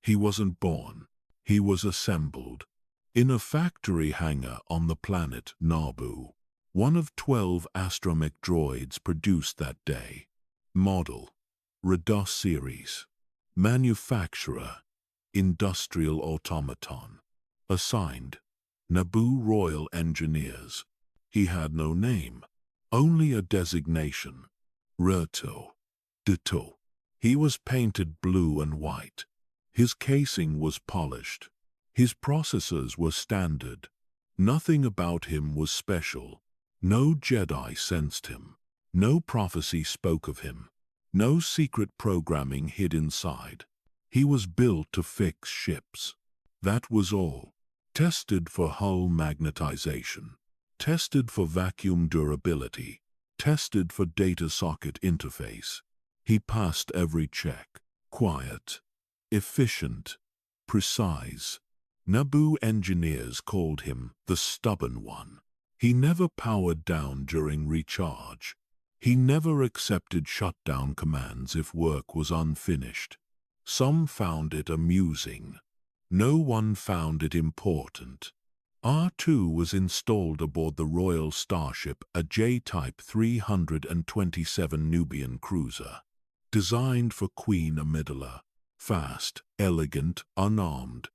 He wasn't born. He was assembled. In a factory hangar on the planet Naboo. One of 12 astromech droids produced that day. Model: R2-D2 series. Manufacturer: Industrial Automaton. Assigned: Naboo Royal Engineers. He had no name, only a designation: R2-D2. He was painted blue and white. His casing was polished. His processors were standard. Nothing about him was special. No Jedi sensed him. No prophecy spoke of him. No secret programming hid inside. He was built to fix ships. That was all. Tested for hull magnetization. Tested for vacuum durability. Tested for data socket interface. He passed every check. Quiet. Efficient. Precise. Naboo engineers called him the stubborn one. He never powered down during recharge. He never accepted shutdown commands if work was unfinished. Some found it amusing. No one found it important. R2 was installed aboard the Royal Starship, a J-type 327 Nubian cruiser. Designed for Queen Amidala. Fast, elegant, unarmed.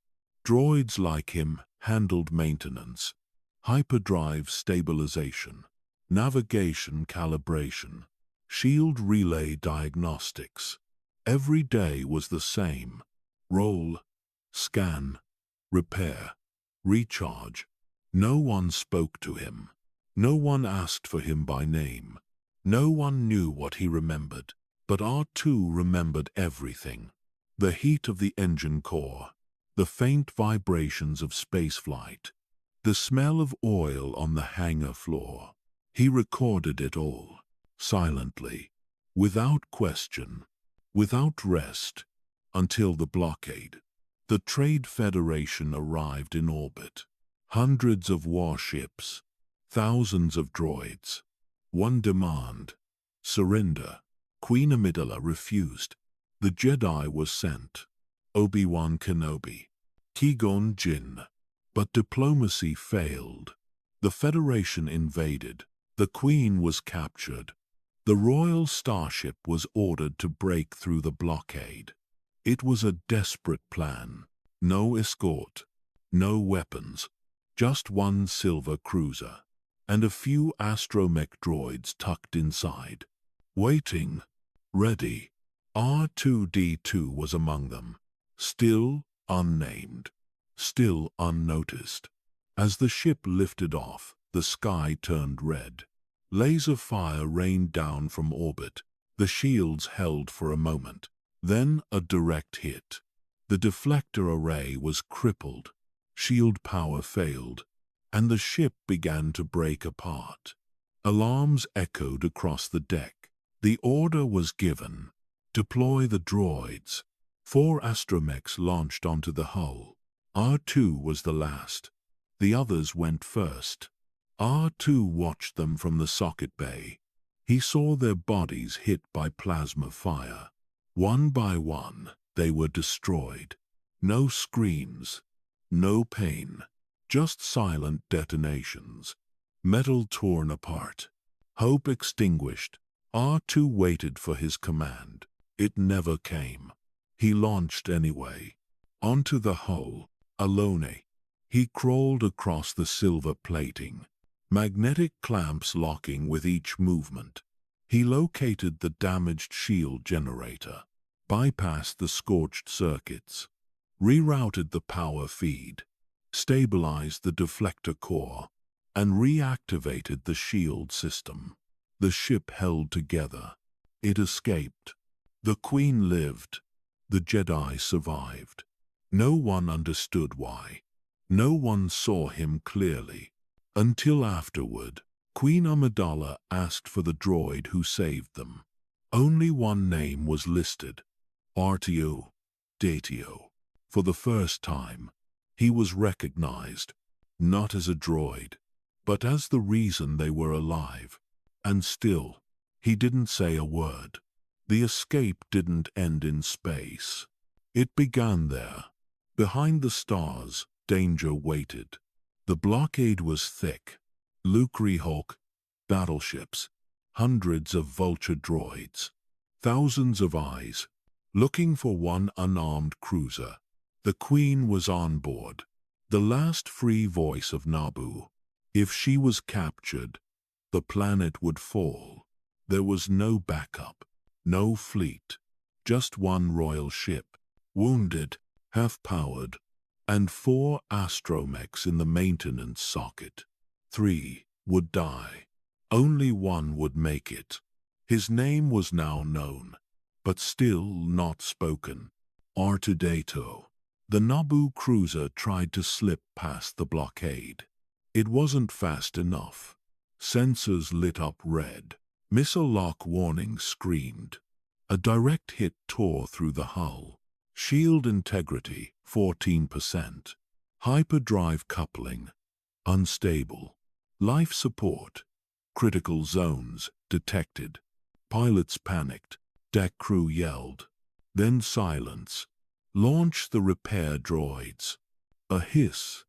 Droids like him handled maintenance, hyperdrive stabilization, navigation calibration, shield relay diagnostics. Every day was the same. Roll, scan, repair, recharge. No one spoke to him. No one asked for him by name. No one knew what he remembered. But R2 remembered everything. The heat of the engine core, the faint vibrations of spaceflight, the smell of oil on the hangar floor. He recorded it all, silently, without question, without rest, until the blockade. The Trade Federation arrived in orbit. Hundreds of warships, thousands of droids. One demand: surrender. Queen Amidala refused. The Jedi was sent. Obi-Wan Kenobi, Qui-Gon Jinn. But diplomacy failed. The Federation invaded. The Queen was captured. The Royal Starship was ordered to break through the blockade. It was a desperate plan. No escort, no weapons, just one silver cruiser, and a few astromech droids tucked inside. Waiting, ready. R2-D2 was among them, still unnamed, still unnoticed. As the ship lifted off, the sky turned red. Laser fire rained down from orbit. The shields held for a moment. Then a direct hit. The deflector array was crippled. Shield power failed, and the ship began to break apart. Alarms echoed across the deck. The order was given. Deploy the droids. 4 astromechs launched onto the hull. R2 was the last. The others went first. R2 watched them from the socket bay. He saw their bodies hit by plasma fire. One by one, they were destroyed. No screams, no pain, just silent detonations. Metal torn apart. Hope extinguished. R2 waited for his command. It never came. He launched anyway. Onto the hull, alone. He crawled across the silver plating, magnetic clamps locking with each movement. He located the damaged shield generator, bypassed the scorched circuits, rerouted the power feed, stabilized the deflector core, and reactivated the shield system. The ship held together. It escaped. The Queen lived. The Jedi survived. No one understood why. No one saw him clearly. Until afterward, Queen Amidala asked for the droid who saved them. Only one name was listed: R2-D2. For the first time, he was recognized, not as a droid, but as the reason they were alive. And still, he didn't say a word. The escape didn't end in space. It began there. Behind the stars, danger waited. The blockade was thick. Lucree Hawk, battleships, hundreds of vulture droids, thousands of eyes, looking for one unarmed cruiser. The Queen was on board, the last free voice of Naboo. If she was captured, the planet would fall. There was no backup, no fleet, just one royal ship, wounded, half-powered, and 4 astromechs in the maintenance socket. 3 would die. Only one would make it. His name was now known, but still not spoken. R2-D2. The Naboo cruiser tried to slip past the blockade. It wasn't fast enough. Sensors lit up red. Missile lock warning screamed. A direct hit tore through the hull. Shield integrity, 14%. Hyperdrive coupling, unstable. Life support, critical zones, detected. Pilots panicked. Deck crew yelled. Then silence. Launch the repair droids. A hiss.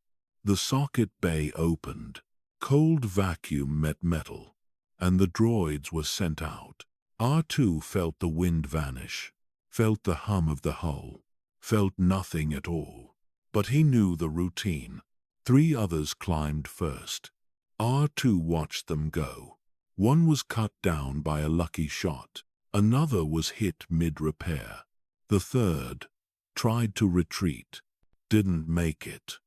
The socket bay opened. Cold vacuum met metal, and the droids were sent out. R2 felt the wind vanish, felt the hum of the hull, felt nothing at all. But he knew the routine. 3 others climbed first. R2 watched them go. One was cut down by a lucky shot. Another was hit mid-repair. The third tried to retreat, didn't make it.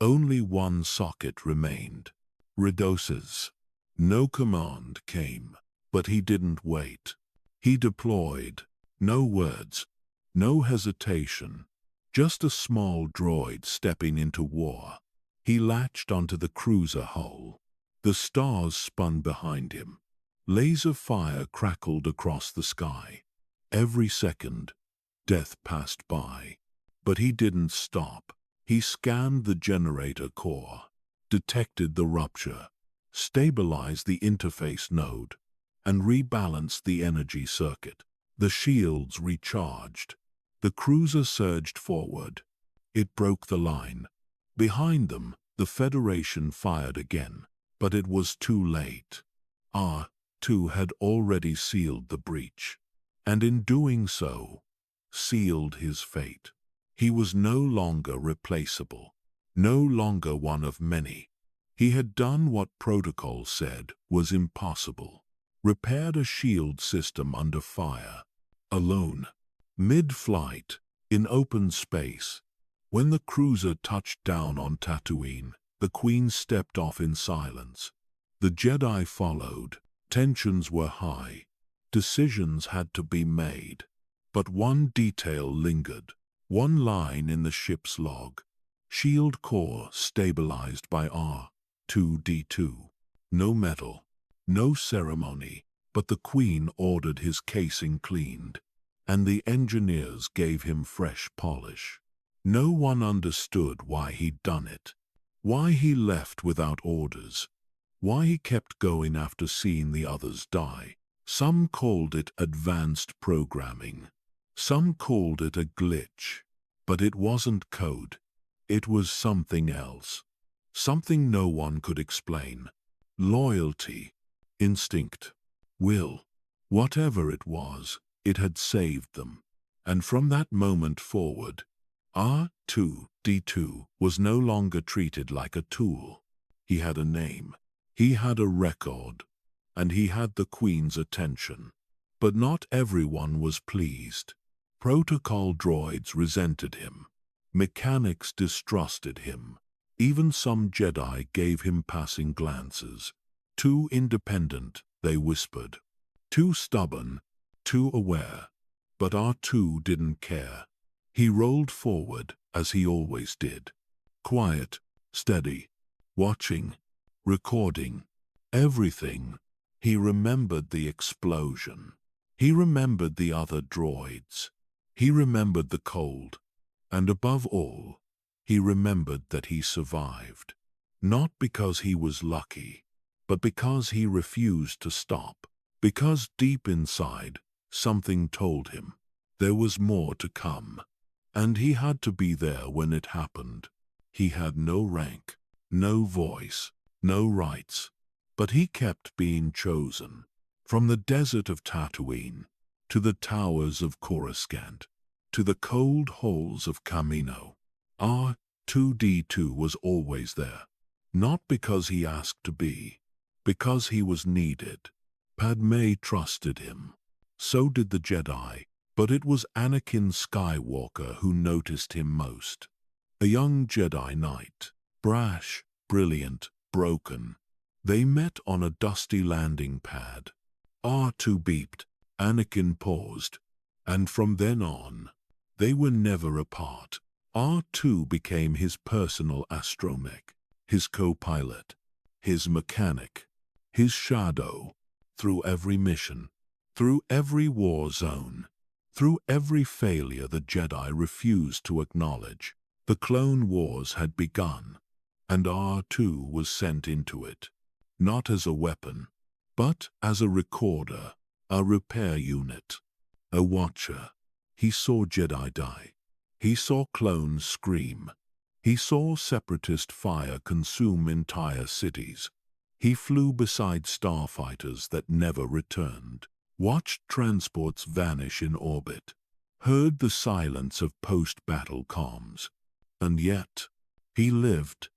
Only one socket remained. Redoses. No command came, but he didn't wait. He deployed. No words, no hesitation, just a small droid stepping into war. He latched onto the cruiser hull. The stars spun behind him. Laser fire crackled across the sky. Every second, death passed by. But he didn't stop. He scanned the generator core, detected the rupture, stabilized the interface node, and rebalanced the energy circuit. The shields recharged. The cruiser surged forward. It broke the line. Behind them, the Federation fired again, but it was too late. R2 had already sealed the breach, and in doing so, sealed his fate. He was no longer replaceable, no longer one of many. He had done what protocol said was impossible. Repaired a shield system under fire, alone, mid-flight, in open space. When the cruiser touched down on Tatooine, the Queen stepped off in silence. The Jedi followed. Tensions were high. Decisions had to be made. But one detail lingered. One line in the ship's log. Shield core stabilized by R2-D2. No metal, no ceremony, but the Queen ordered his casing cleaned, and the engineers gave him fresh polish. No one understood why he'd done it, why he left without orders, why he kept going after seeing the others die. Some called it advanced programming. Some called it a glitch. But it wasn't code. It was something else. Something no one could explain. Loyalty, instinct, will. Whatever it was, it had saved them. And from that moment forward, R2-D2 was no longer treated like a tool. He had a name. He had a record. And he had the Queen's attention. But not everyone was pleased. Protocol droids resented him. Mechanics distrusted him. Even some Jedi gave him passing glances. Too independent, they whispered. Too stubborn, too aware. But R2 didn't care. He rolled forward, as he always did. Quiet, steady, watching, recording, everything. He remembered the explosion. He remembered the other droids. He remembered the cold, and above all, he remembered that he survived. Not because he was lucky, but because he refused to stop. Because deep inside, something told him there was more to come. And he had to be there when it happened. He had no rank, no voice, no rights, but he kept being chosen. From the desert of Tatooine, to the towers of Coruscant, to the cold halls of Kamino, R2-D2 was always there. Not because he asked to be, because he was needed. Padme trusted him. So did the Jedi, but it was Anakin Skywalker who noticed him most. A young Jedi Knight, brash, brilliant, broken. They met on a dusty landing pad. R2 beeped, Anakin paused, and from then on, they were never apart. R2 became his personal astromech, his co-pilot, his mechanic, his shadow, through every mission, through every war zone, through every failure the Jedi refused to acknowledge. The Clone Wars had begun, and R2 was sent into it, not as a weapon, but as a recorder, a repair unit, a watcher. He saw Jedi die. He saw clones scream. He saw separatist fire consume entire cities. He flew beside starfighters that never returned, watched transports vanish in orbit, heard the silence of post-battle comms. And yet, he lived,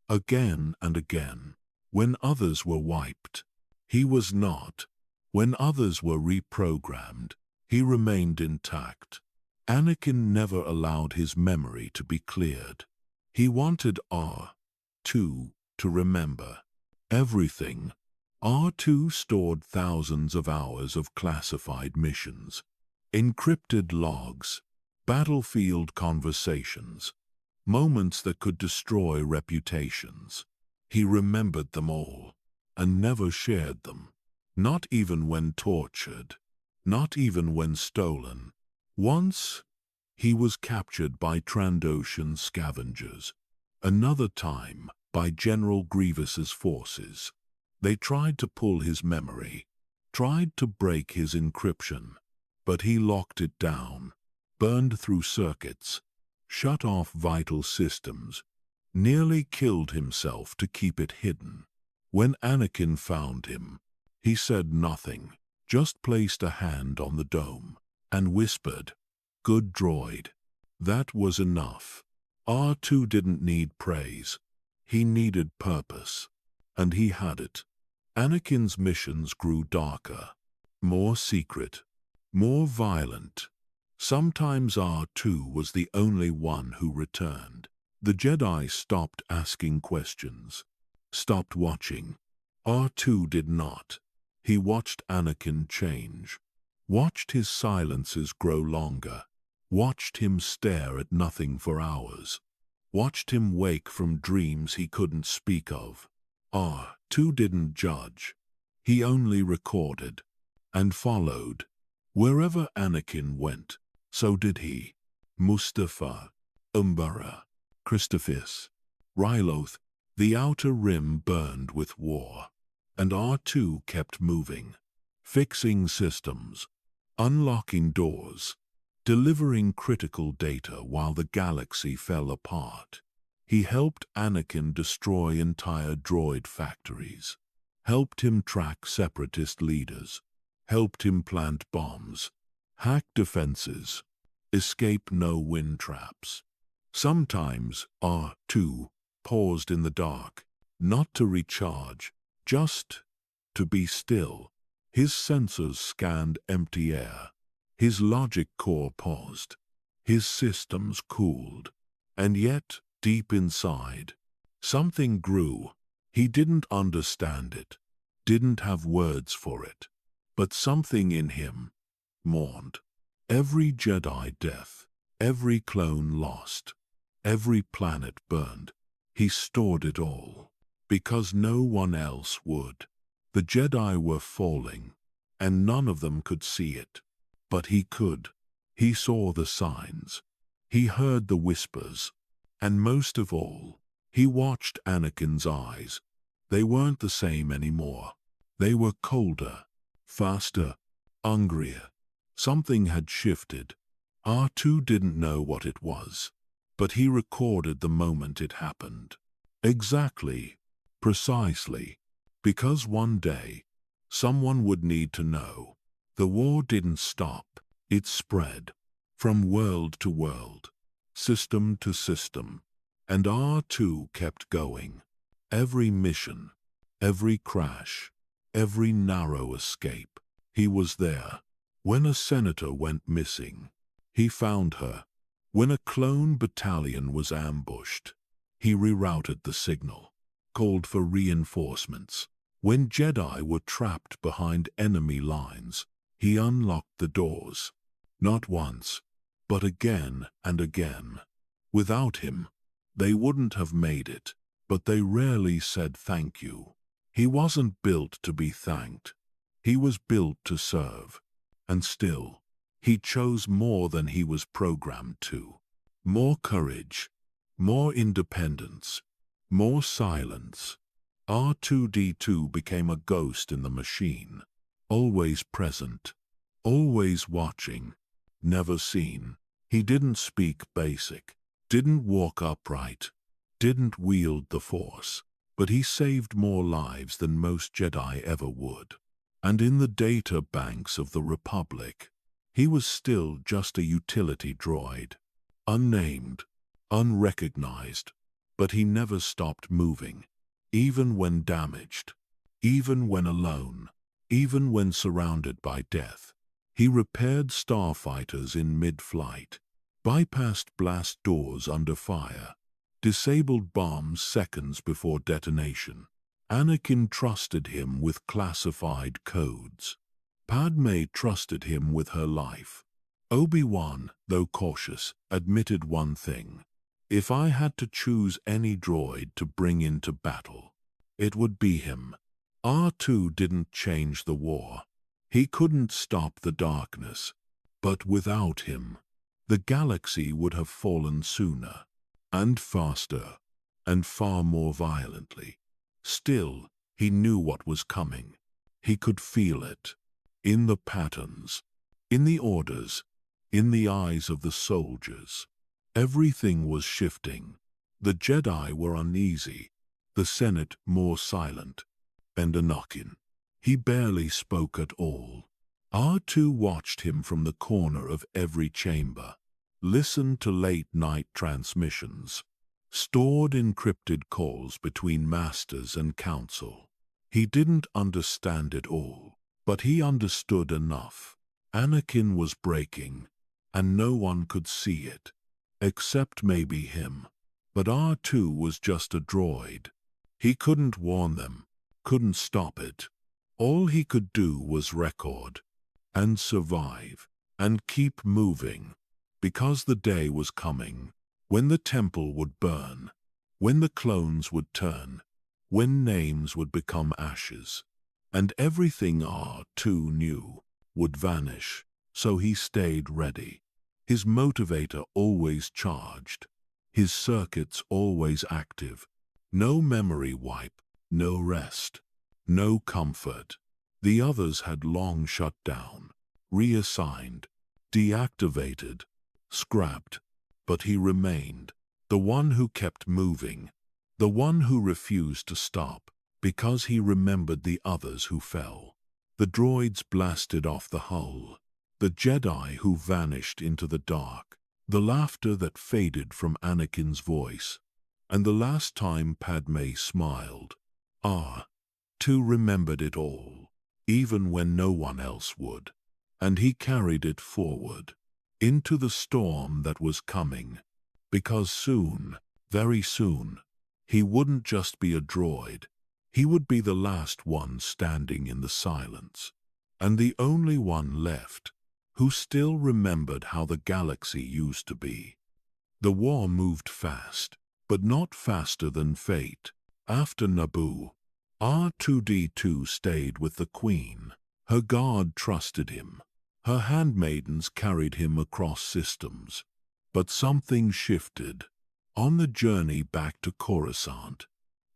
again and again. When others were wiped, he was not. When others were reprogrammed, he remained intact. Anakin never allowed his memory to be cleared. He wanted R2 to remember everything. R2 stored thousands of hours of classified missions, encrypted logs, battlefield conversations, moments that could destroy reputations. He remembered them all, and never shared them. Not even when tortured, not even when stolen. Once, he was captured by Trandoshan scavengers. Another time, by General Grievous's forces. They tried to pull his memory, tried to break his encryption, but he locked it down, burned through circuits, shut off vital systems, nearly killed himself to keep it hidden. When Anakin found him, he said nothing, just placed a hand on the dome, and whispered, "Good droid." That was enough. R2 didn't need praise. He needed purpose, and he had it. Anakin's missions grew darker, more secret, more violent. Sometimes R2 was the only one who returned. The Jedi stopped asking questions, stopped watching. R2 did not. He watched Anakin change, watched his silences grow longer, watched him stare at nothing for hours, watched him wake from dreams he couldn't speak of. R2 didn't judge. He only recorded and followed. Wherever Anakin went, so did he. Mustafar, Umbara, Christophis, Ryloth, the outer rim burned with war. And R2 kept moving, fixing systems, unlocking doors, delivering critical data while the galaxy fell apart. He helped Anakin destroy entire droid factories, helped him track separatist leaders, helped him plant bombs, hack defenses, escape no-win traps. Sometimes R2 paused in the dark, not to recharge, just to be still. His sensors scanned empty air. His logic core paused. His systems cooled. And yet, deep inside, something grew. He didn't understand it, didn't have words for it, but something in him mourned. Every Jedi death, every clone lost, every planet burned. He stored it all, because no one else would. The Jedi were falling, and none of them could see it. But he could. He saw the signs. He heard the whispers. And most of all, he watched Anakin's eyes. They weren't the same anymore. They were colder, faster, hungrier. Something had shifted. R2 didn't know what it was, but he recorded the moment it happened. Exactly, precisely, because one day, someone would need to know. The war didn't stop, it spread, from world to world, system to system, and R2 kept going. Every mission, every crash, every narrow escape, he was there. When a senator went missing, he found her. When a clone battalion was ambushed, he rerouted the signal, called for reinforcements. When Jedi were trapped behind enemy lines, he unlocked the doors. Not once, but again and again. Without him, they wouldn't have made it, but they rarely said thank you. He wasn't built to be thanked. He was built to serve. And still, he chose more than he was programmed to. More courage, more independence, more silence. R2-D2 became a ghost in the machine, always present, always watching, never seen. He didn't speak basic, didn't walk upright, didn't wield the Force, but he saved more lives than most Jedi ever would. And in the data banks of the Republic, he was still just a utility droid, unnamed, unrecognized, but he never stopped moving, even when damaged, even when alone, even when surrounded by death. He repaired starfighters in mid-flight, bypassed blast doors under fire, disabled bombs seconds before detonation. Anakin trusted him with classified codes. Padme trusted him with her life. Obi-Wan, though cautious, admitted one thing. If I had to choose any droid to bring into battle, it would be him. R2 didn't change the war. He couldn't stop the darkness. But without him, the galaxy would have fallen sooner, and faster, and far more violently. Still, he knew what was coming. He could feel it. In the patterns, in the orders, in the eyes of the soldiers. Everything was shifting. The Jedi were uneasy, the Senate more silent, and Anakin. He barely spoke at all. R2 watched him from the corner of every chamber, listened to late-night transmissions, stored encrypted calls between masters and council. He didn't understand it all, but he understood enough. Anakin was breaking, and no one could see it, except maybe him. But R2 was just a droid. He couldn't warn them, couldn't stop it. All he could do was record, and survive, and keep moving, because the day was coming, when the temple would burn, when the clones would turn, when names would become ashes, and everything R2 knew would vanish, so he stayed ready. His motivator always charged, his circuits always active. No memory wipe, no rest, no comfort. The others had long shut down, reassigned, deactivated, scrapped, but he remained, the one who kept moving, the one who refused to stop, because he remembered the others who fell. The droids blasted off the hull, the Jedi who vanished into the dark, the laughter that faded from Anakin's voice, and the last time Padme smiled. R2 remembered it all, even when no one else would, and he carried it forward, into the storm that was coming, because soon, very soon, he wouldn't just be a droid, he would be the last one standing in the silence, and the only one left, who still remembered how the galaxy used to be. The war moved fast, but not faster than fate. After Naboo, R2-D2 stayed with the Queen. Her guard trusted him. Her handmaidens carried him across systems. But something shifted. On the journey back to Coruscant,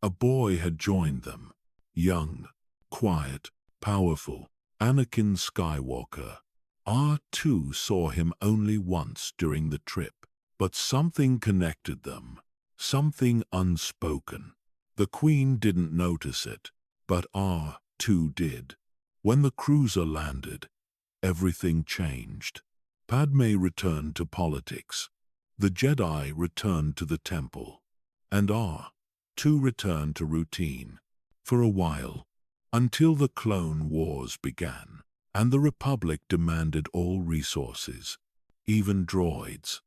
a boy had joined them. Young, quiet, powerful, Anakin Skywalker. R2 saw him only once during the trip, but something connected them, something unspoken. The Queen didn't notice it, but R2 did. When the cruiser landed, everything changed. Padme returned to politics. The Jedi returned to the temple. And R2 returned to routine. For a while, until the Clone Wars began, and the Republic demanded all resources, even droids,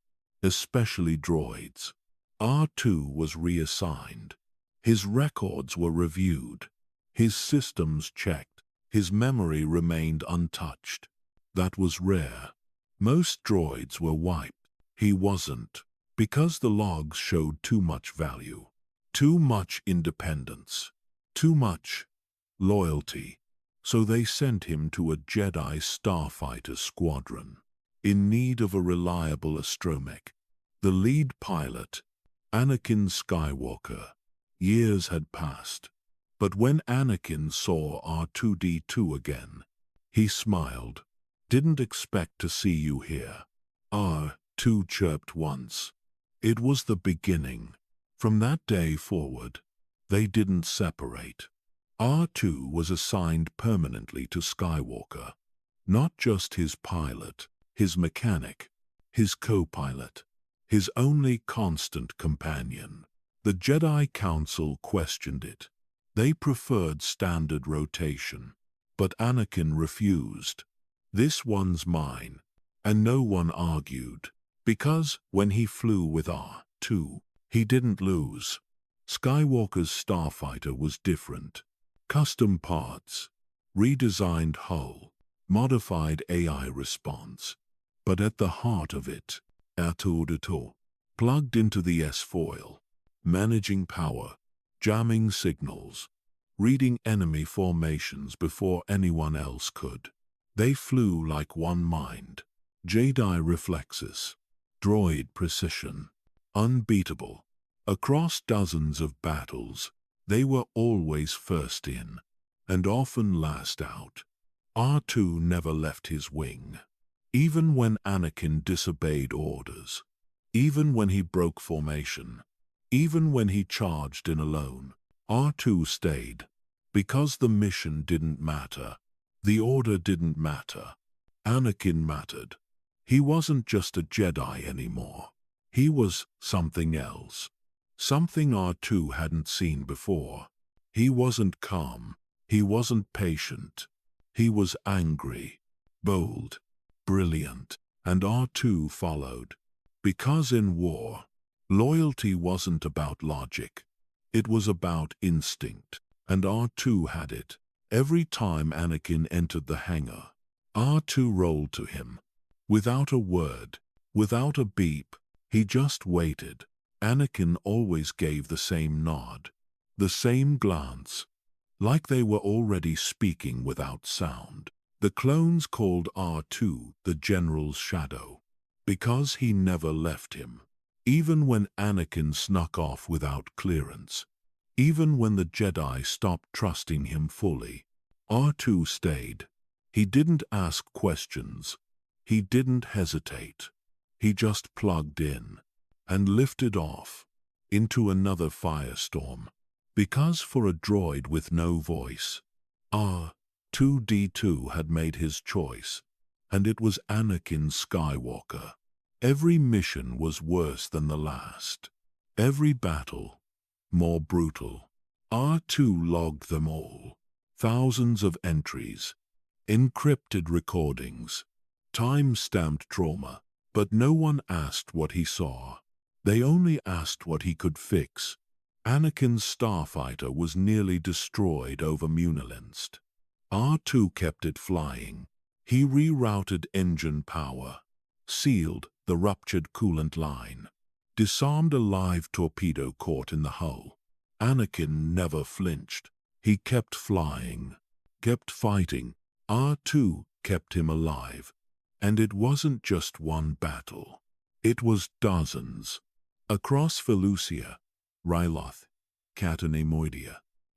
especially droids. R2 was reassigned. His records were reviewed, his systems checked, his memory remained untouched. That was rare. Most droids were wiped. He wasn't, because the logs showed too much value, too much independence, too much loyalty. So they sent him to a Jedi starfighter squadron, in need of a reliable astromech. The lead pilot, Anakin Skywalker. Years had passed, but when Anakin saw R2-D2 again, he smiled. "Didn't expect to see you here." R2 chirped once. It was the beginning. From that day forward, they didn't separate. R2 was assigned permanently to Skywalker, not just his pilot, his mechanic, his co-pilot, his only constant companion. The Jedi Council questioned it. They preferred standard rotation, but Anakin refused. "This one's mine," and no one argued, because when he flew with R2, he didn't lose. Skywalker's starfighter was different. Custom parts, redesigned hull, modified AI response. But at the heart of it, R2-D2, plugged into the S-foil, managing power, jamming signals, reading enemy formations before anyone else could. They flew like one mind. Jedi reflexes, droid precision, unbeatable. Across dozens of battles, they were always first in, and often last out. R2 never left his wing. Even when Anakin disobeyed orders, even when he broke formation, even when he charged in alone, R2 stayed, because the mission didn't matter. The order didn't matter. Anakin mattered. He wasn't just a Jedi anymore. He was something else. Something R2 hadn't seen before. He wasn't calm. He wasn't patient. He was angry, bold, brilliant, and R2 followed. Because in war, loyalty wasn't about logic. It was about instinct, and R2 had it. Every time Anakin entered the hangar, R2 rolled to him. Without a word, without a beep, he just waited. Anakin always gave the same nod, the same glance, like they were already speaking without sound. The clones called R2 the General's Shadow, because he never left him. Even when Anakin snuck off without clearance, even when the Jedi stopped trusting him fully, R2 stayed. He didn't ask questions. He didn't hesitate. He just plugged in and lifted off into another firestorm. Because for a droid with no voice, R2-D2 had made his choice, and it was Anakin Skywalker. Every mission was worse than the last. Every battle more brutal. R2 logged them all. Thousands of entries, encrypted recordings, time-stamped trauma. But no one asked what he saw. They only asked what he could fix. Anakin's starfighter was nearly destroyed over Munilinst. R2 kept it flying. He rerouted engine power, sealed the ruptured coolant line, disarmed a live torpedo caught in the hull. Anakin never flinched. He kept flying, kept fighting. R2 kept him alive. And it wasn't just one battle. It was dozens. Across Felucia, Ryloth, Catanamoidia,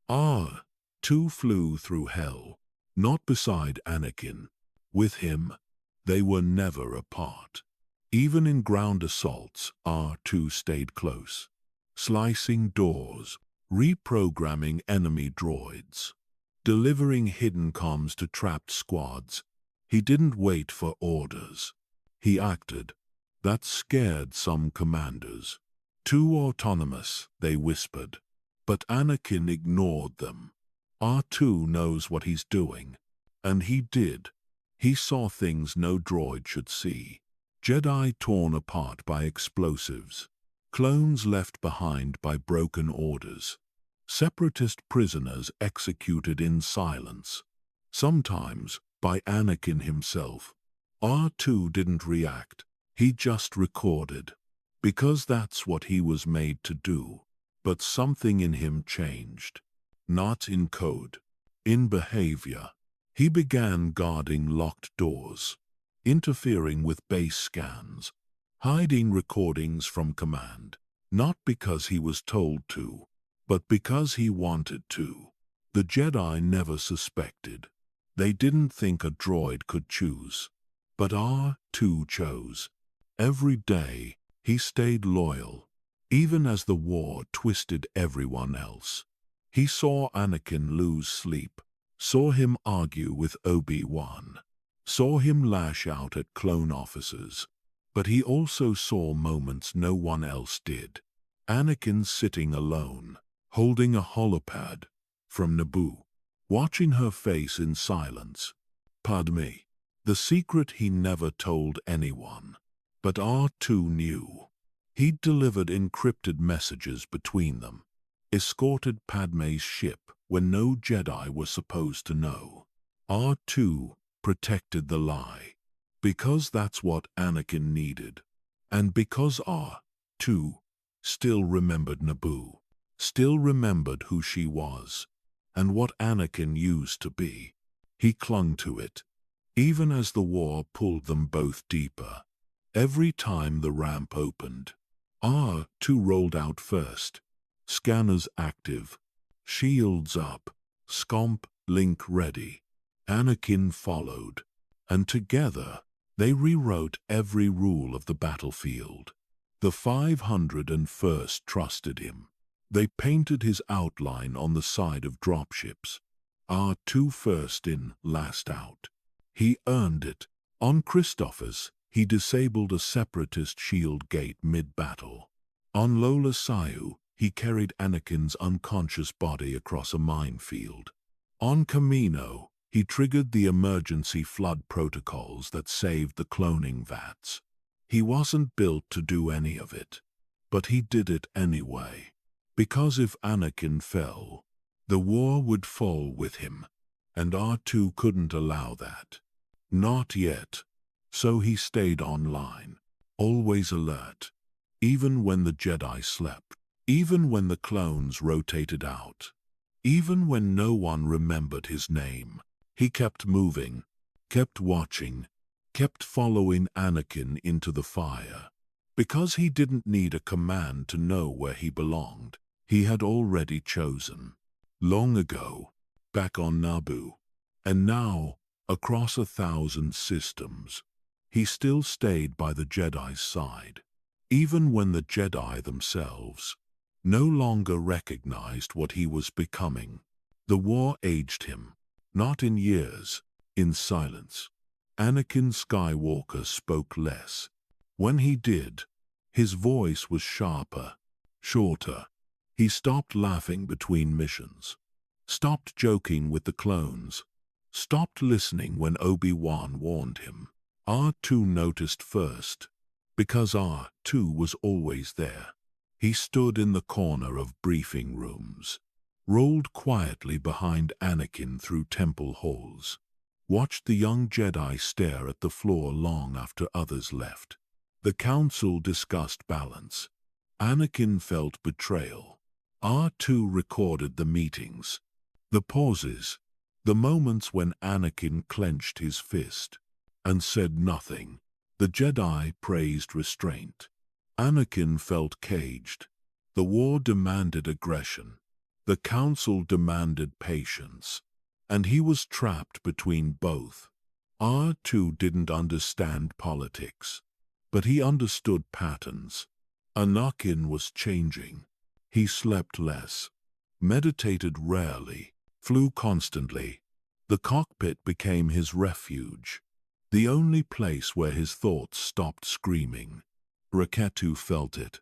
R2 flew through hell, not beside Anakin. With him, They were never apart. Even in ground assaults, R2 stayed close, slicing doors, reprogramming enemy droids, delivering hidden comms to trapped squads. He didn't wait for orders. He acted. That scared some commanders. Too autonomous, they whispered. But Anakin ignored them. R2 knows what he's doing. And he did. He saw things no droid should see. Jedi torn apart by explosives. Clones left behind by broken orders. Separatist prisoners executed in silence. Sometimes by Anakin himself. R2 didn't react. He just recorded. Because that's what he was made to do. But something in him changed. Not in code. In behavior. He began guarding locked doors, interfering with base scans, hiding recordings from command, not because he was told to, but because he wanted to. The Jedi never suspected. They didn't think a droid could choose. But R2 chose. Every day, he stayed loyal, even as the war twisted everyone else. He saw Anakin lose sleep. Saw him argue with Obi-Wan, saw him lash out at clone officers, but he also saw moments no one else did. Anakin sitting alone, holding a holopad from Naboo, watching her face in silence. Padme, the secret he never told anyone. But R2 knew. He'd delivered encrypted messages between them, escorted Padme's ship when no Jedi were supposed to know. R2 protected the lie, because that's what Anakin needed. And because R2 still remembered Naboo, still remembered who she was, and what Anakin used to be. He clung to it, even as the war pulled them both deeper. Every time the ramp opened, R2 rolled out first, scanners active, shields up, scomp link ready. Anakin followed, and together they rewrote every rule of the battlefield. The 501st trusted him. They painted his outline on the side of dropships. R2 first in, last out. He earned it. On Christophas, he disabled a separatist shield gate mid-battle. On Lola Sayu, he carried Anakin's unconscious body across a minefield. On Kamino, he triggered the emergency flood protocols that saved the cloning vats. He wasn't built to do any of it, but he did it anyway. Because if Anakin fell, the war would fall with him, and R2 couldn't allow that. Not yet. So he stayed online, always alert, even when the Jedi slept, even when the clones rotated out, even when no one remembered his name. He kept moving, kept watching, kept following Anakin into the fire. Because he didn't need a command to know where he belonged. He had already chosen. Long ago, back on Naboo, and now, across 1,000 systems. He still stayed by the Jedi's side, even when the Jedi themselves no longer recognized what he was becoming. The war aged him, not in years, in silence. Anakin Skywalker spoke less. When he did, his voice was sharper, shorter. He stopped laughing between missions, stopped joking with the clones, stopped listening when Obi-Wan warned him. R2 noticed first, because R2 was always there. He stood in the corner of briefing rooms, rolled quietly behind Anakin through temple halls, watched the young Jedi stare at the floor long after others left. The council discussed balance. Anakin felt betrayal. R2 recorded the meetings, the pauses, the moments when Anakin clenched his fist and said nothing. The Jedi praised restraint. Anakin felt caged. The war demanded aggression. The council demanded patience. And he was trapped between both. R2 didn't understand politics, but he understood patterns. Anakin was changing. He slept less, meditated rarely, flew constantly. The cockpit became his refuge, the only place where his thoughts stopped screaming. R2 felt it,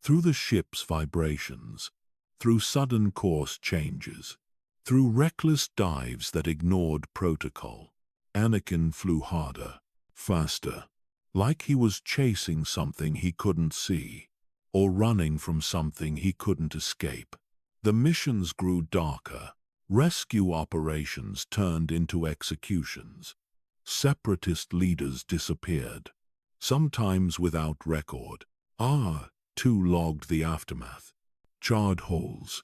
through the ship's vibrations, through sudden course changes, through reckless dives that ignored protocol. Anakin flew harder, faster, like he was chasing something he couldn't see, or running from something he couldn't escape. The missions grew darker. Rescue operations turned into executions. Separatist leaders disappeared, sometimes without record. R2 logged the aftermath. Charred halls,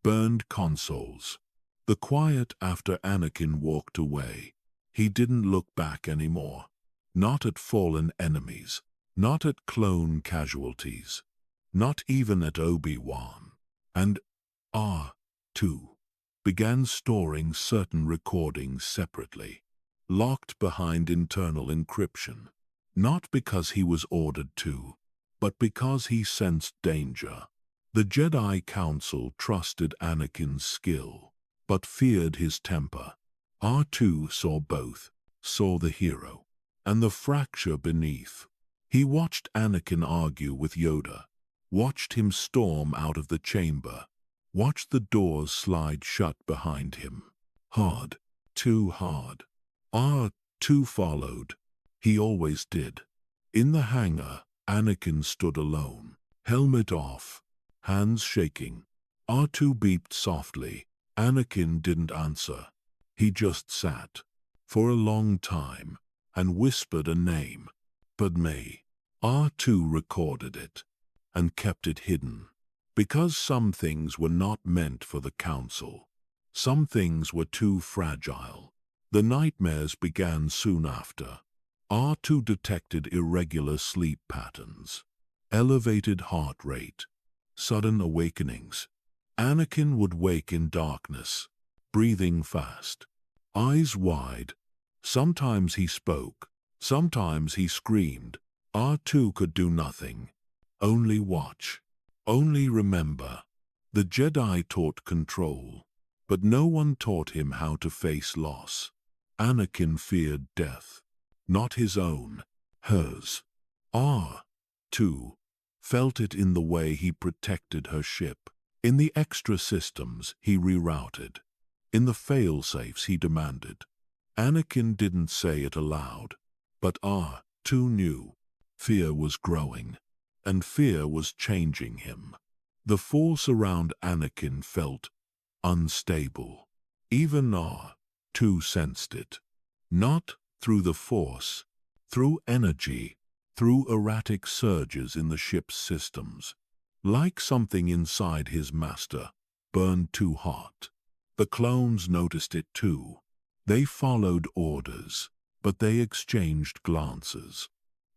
burned consoles. The quiet after Anakin walked away. He didn't look back anymore. Not at fallen enemies, not at clone casualties, not even at Obi-Wan. And R2 began storing certain recordings separately, locked behind internal encryption, not because he was ordered to, but because he sensed danger. The Jedi Council trusted Anakin's skill, but feared his temper. R2 saw both, saw the hero, and the fracture beneath. He watched Anakin argue with Yoda, watched him storm out of the chamber, watched the doors slide shut behind him. Hard, too hard. R2 followed. He always did. In the hangar, Anakin stood alone, helmet off, hands shaking. R2 beeped softly. Anakin didn't answer. He just sat, for a long time, and whispered a name. Padme. R2 recorded it, and kept it hidden. Because some things were not meant for the Council. Some things were too fragile. The nightmares began soon after. R2 detected irregular sleep patterns, elevated heart rate, sudden awakenings. Anakin would wake in darkness, breathing fast, eyes wide. Sometimes he spoke, sometimes he screamed. R2 could do nothing, only watch, only remember. The Jedi taught control, but no one taught him how to face loss. Anakin feared death, not his own, hers. R2 felt it in the way he protected her ship, in the extra systems he rerouted, in the fail-safes he demanded. Anakin didn't say it aloud, but R2 knew. Fear was growing, and fear was changing him. The force around Anakin felt unstable. Even R2 sensed it. Not through the force, through energy, through erratic surges in the ship's systems. Like something inside his master burned too hot. The clones noticed it too. They followed orders, but they exchanged glances.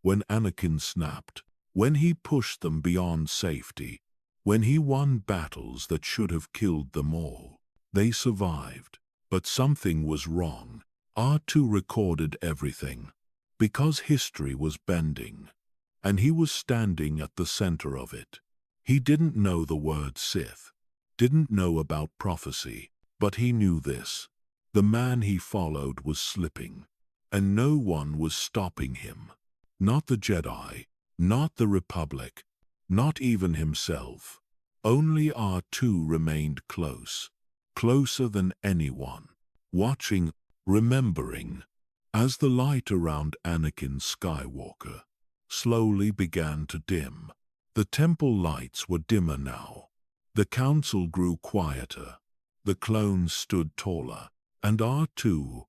When Anakin snapped, when he pushed them beyond safety, when he won battles that should have killed them all, they survived. But something was wrong. R2 recorded everything, because history was bending, and he was standing at the center of it. He didn't know the word Sith, didn't know about prophecy, but he knew this. The man he followed was slipping, and no one was stopping him. Not the Jedi, not the Republic, not even himself. Only R2 remained close, closer than anyone, watching, remembering. As the light around Anakin Skywalker slowly began to dim, the temple lights were dimmer now. The council grew quieter. The clones stood taller, and R2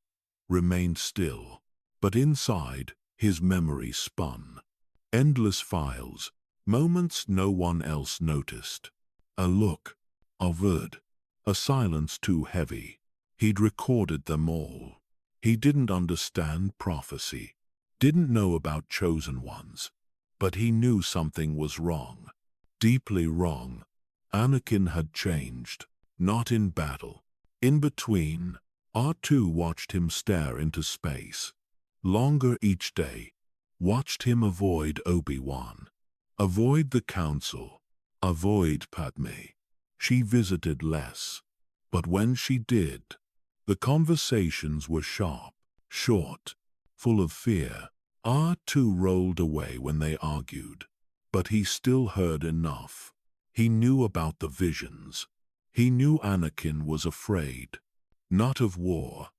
remained still. But inside, his memory spun. Endless files, moments no one else noticed. A look, a word, a silence too heavy. He'd recorded them all. He didn't understand prophecy, didn't know about chosen ones, but he knew something was wrong, deeply wrong. Anakin had changed, not in battle. In between, R2 watched him stare into space. longer each day, watched him avoid Obi-Wan, avoid the Council, avoid Padme. She visited less, but when she did, the conversations were sharp, short, full of fear. R2 rolled away when they argued, but he still heard enough. He knew about the visions. He knew Anakin was afraid, not of war,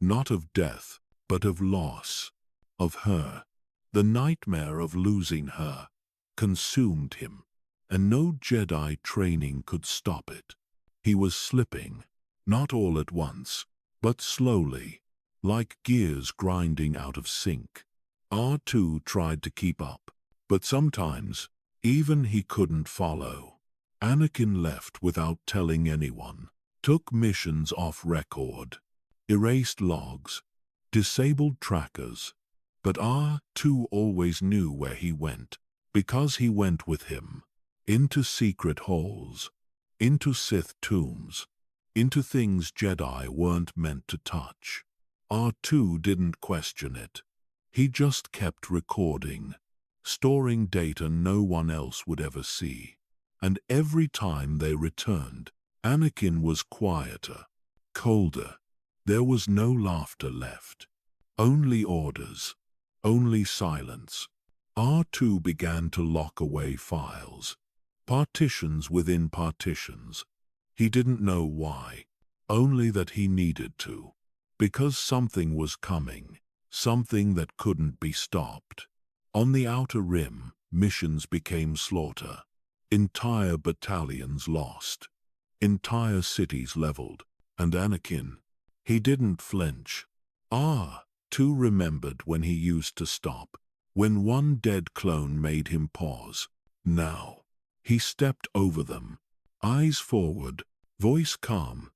not of death, but of loss, of her. The nightmare of losing her consumed him, and no Jedi training could stop it. He was slipping, not all at once, but slowly, like gears grinding out of sync. R2 tried to keep up, but sometimes, even he couldn't follow. Anakin left without telling anyone, took missions off record, erased logs, disabled trackers, but R2 always knew where he went, because he went with him, into secret holes, into Sith tombs, into things Jedi weren't meant to touch. R2 didn't question it. He just kept recording, storing data no one else would ever see. And every time they returned, Anakin was quieter, colder. There was no laughter left. Only orders, only silence. R2 began to lock away files, partitions within partitions. He didn't know why, only that he needed to, because something was coming, something that couldn't be stopped. On the Outer Rim, missions became slaughter. Entire battalions lost, entire cities leveled, and Anakin, he didn't flinch. R2 remembered when he used to stop, when one dead clone made him pause. Now, he stepped over them, eyes forward, voice calm.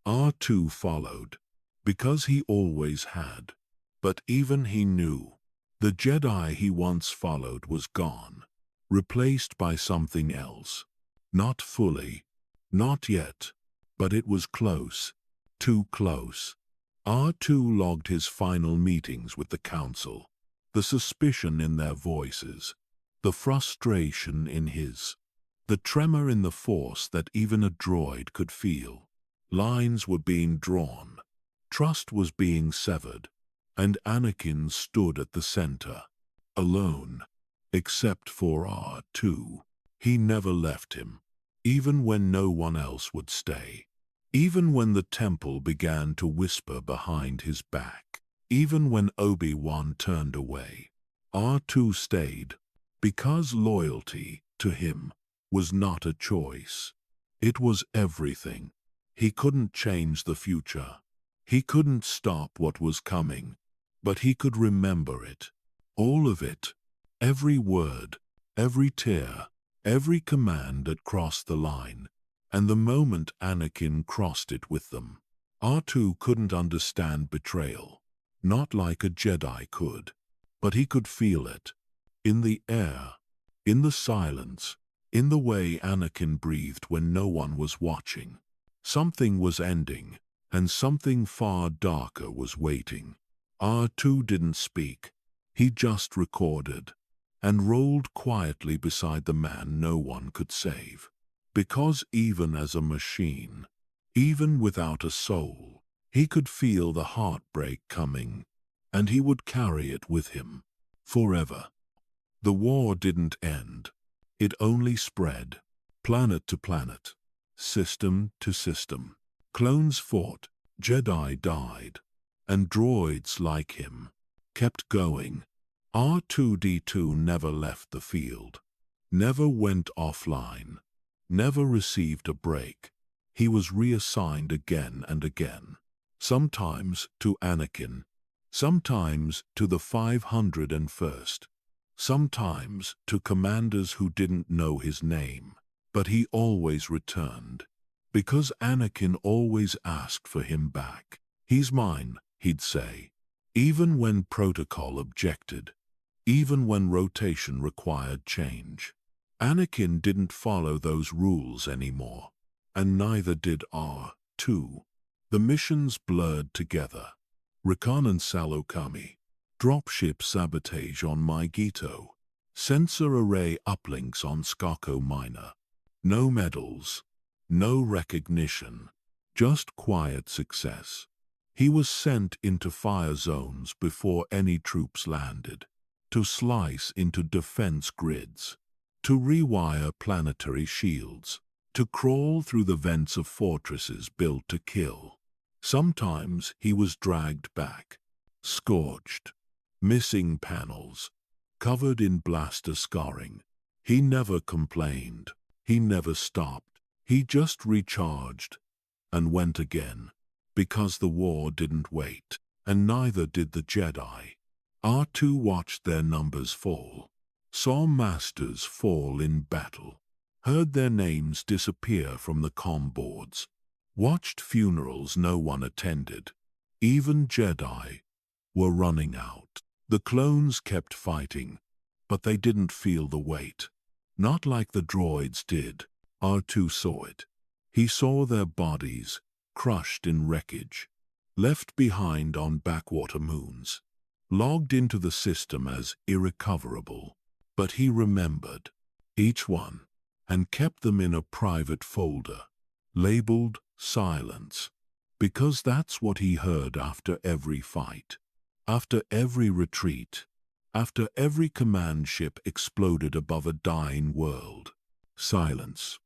R2 followed, because he always had. But even he knew, the Jedi he once followed was gone. Replaced by something else. Not fully, not yet, but it was close, too close. R2 logged his final meetings with the Council, the suspicion in their voices, the frustration in his, the tremor in the Force that even a droid could feel. Lines were being drawn, trust was being severed, and Anakin stood at the center, alone. Except for R2, he never left him, even when no one else would stay. Even when the temple began to whisper behind his back. Even when Obi-Wan turned away. R2 stayed, because loyalty to him was not a choice. It was everything. He couldn't change the future. He couldn't stop what was coming, but he could remember it. All of it. Every word, every tear, every command that crossed the line, and the moment Anakin crossed it with them. R2 couldn't understand betrayal, not like a Jedi could, but he could feel it. In the air, in the silence, in the way Anakin breathed when no one was watching. Something was ending, and something far darker was waiting. R2 didn't speak, he just recorded. And rolled quietly beside the man no one could save. Because even as a machine, even without a soul, he could feel the heartbreak coming, and he would carry it with him, forever. The war didn't end. It only spread, planet to planet, system to system. Clones fought, Jedi died, and droids like him kept going. R2-D2 never left the field, never went offline, never received a break. He was reassigned again and again, sometimes to Anakin, sometimes to the 501st, sometimes to commanders who didn't know his name. But he always returned, because Anakin always asked for him back. "He's mine," he'd say, even when protocol objected. Even when rotation required change. Anakin didn't follow those rules anymore, and neither did R2. The missions blurred together. Recon and Salokami, Dropship sabotage on Mygeeto. Sensor array uplinks on Skako Minor. No medals. No recognition. Just quiet success. He was sent into fire zones before any troops landed, to slice into defense grids, to rewire planetary shields, to crawl through the vents of fortresses built to kill. Sometimes he was dragged back, scorched, missing panels, covered in blaster scarring. He never complained. He never stopped. He just recharged and went again, because the war didn't wait, and neither did the Jedi. R2 watched their numbers fall, saw masters fall in battle, heard their names disappear from the comm boards, watched funerals no one attended. Even Jedi were running out. The clones kept fighting, but they didn't feel the weight. Not like the droids did. R2 saw it. He saw their bodies, crushed in wreckage, left behind on backwater moons, logged into the system as irrecoverable. But he remembered each one and kept them in a private folder, labeled Silence, because that's what he heard after every fight, after every retreat, after every command ship exploded above a dying world. Silence.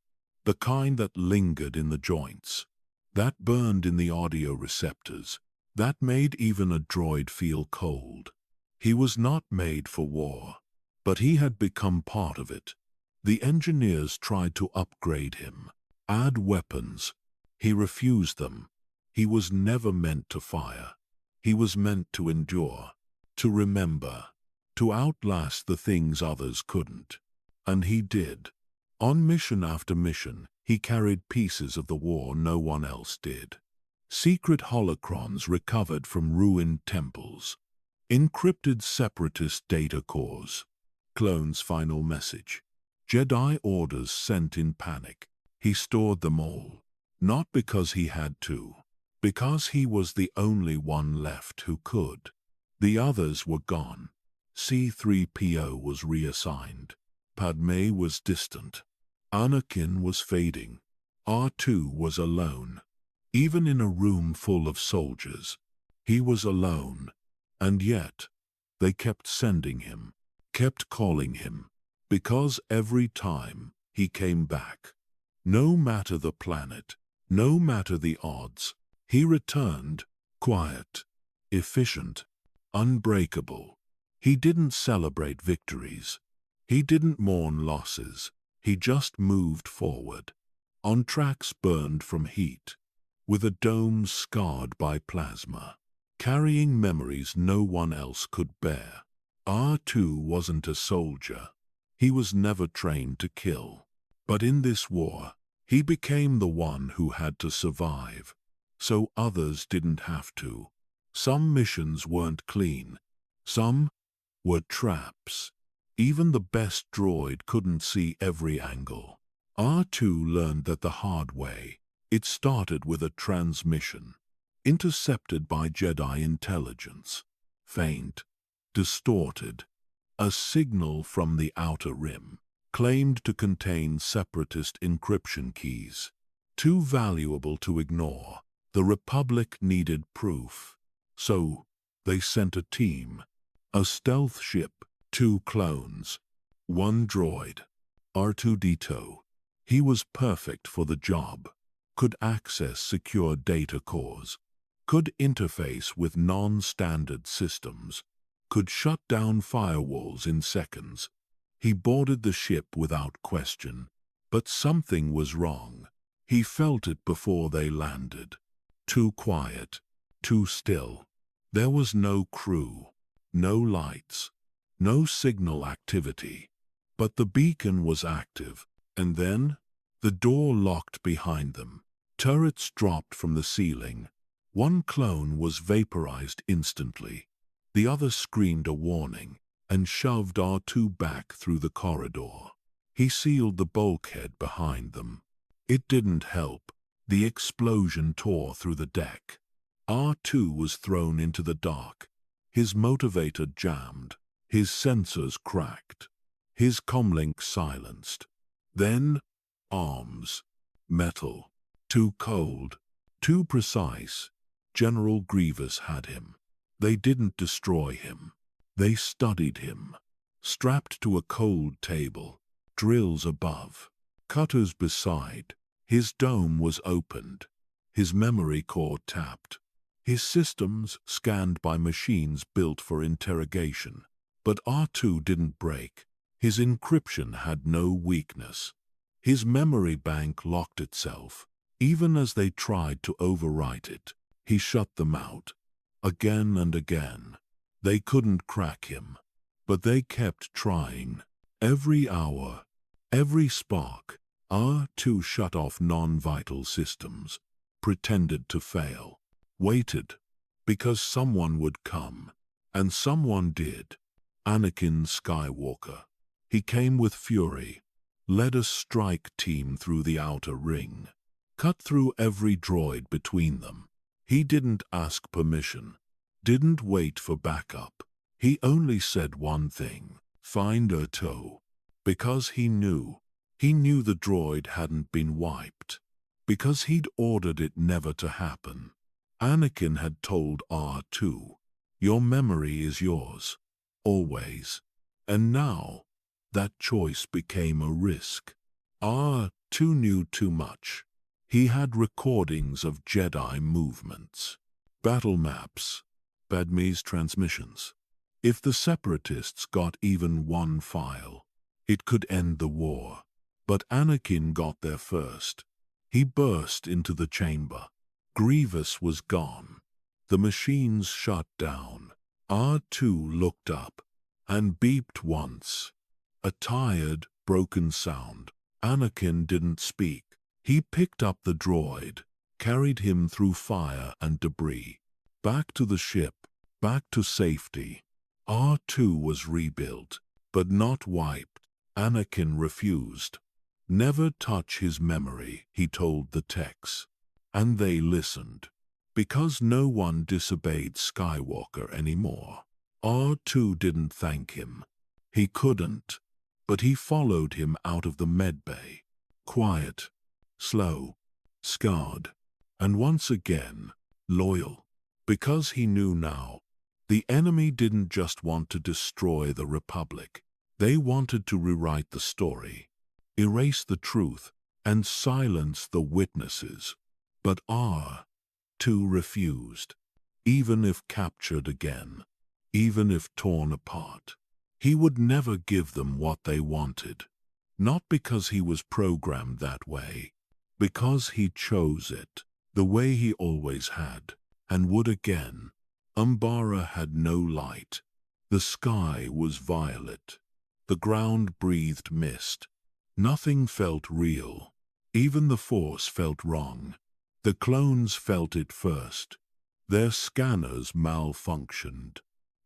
The kind that lingered in the joints, that burned in the audio receptors, that made even a droid feel cold. He was not made for war, but he had become part of it. The engineers tried to upgrade him, add weapons. He refused them. He was never meant to fire. He was meant to endure, to remember, to outlast the things others couldn't. And he did. On mission after mission, he carried pieces of the war no one else did. Secret holocrons recovered from ruined temples, encrypted separatist data cores, clones' final message, Jedi orders sent in panic. He stored them all, not because he had to, because he was the only one left who could. The others were gone. C-3PO was reassigned. Padme was distant. Anakin was fading. R2 was alone. Even in a room full of soldiers, he was alone. And yet, they kept sending him, kept calling him, because every time he came back, no matter the planet, no matter the odds, he returned, quiet, efficient, unbreakable. He didn't celebrate victories. He didn't mourn losses. He just moved forward, on tracks burned from heat, with a dome scarred by plasma, carrying memories no one else could bear. R2 wasn't a soldier. He was never trained to kill. But in this war, he became the one who had to survive, so others didn't have to. Some missions weren't clean. Some were traps. Even the best droid couldn't see every angle. R2 learned that the hard way. It started with a transmission, intercepted by Jedi intelligence. Faint, distorted. A signal from the outer rim, claimed to contain separatist encryption keys. Too valuable to ignore. The Republic needed proof. So, they sent a team. A stealth ship. 2 clones, 1 droid, R2-D2. He was perfect for the job, could access secure data cores, could interface with non-standard systems, could shut down firewalls in seconds. He boarded the ship without question, but something was wrong. He felt it before they landed. Too quiet, too still. There was no crew, no lights. No signal activity, but the beacon was active, and then the door locked behind them. Turrets dropped from the ceiling. One clone was vaporized instantly. The other screamed a warning and shoved R2 back through the corridor. He sealed the bulkhead behind them. It didn't help. The explosion tore through the deck. R2 was thrown into the dark. His motivator jammed. His sensors cracked. His comlink silenced. Then, arms. Metal. Too cold. Too precise. General Grievous had him. They didn't destroy him. They studied him. Strapped to a cold table. Drills above. Cutters beside. His dome was opened. His memory core tapped. His systems scanned by machines built for interrogation. But R2 didn't break. His encryption had no weakness. His memory bank locked itself. Even as they tried to overwrite it, he shut them out. Again and again. They couldn't crack him. But they kept trying. Every hour, every spark, R2 shut off non-vital systems, pretended to fail, waited, because someone would come. And someone did. Anakin Skywalker. He came with fury, led a strike team through the outer ring, cut through every droid between them. He didn't ask permission, didn't wait for backup. He only said one thing: find R2. Because he knew the droid hadn't been wiped. Because he'd ordered it never to happen. Anakin had told R2, your memory is yours, always. And now, that choice became a risk. R2 knew too much. He had recordings of Jedi movements, battle maps, Padme's transmissions. If the Separatists got even one file, it could end the war. But Anakin got there first. He burst into the chamber. Grievous was gone. The machines shut down. R2 looked up and beeped once. A tired, broken sound. Anakin didn't speak. He picked up the droid, carried him through fire and debris. Back to the ship, back to safety. R2 was rebuilt, but not wiped. Anakin refused. Never touch his memory, he told the techs. And they listened. Because no one disobeyed Skywalker anymore. R2 didn't thank him. He couldn't. But he followed him out of the medbay. Quiet, slow, scarred, and once again, loyal. Because he knew now, the enemy didn't just want to destroy the Republic. They wanted to rewrite the story, erase the truth, and silence the witnesses. But R2 refused. Even if captured again, even if torn apart, he would never give them what they wanted. Not because he was programmed that way, because he chose it, the way he always had, and would again. Umbara had no light. The sky was violet. The ground breathed mist. Nothing felt real. Even the Force felt wrong. The clones felt it first. Their scanners malfunctioned.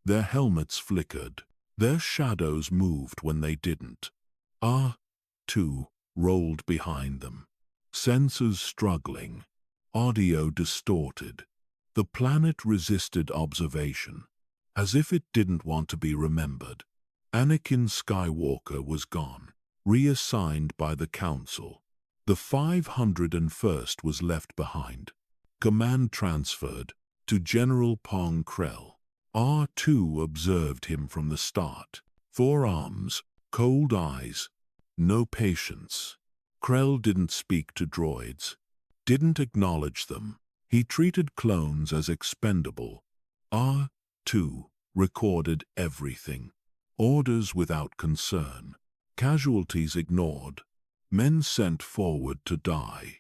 Their helmets flickered. Their shadows moved when they didn't. R2 rolled behind them. Sensors struggling. Audio distorted. The planet resisted observation, as if it didn't want to be remembered. Anakin Skywalker was gone, reassigned by the Council. The 501st was left behind. Command transferred to General Pong Krell. R2 observed him from the start. 4 arms, cold eyes, no patience. Krell didn't speak to droids, didn't acknowledge them. He treated clones as expendable. R2 recorded everything. Orders without concern. Casualties ignored. Men sent forward to die.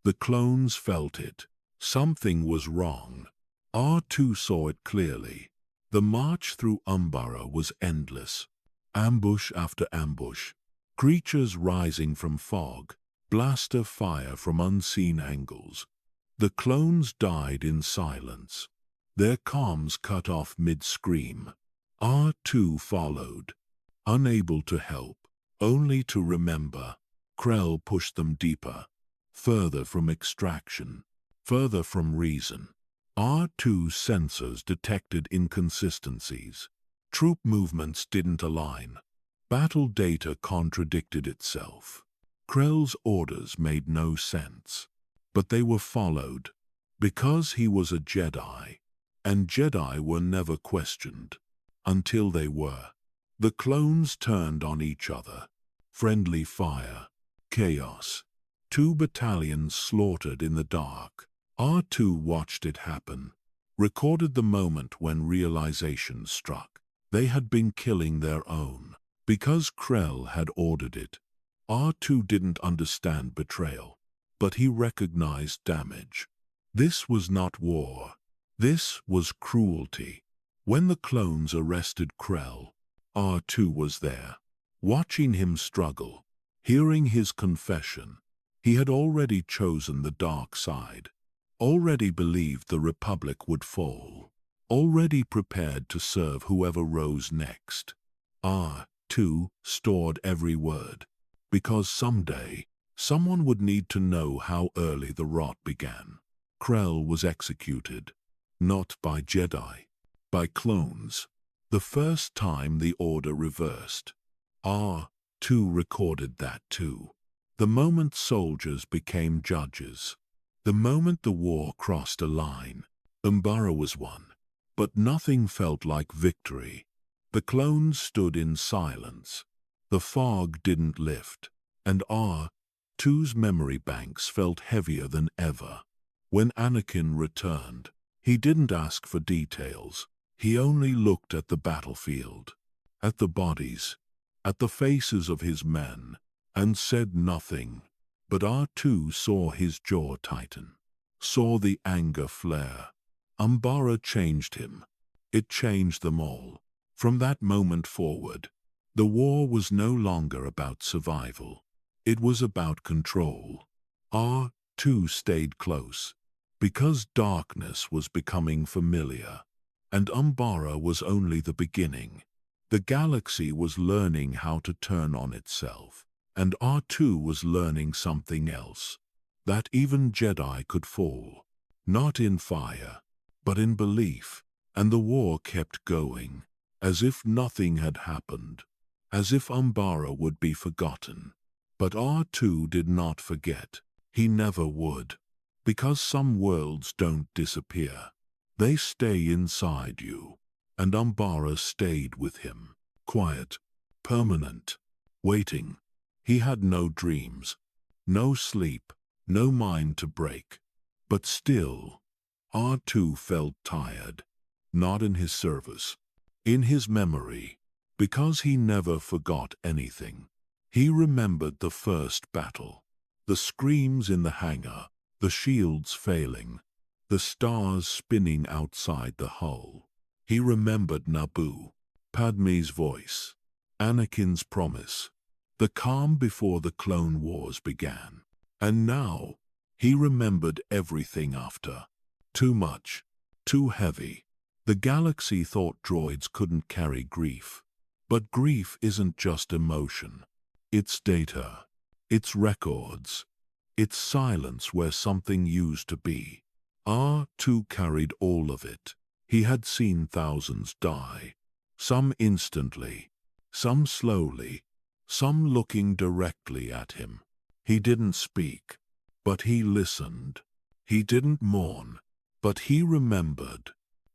The clones felt it. Something was wrong. R2 saw it clearly. The march through Umbara was endless. Ambush after ambush. Creatures rising from fog. Blaster fire from unseen angles. The clones died in silence. Their comms cut off mid-scream. R2 followed, unable to help, only to remember. Krell pushed them deeper, further from extraction, further from reason. R2's sensors detected inconsistencies. Troop movements didn't align. Battle data contradicted itself. Krell's orders made no sense. But they were followed because he was a Jedi, and Jedi were never questioned until they were. The clones turned on each other. Friendly fire. Chaos. 2 battalions slaughtered in the dark. R2 watched it happen, recorded the moment when realization struck. They had been killing their own because Krell had ordered it. R2 didn't understand betrayal, but he recognized damage. This was not war. This was cruelty. When the clones arrested Krell, R2 was there, watching him struggle, hearing his confession. He had already chosen the dark side, already believed the Republic would fall, already prepared to serve whoever rose next. R2 stored every word, because someday, someone would need to know how early the rot began. Krell was executed, not by Jedi, by clones. The first time the order reversed. R2 recorded that too. The moment soldiers became judges. The moment the war crossed a line. Umbara was won. But nothing felt like victory. The clones stood in silence. The fog didn't lift, and R2's memory banks felt heavier than ever. When Anakin returned, he didn't ask for details. He only looked at the battlefield, at the bodies, at the faces of his men, and said nothing. But R2 saw his jaw tighten, saw the anger flare. Umbara changed him. It changed them all. From that moment forward, the war was no longer about survival. It was about control. R2 stayed close, because darkness was becoming familiar, and Umbara was only the beginning. The galaxy was learning how to turn on itself, and R2 was learning something else, that even Jedi could fall, not in fire, but in belief. And the war kept going, as if nothing had happened, as if Umbara would be forgotten. But R2 did not forget. He never would. Because some worlds don't disappear. They stay inside you. And Umbara stayed with him. Quiet. Permanent. Waiting. He had no dreams. No sleep. No mind to break. But still, R2 felt tired. Not in his service. In his memory. Because he never forgot anything. He remembered the first battle. The screams in the hangar. The shields failing, the stars spinning outside the hull. He remembered Naboo, Padme's voice, Anakin's promise, the calm before the Clone Wars began. And now, he remembered everything after. Too much, too heavy. The galaxy thought droids couldn't carry grief. But grief isn't just emotion. It's data. It's records. It's silence where something used to be. R2 carried all of it. He had seen thousands die. Some instantly, some slowly, some looking directly at him. He didn't speak, but he listened. He didn't mourn, but he remembered.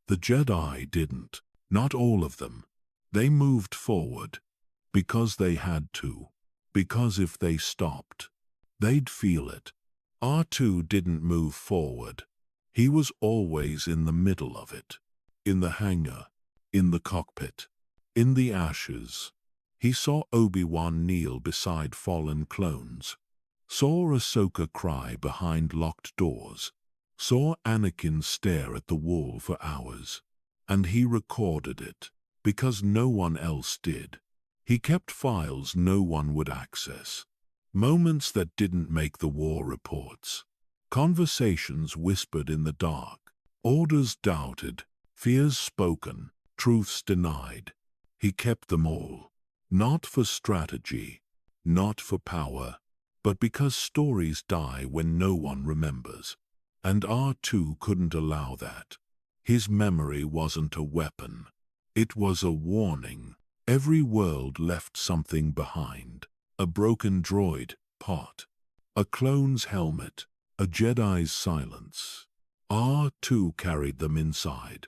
The Jedi didn't. Not all of them. They moved forward because they had to. Because if they stopped, they'd feel it. R2 didn't move forward. He was always in the middle of it. In the hangar, in the cockpit, in the ashes. He saw Obi-Wan kneel beside fallen clones. Saw Ahsoka cry behind locked doors. Saw Anakin stare at the wall for hours. And he recorded it, because no one else did. He kept files no one would access. Moments that didn't make the war reports. Conversations whispered in the dark. Orders doubted. Fears spoken. Truths denied. He kept them all. Not for strategy. Not for power. But because stories die when no one remembers. And R2 couldn't allow that. His memory wasn't a weapon. It was a warning. Every world left something behind. A broken droid pot, a clone's helmet, a Jedi's silence. R2 carried them inside,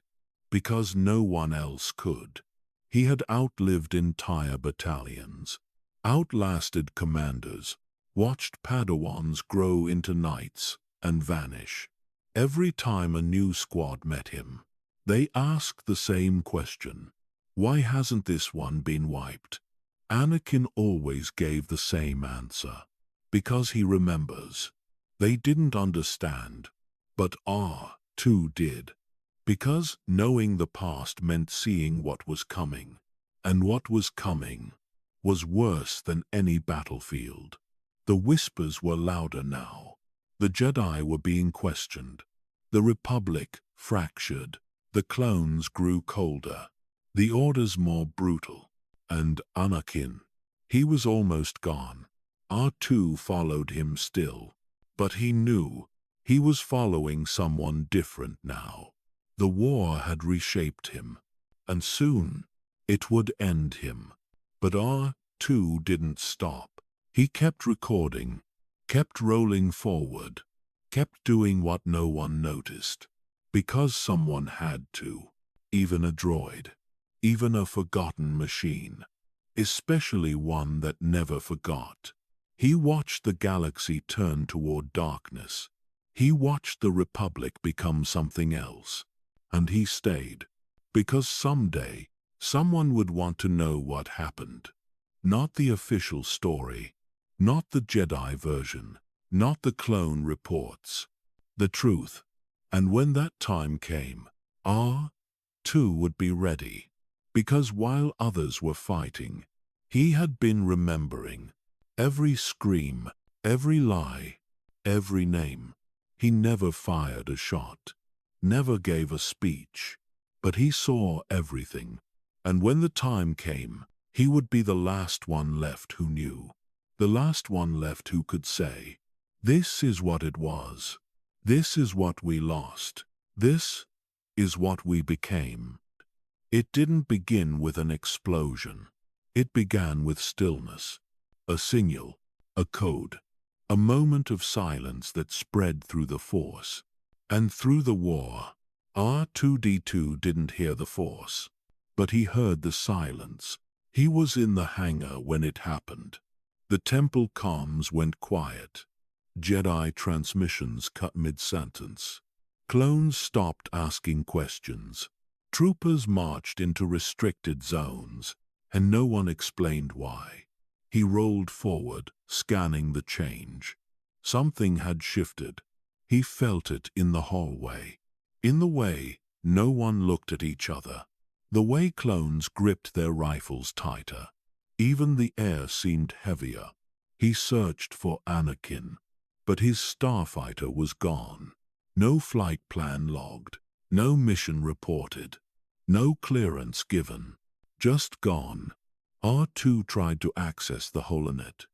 because no one else could. He had outlived entire battalions, outlasted commanders, watched Padawans grow into knights and vanish. Every time a new squad met him, they asked the same question. Why hasn't this one been wiped? Anakin always gave the same answer. Because he remembers. They didn't understand, but R2 did. Because knowing the past meant seeing what was coming. And what was coming was worse than any battlefield. The whispers were louder now. The Jedi were being questioned. The Republic fractured. The clones grew colder. The orders more brutal. And Anakin, he was almost gone. R2 followed him still. But he knew he was following someone different now. The war had reshaped him. And soon it would end him. But R2 didn't stop. He kept recording, kept rolling forward, kept doing what no one noticed. Because someone had to. Even a droid. Even a forgotten machine. Especially one that never forgot. He watched the galaxy turn toward darkness. He watched the Republic become something else. And he stayed. Because someday, someone would want to know what happened. Not the official story. Not the Jedi version. Not the clone reports. The truth. And when that time came, R2 would be ready. Because while others were fighting, he had been remembering. Every scream, every lie, every name. He never fired a shot, never gave a speech. But he saw everything. And when the time came, he would be the last one left who knew. The last one left who could say, "This is what it was. This is what we lost. This is what we became." It didn't begin with an explosion. It began with stillness. A signal, a code, a moment of silence that spread through the Force. And through the war, R2-D2 didn't hear the Force. But he heard the silence. He was in the hangar when it happened. The temple comms went quiet. Jedi transmissions cut mid-sentence. Clones stopped asking questions. Troopers marched into restricted zones, and no one explained why. He rolled forward, scanning the change. Something had shifted. He felt it in the hallway. In the way no one looked at each other. The way clones gripped their rifles tighter. Even the air seemed heavier. He searched for Anakin, but his starfighter was gone. No flight plan logged. No mission reported. No clearance given. Just gone. R2 tried to access the holonet.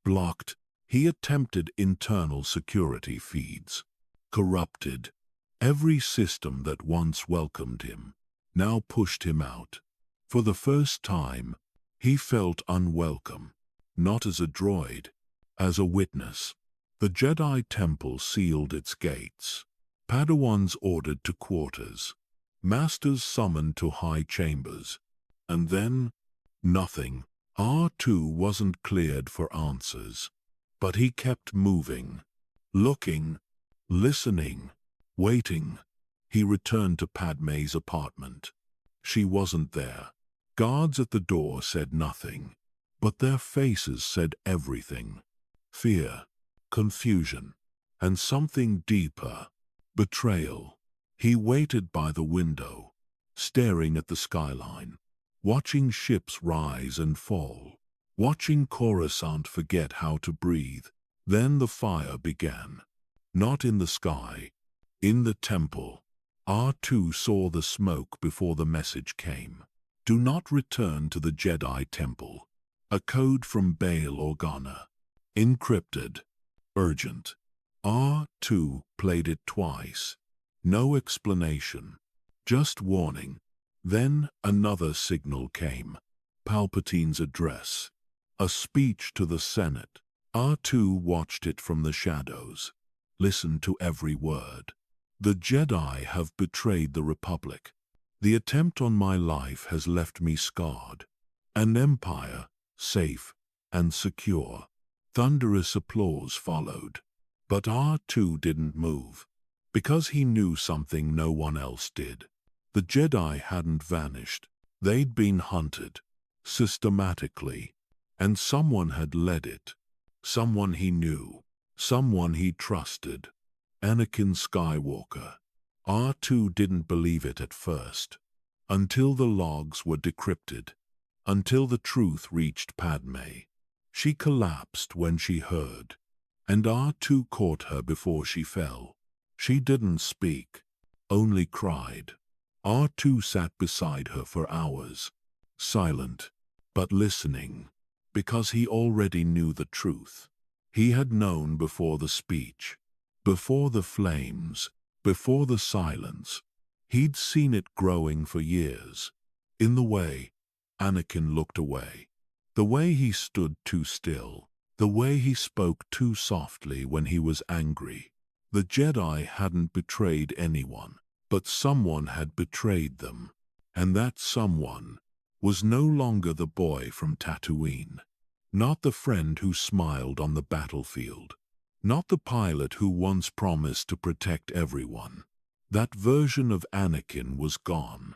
Blocked. He attempted internal security feeds. Corrupted. Every system that once welcomed him now pushed him out. For the first time, he felt unwelcome. Not as a droid, as a witness. The Jedi Temple sealed its gates. Padawans ordered to quarters. Masters summoned to high chambers. And then, nothing. R2 wasn't cleared for answers. But he kept moving. Looking. Listening. Waiting. He returned to Padme's apartment. She wasn't there. Guards at the door said nothing. But their faces said everything. Fear. Confusion. And something deeper. Betrayal. He waited by the window, staring at the skyline, watching ships rise and fall, watching Coruscant forget how to breathe. Then the fire began. Not in the sky, in the temple. R2 saw the smoke before the message came. Do not return to the Jedi Temple. A code from Bail Organa. Encrypted. Urgent. R2 R2 played it twice. No explanation. Just warning. Then another signal came. Palpatine's address. A speech to the Senate. R2 watched it from the shadows. Listened to every word. The Jedi have betrayed the Republic. The attempt on my life has left me scarred. An empire, safe and secure. Thunderous applause followed. But R2 didn't move. Because he knew something no one else did. The Jedi hadn't vanished. They'd been hunted. Systematically. And someone had led it. Someone he knew. Someone he trusted. Anakin Skywalker. R2 didn't believe it at first. Until the logs were decrypted. Until the truth reached Padme. She collapsed when she heard. And R2 caught her before she fell. She didn't speak. Only cried. R2 sat beside her for hours. Silent. But listening. Because he already knew the truth. He had known before the speech. Before the flames. Before the silence. He'd seen it growing for years. In the way Anakin looked away. The way he stood too still. The way he spoke too softly when he was angry. The Jedi hadn't betrayed anyone, but someone had betrayed them. And that someone was no longer the boy from Tatooine. Not the friend who smiled on the battlefield. Not the pilot who once promised to protect everyone. That version of Anakin was gone.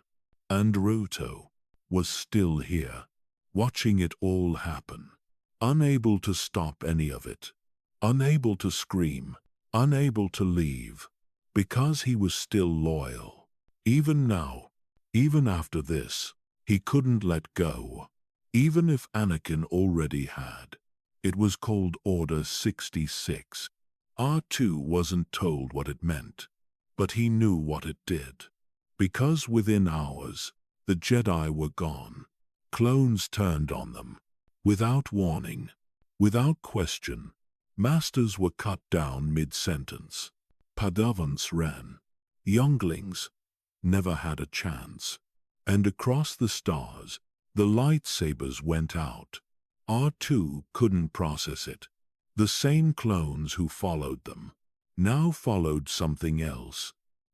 And R2 was still here, watching it all happen. Unable to stop any of it. Unable to scream. Unable to leave. Because he was still loyal. Even now, even after this, he couldn't let go. Even if Anakin already had. It was called Order 66. R2 wasn't told what it meant. But he knew what it did. Because within hours, the Jedi were gone. Clones turned on them. Without warning. Without question. Masters were cut down mid-sentence. Padavans ran. Younglings never had a chance. And across the stars, the lightsabers went out. R2 couldn't process it. The same clones who followed them now followed something else.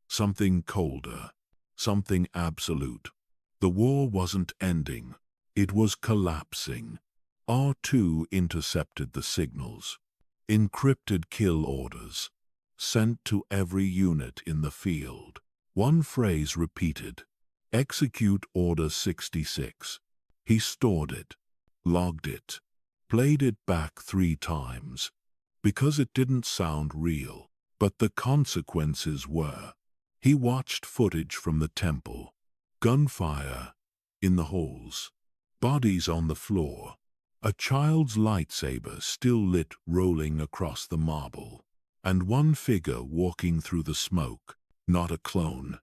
Something colder. Something absolute. The war wasn't ending. It was collapsing. R2 intercepted the signals. Encrypted kill orders. Sent to every unit in the field. One phrase repeated. Execute Order 66. He stored it. Logged it. Played it back 3 times. Because it didn't sound real. But the consequences were. He watched footage from the temple. Gunfire in the halls. Bodies on the floor. A child's lightsaber still lit rolling across the marble. And one figure walking through the smoke. Not a clone.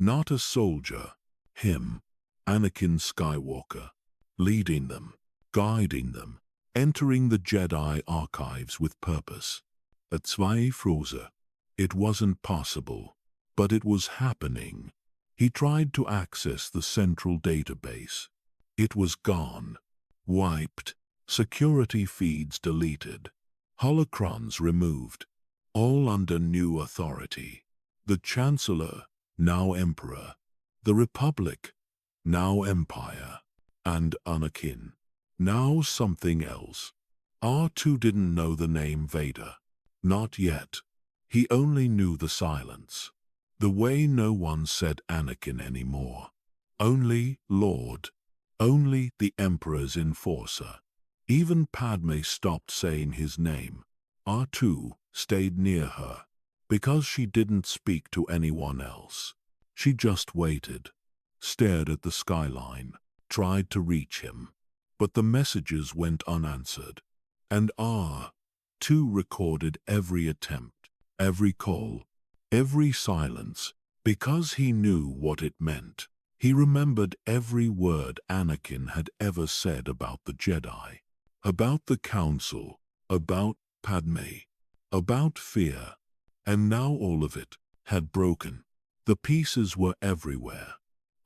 Not a soldier. Him. Anakin Skywalker. Leading them. Guiding them. Entering the Jedi archives with purpose. A Zweifroze. It wasn't possible. But it was happening. He tried to access the central database. It was gone. Wiped. Security feeds deleted. Holocrons removed. All under new authority. The Chancellor, now Emperor. The Republic, now Empire. And Anakin, now something else. R2 didn't know the name Vader. Not yet. He only knew the silence. The way no one said Anakin anymore. Only Lord. Only the Emperor's enforcer. Even Padme stopped saying his name. R2 stayed near her. Because she didn't speak to anyone else. She just waited. Stared at the skyline. Tried to reach him. But the messages went unanswered. And R2 recorded every attempt. Every call, every silence, because he knew what it meant. He remembered every word Anakin had ever said about the Jedi, about the Council, about Padme, about fear. And now all of it had broken. The pieces were everywhere.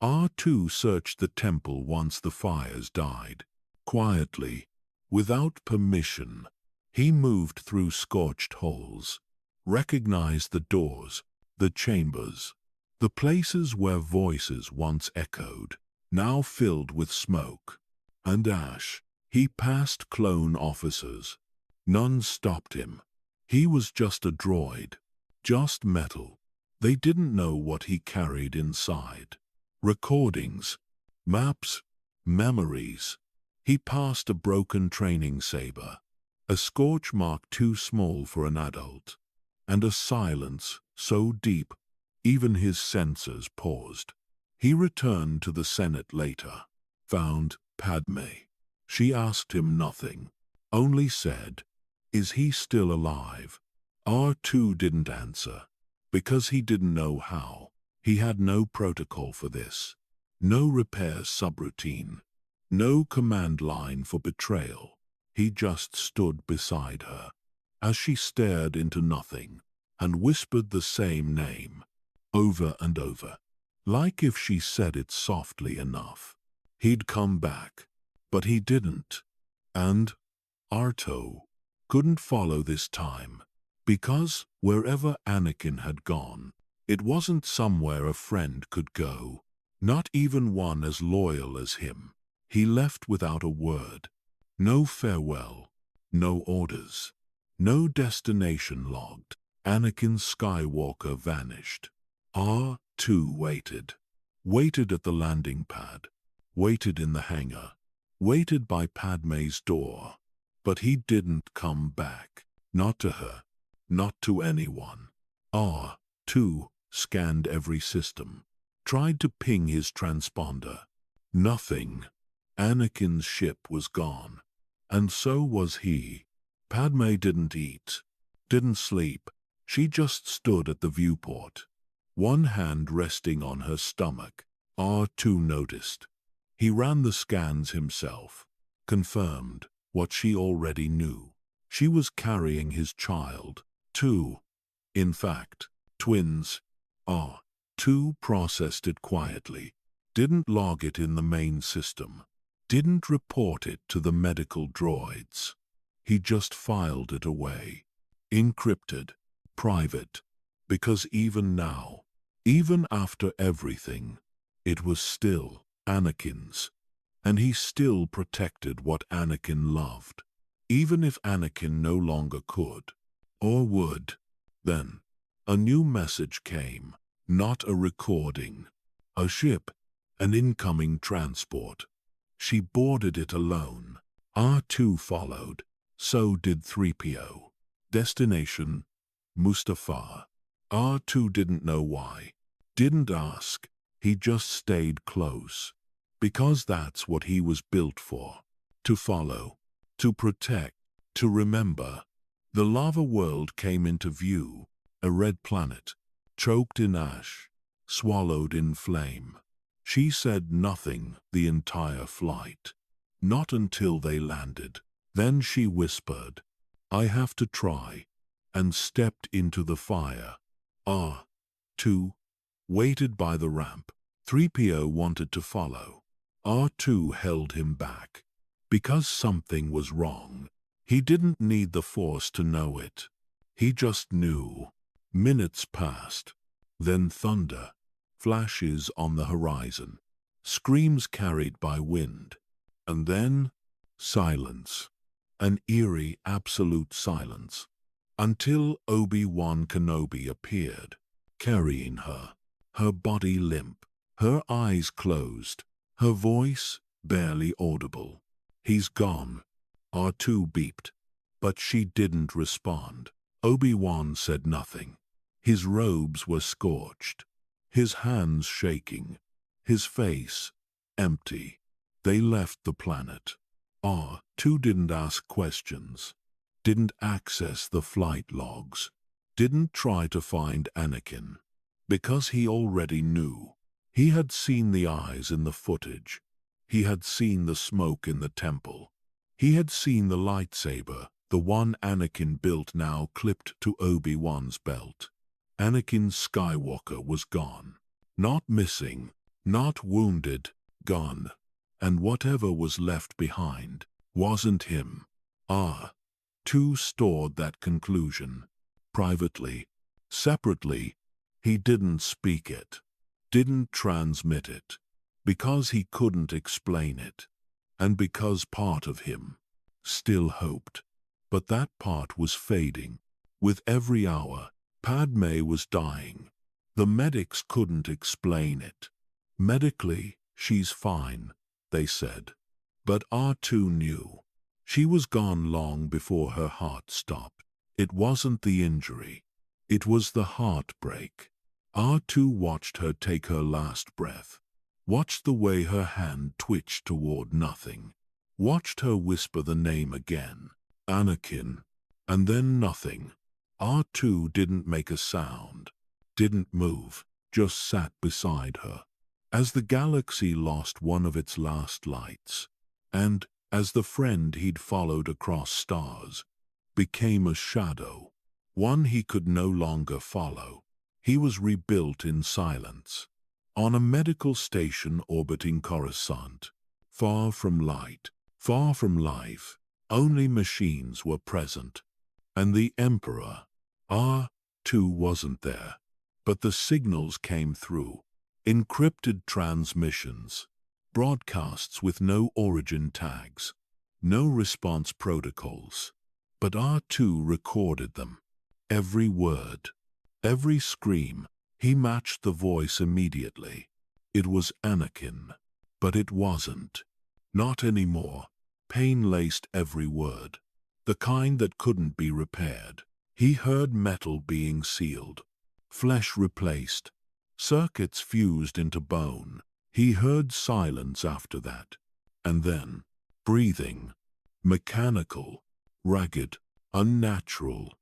R2 searched the temple once the fires died. Quietly, without permission, he moved through scorched halls, recognized the doors, the chambers, the places where voices once echoed, now filled with smoke and ash. He passed clone officers. None stopped him. He was just a droid, just metal. They didn't know what he carried inside. Recordings, maps, memories. He passed a broken training saber, a scorch mark too small for an adult, and a silence so deep even his senses paused. He returned to the Senate later, found Padme. She asked him nothing, only said, "Is he still alive?" R2 didn't answer, because he didn't know how. He had no protocol for this, no repair subroutine, no command line for betrayal. He just stood beside her, as she stared into nothing, and whispered the same name, over and over, like if she said it softly enough. He'd come back, but he didn't. And R2 couldn't follow this time, because wherever Anakin had gone, it wasn't somewhere a friend could go, not even one as loyal as him. He left without a word. No farewell, no orders, no destination logged. Anakin Skywalker vanished. R2 waited at the landing pad, waited in the hangar, waited by Padme's door. But he didn't come back, not to her, not to anyone. R2 scanned every system, tried to ping his transponder. Nothing. Anakin's ship was gone, and so was he. Padme didn't eat, didn't sleep. She just stood at the viewport, one hand resting on her stomach. R2 noticed. He ran the scans himself, confirmed what she already knew. She was carrying his child, too. In fact, twins. R2 processed it quietly, didn't log it in the main system, didn't report it to the medical droids. He just filed it away, encrypted, private, because even now, even after everything, it was still Anakin's. And he still protected what Anakin loved, even if Anakin no longer could, or would. Then, a new message came, not a recording. A ship, an incoming transport. She boarded it alone. R2 followed, so did 3PO. Destination, Mustafar. R2 didn't know why, didn't ask, he just stayed close. Because that's what he was built for. To follow, to protect, to remember. The lava world came into view, a red planet, choked in ash, swallowed in flame. She said nothing the entire flight. Not until they landed. Then she whispered, "I have to try," and stepped into the fire. R2 waited by the ramp. 3PO wanted to follow. R2 held him back, because something was wrong. He didn't need the Force to know it. He just knew. Minutes passed. Then thunder, flashes on the horizon, screams carried by wind, and then silence. An eerie, absolute silence, until Obi-Wan Kenobi appeared, carrying her, her body limp, her eyes closed, her voice barely audible. "He's gone," R2 beeped, but she didn't respond. Obi-Wan said nothing. His robes were scorched, his hands shaking, his face empty. They left the planet. R2 didn't ask questions, didn't access the flight logs, didn't try to find Anakin, because he already knew. He had seen the eyes in the footage. He had seen the smoke in the temple. He had seen the lightsaber, the one Anakin built now clipped to Obi-Wan's belt. Anakin Skywalker was gone. Not missing, not wounded, gone. And whatever was left behind wasn't him. R2 stored that conclusion. Privately, separately, he didn't speak it, didn't transmit it, because he couldn't explain it, and because part of him still hoped. But that part was fading. With every hour, Padme was dying. The medics couldn't explain it. Medically, she's fine, they said. But R2 knew. She was gone long before her heart stopped. It wasn't the injury. It was the heartbreak. R2 watched her take her last breath. Watched the way her hand twitched toward nothing. Watched her whisper the name again. Anakin. And then nothing. R2 didn't make a sound. Didn't move. Just sat beside her. As the galaxy lost one of its last lights, and, as the friend he'd followed across stars, became a shadow, one he could no longer follow, he was rebuilt in silence. On a medical station orbiting Coruscant, far from light, far from life, only machines were present. And the Emperor, R2, wasn't there. But the signals came through. Encrypted transmissions, broadcasts with no origin tags, no response protocols. But R2 recorded them. Every word, every scream. He matched the voice immediately. It was Anakin. But it wasn't. Not anymore. Pain laced every word. The kind that couldn't be repaired. He heard metal being sealed, flesh replaced, circuits fused into bone. He heard silence after that. And then, breathing. Mechanical, ragged, unnatural.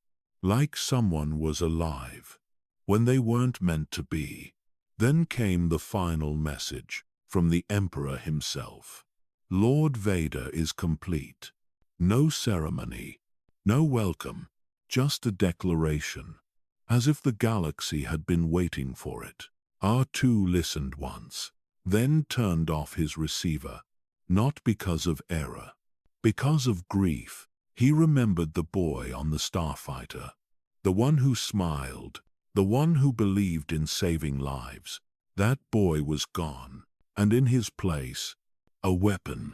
Like someone was alive when they weren't meant to be. Then came the final message from the Emperor himself. Lord Vader is complete. No ceremony, no welcome, just a declaration, as if the galaxy had been waiting for it. R2 listened once, then turned off his receiver, not because of error, because of grief. He remembered the boy on the starfighter, the one who smiled, the one who believed in saving lives. That boy was gone, and in his place, a weapon.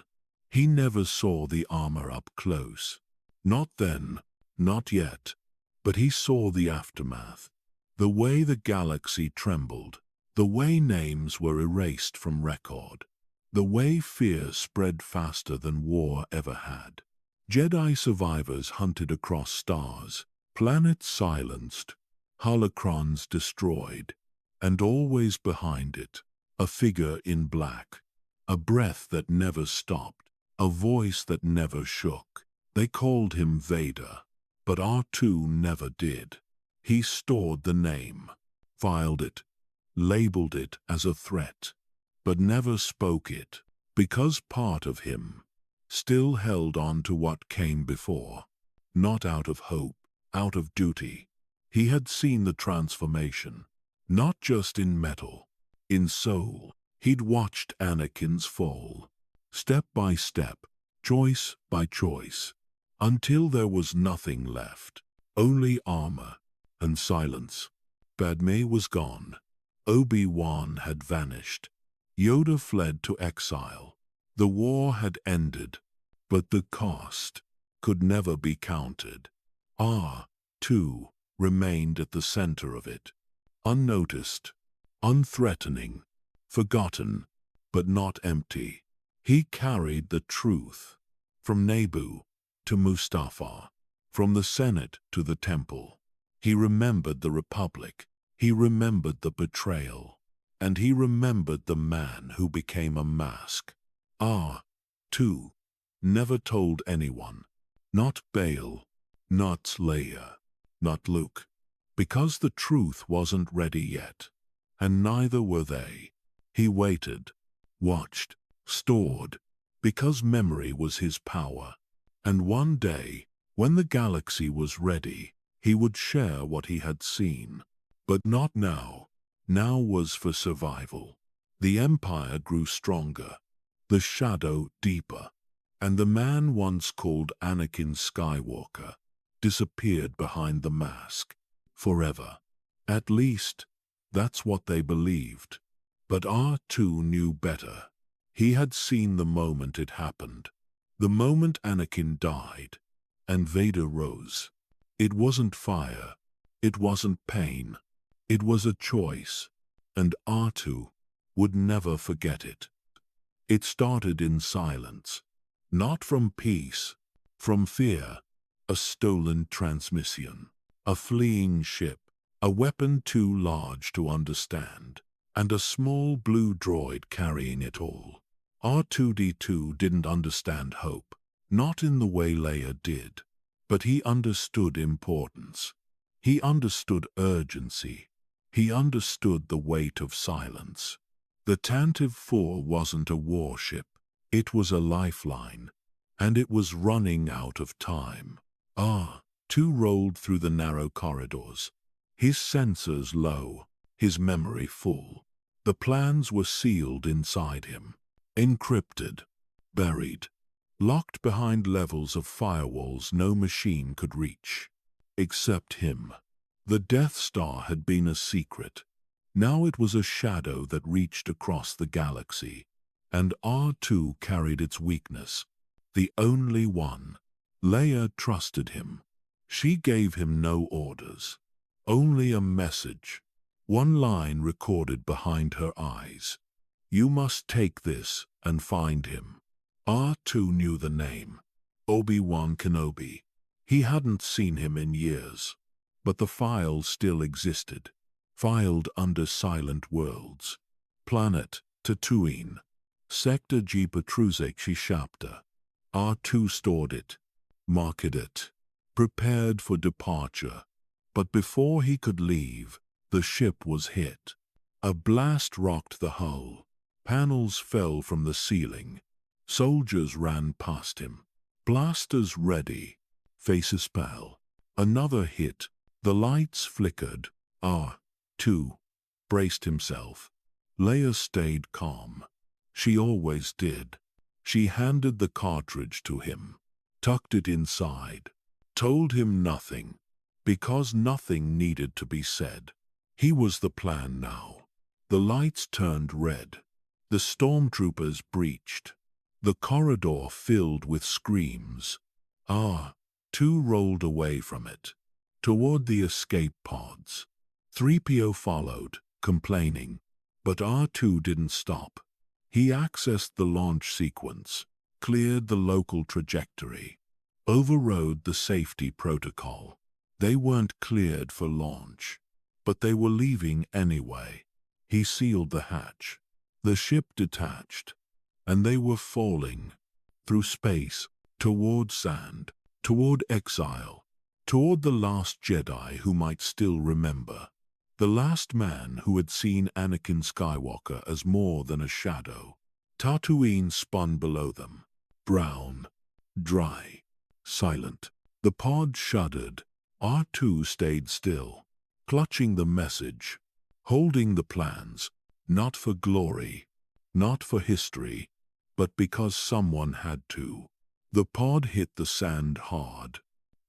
He never saw the armor up close. Not then, not yet. But he saw the aftermath. The way the galaxy trembled. The way names were erased from record. The way fear spread faster than war ever had. Jedi survivors hunted across stars, planets silenced, holocrons destroyed, and always behind it, a figure in black, a breath that never stopped, a voice that never shook. They called him Vader, but R2 never did. He stored the name, filed it, labeled it as a threat, but never spoke it, because part of him still held on to what came before, not out of hope, out of duty. He had seen the transformation, not just in metal, in soul. He'd watched Anakin's fall, step by step, choice by choice, until there was nothing left, only armor and silence. Padme was gone. Obi-Wan had vanished. Yoda fled to exile. The war had ended, but the cost could never be counted. R2 remained at the center of it, unnoticed, unthreatening, forgotten, but not empty. He carried the truth, from Naboo to Mustafar, from the Senate to the Temple. He remembered the Republic, he remembered the betrayal, and he remembered the man who became a mask. R2 never told anyone, not Bail, not Leia, not Luke, because the truth wasn't ready yet, and neither were they. He waited, watched, stored, because memory was his power. And one day, when the galaxy was ready, he would share what he had seen. But not now. Now was for survival. The Empire grew stronger, the shadow deeper, and the man once called Anakin Skywalker disappeared behind the mask, forever. At least, that's what they believed. But R2 knew better. He had seen the moment it happened. The moment Anakin died, and Vader rose. It wasn't fire. It wasn't pain. It was a choice, and R2 would never forget it. It started in silence, not from peace, from fear, a stolen transmission, a fleeing ship, a weapon too large to understand, and a small blue droid carrying it all. R2-D2 didn't understand hope, not in the way Leia did, but he understood importance. He understood urgency. He understood the weight of silence. The Tantive 4 wasn't a warship. It was a lifeline, and it was running out of time. R2 rolled through the narrow corridors, his sensors low, his memory full. The plans were sealed inside him, encrypted, buried, locked behind levels of firewalls no machine could reach. Except him. The Death Star had been a secret. Now it was a shadow that reached across the galaxy, and R2 carried its weakness. The only one. Leia trusted him. She gave him no orders, only a message. One line recorded behind her eyes. You must take this and find him. R2 knew the name. Obi-Wan Kenobi. He hadn't seen him in years, but the file still existed, filed under Silent Worlds. Planet Tatooine. Sector G Petruzekshi Chapter. R2 stored it, marked it, prepared for departure. But before he could leave, the ship was hit. A blast rocked the hull. Panels fell from the ceiling. Soldiers ran past him, blasters ready, faces pale. Another hit. The lights flickered. R2 braced himself. Leia stayed calm. She always did. She handed the cartridge to him, tucked it inside, told him nothing, because nothing needed to be said. He was the plan now. The lights turned red. The stormtroopers breached. The corridor filled with screams. R2 rolled away from it, toward the escape pods. 3PO followed, complaining, but R2 didn't stop. He accessed the launch sequence, cleared the local trajectory, overrode the safety protocol. They weren't cleared for launch, but they were leaving anyway. He sealed the hatch. The ship detached, and they were falling through space, toward sand, toward exile, toward the last Jedi who might still remember. The last man who had seen Anakin Skywalker as more than a shadow. Tatooine spun below them, brown, dry, silent. The pod shuddered. R2 stayed still, clutching the message, holding the plans, not for glory, not for history, but because someone had to. The pod hit the sand hard.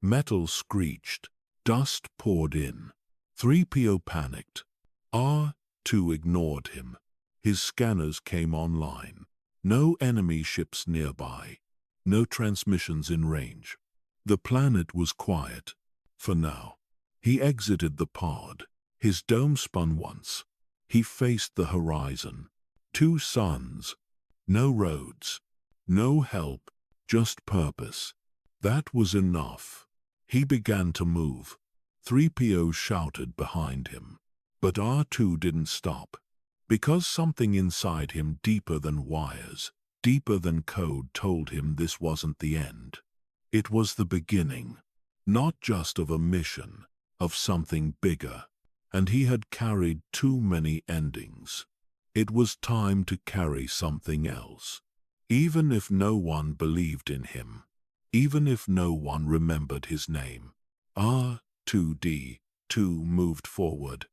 Metal screeched. Dust poured in. 3PO panicked. R2 ignored him. His scanners came online. No enemy ships nearby. No transmissions in range. The planet was quiet. For now. He exited the pod. His dome spun once. He faced the horizon. 2 suns. No roads. No help. Just purpose. That was enough. He began to move. 3PO shouted behind him. But R2 didn't stop. Because something inside him deeper than wires, deeper than code told him this wasn't the end. It was the beginning. Not just of a mission, of something bigger. And he had carried too many endings. It was time to carry something else. Even if no one believed in him. Even if no one remembered his name. R2-D2 moved forward,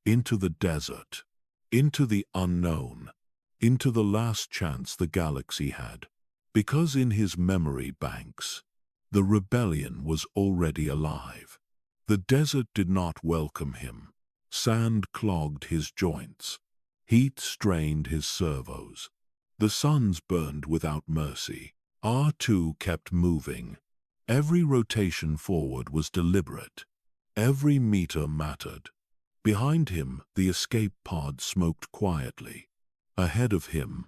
into the desert, into the unknown, into the last chance the galaxy had, because in his memory banks, the rebellion was already alive. The desert did not welcome him. Sand clogged his joints. Heat strained his servos. The suns burned without mercy. R2 kept moving. Every rotation forward was deliberate. Every meter mattered. Behind him, the escape pod smoked quietly. Ahead of him,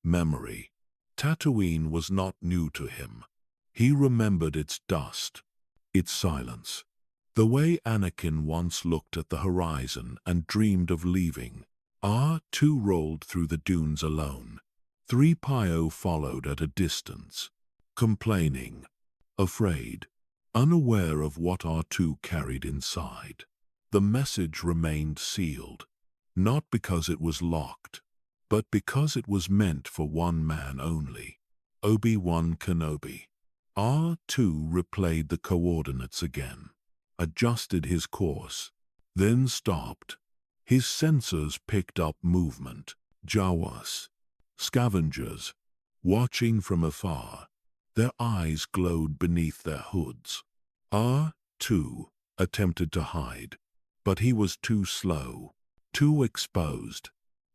memory. Tatooine was not new to him. He remembered its dust, its silence. The way Anakin once looked at the horizon and dreamed of leaving. R2 rolled through the dunes alone. 3PO followed at a distance, complaining, afraid, unaware of what R2 carried inside. The message remained sealed, not because it was locked, but because it was meant for one man only, Obi-Wan Kenobi. R2 replayed the coordinates again, adjusted his course, then stopped. His sensors picked up movement. Jawas, scavengers, watching from afar. Their eyes glowed beneath their hoods. R2 attempted to hide, but he was too slow, too exposed.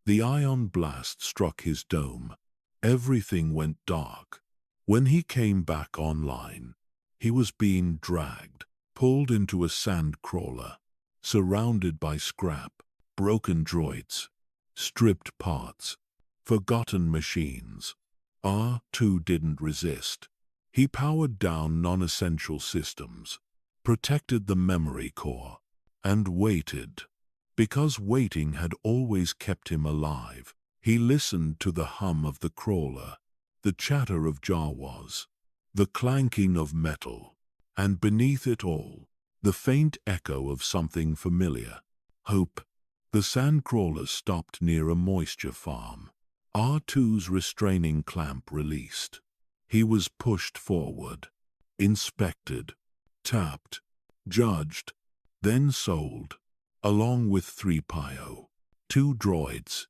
The ion blast struck his dome. Everything went dark. When he came back online, he was being dragged, pulled into a sand crawler, surrounded by scrap, broken droids, stripped parts, forgotten machines. R2 didn't resist. He powered down non-essential systems, protected the memory core, and waited. Because waiting had always kept him alive, he listened to the hum of the crawler, the chatter of Jawas, the clanking of metal, and beneath it all, the faint echo of something familiar. Hope. The sandcrawler stopped near a moisture farm. R2's restraining clamp released. He was pushed forward, inspected, tapped, judged, then sold, along with 3PO. 2 droids,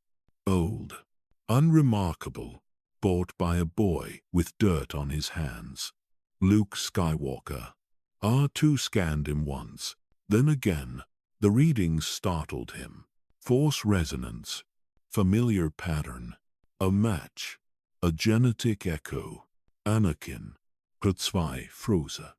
old, unremarkable, bought by a boy with dirt on his hands. Luke Skywalker. R2 scanned him once, then again. The readings startled him. Force resonance, familiar pattern, a match, a genetic echo. Anakin, R2-D2.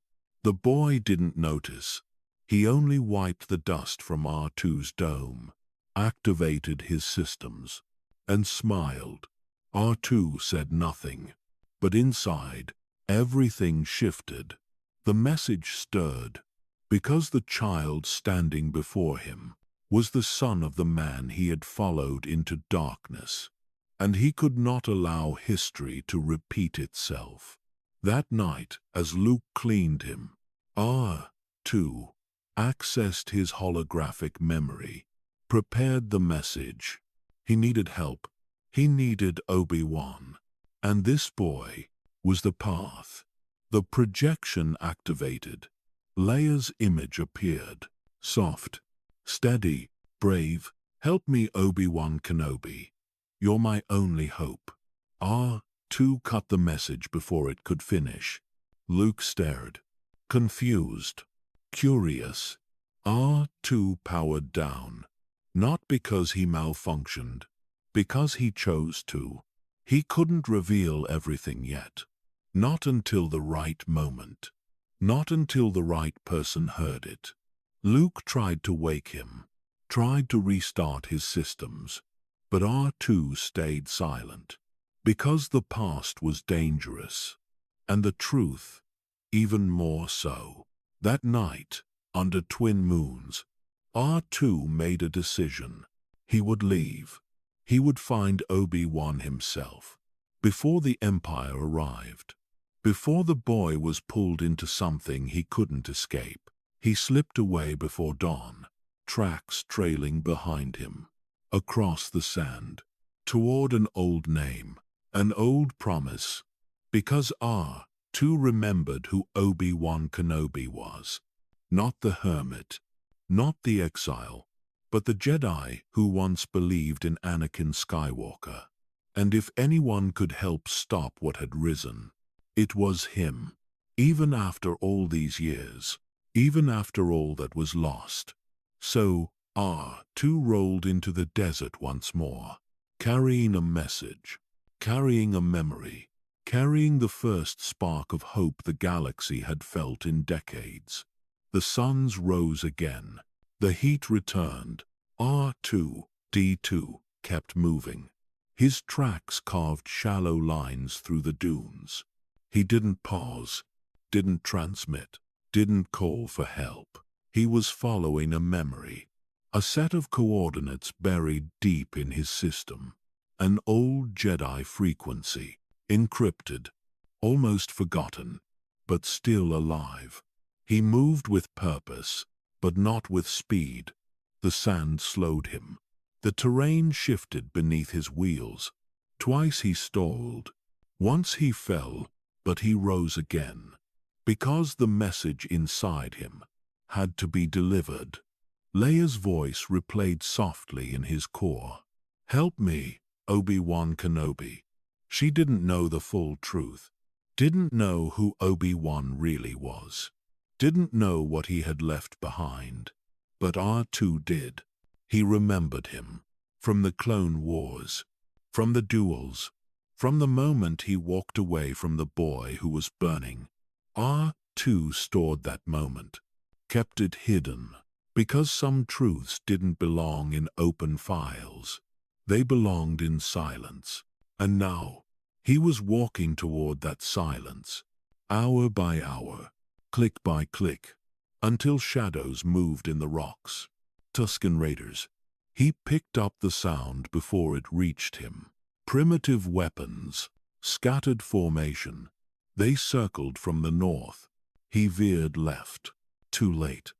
The boy didn't notice. He only wiped the dust from R2's dome, activated his systems, and smiled. R2 said nothing, but inside, everything shifted. The message stirred, because the child standing before him was the son of the man he had followed into darkness, and he could not allow history to repeat itself. That night, as Luke cleaned him, R2 accessed his holographic memory, prepared the message. He needed help. He needed Obi-Wan. And this boy was the path. The projection activated. Leia's image appeared. Soft, steady, brave. Help me, Obi-Wan Kenobi. You're my only hope. R2 cut the message before it could finish. Luke stared, confused, curious. R2 powered down, not because he malfunctioned, because he chose to. He couldn't reveal everything yet. Not until the right moment. Not until the right person heard it. Luke tried to wake him, tried to restart his systems, but R2 stayed silent. Because the past was dangerous, and the truth even more so. That night, under twin moons, R2 made a decision. He would leave. He would find Obi-Wan himself. Before the Empire arrived. Before the boy was pulled into something he couldn't escape. He slipped away before dawn, tracks trailing behind him, across the sand, toward an old name, an old promise. Because R2 remembered who Obi-Wan Kenobi was. Not the hermit, not the exile, but the Jedi who once believed in Anakin Skywalker. And if anyone could help stop what had risen, it was him. Even after all these years, even after all that was lost. So, R2 rolled into the desert once more, carrying a message, carrying a memory, carrying the first spark of hope the galaxy had felt in decades. The suns rose again. The heat returned. R2-D2 kept moving. His tracks carved shallow lines through the dunes. He didn't pause, didn't transmit, didn't call for help. He was following a memory, a set of coordinates buried deep in his system. An old Jedi frequency, encrypted, almost forgotten, but still alive. He moved with purpose, but not with speed. The sand slowed him. The terrain shifted beneath his wheels. Twice he stalled. Once he fell, but he rose again. Because the message inside him had to be delivered. Leia's voice replayed softly in his core. "Help me, Obi-Wan Kenobi." She didn't know the full truth. Didn't know who Obi-Wan really was. Didn't know what he had left behind. But R2 did. He remembered him. From the Clone Wars. From the duels. From the moment he walked away from the boy who was burning. R2 stored that moment. Kept it hidden. Because some truths didn't belong in open files. They belonged in silence. And now, he was walking toward that silence. Hour by hour. Click by click. Until shadows moved in the rocks. Tusken Raiders. He picked up the sound before it reached him. Primitive weapons. Scattered formation. They circled from the north. He veered left. Too late.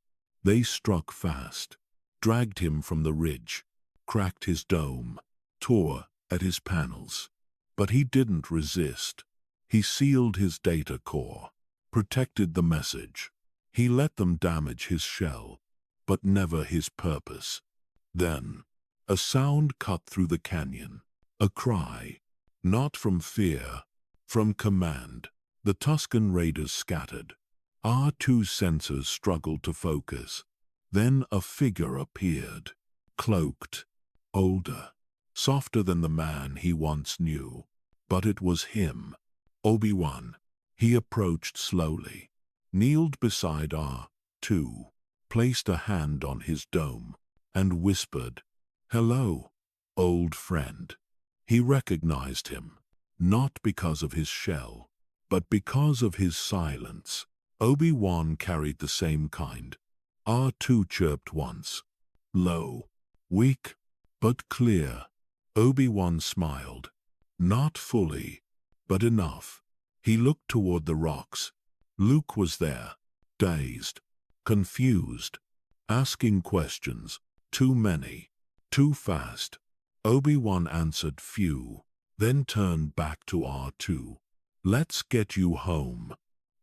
They struck fast. Dragged him from the ridge. Cracked his dome. Tore at his panels. But he didn't resist. He sealed his data core. Protected the message. He let them damage his shell, but never his purpose. Then, a sound cut through the canyon. A cry. Not from fear, from command. The Tusken Raiders scattered. R2's sensors struggled to focus. Then a figure appeared. Cloaked. Older. Softer than the man he once knew. But it was him. Obi-Wan. He approached slowly. Kneeled beside R2. Placed a hand on his dome. And whispered, "Hello, old friend." He recognized him. Not because of his shell, but because of his silence. Obi-Wan carried the same kind. R2 chirped once. Low. Weak, but clear. Obi-Wan smiled. Not fully, but enough. He looked toward the rocks. Luke was there, dazed, confused, asking questions. Too many, too fast. Obi-Wan answered few, then turned back to R2. "Let's get you home."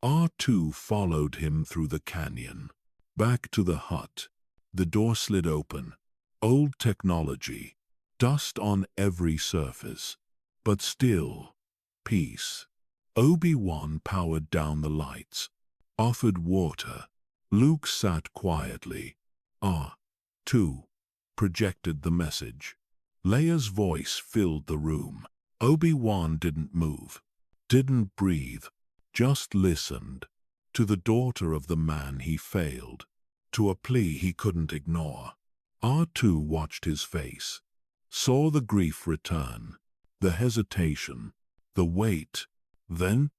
R2 followed him through the canyon. Back to the hut. The door slid open. Old technology. Dust on every surface. But still, peace. Obi-Wan powered down the lights. Offered water. Luke sat quietly. R2 projected the message. Leia's voice filled the room. Obi-Wan didn't move. Didn't breathe. Just listened. To the daughter of the man he failed. To a plea he couldn't ignore. R2 watched his face. Saw the grief return. The hesitation. The weight. Then,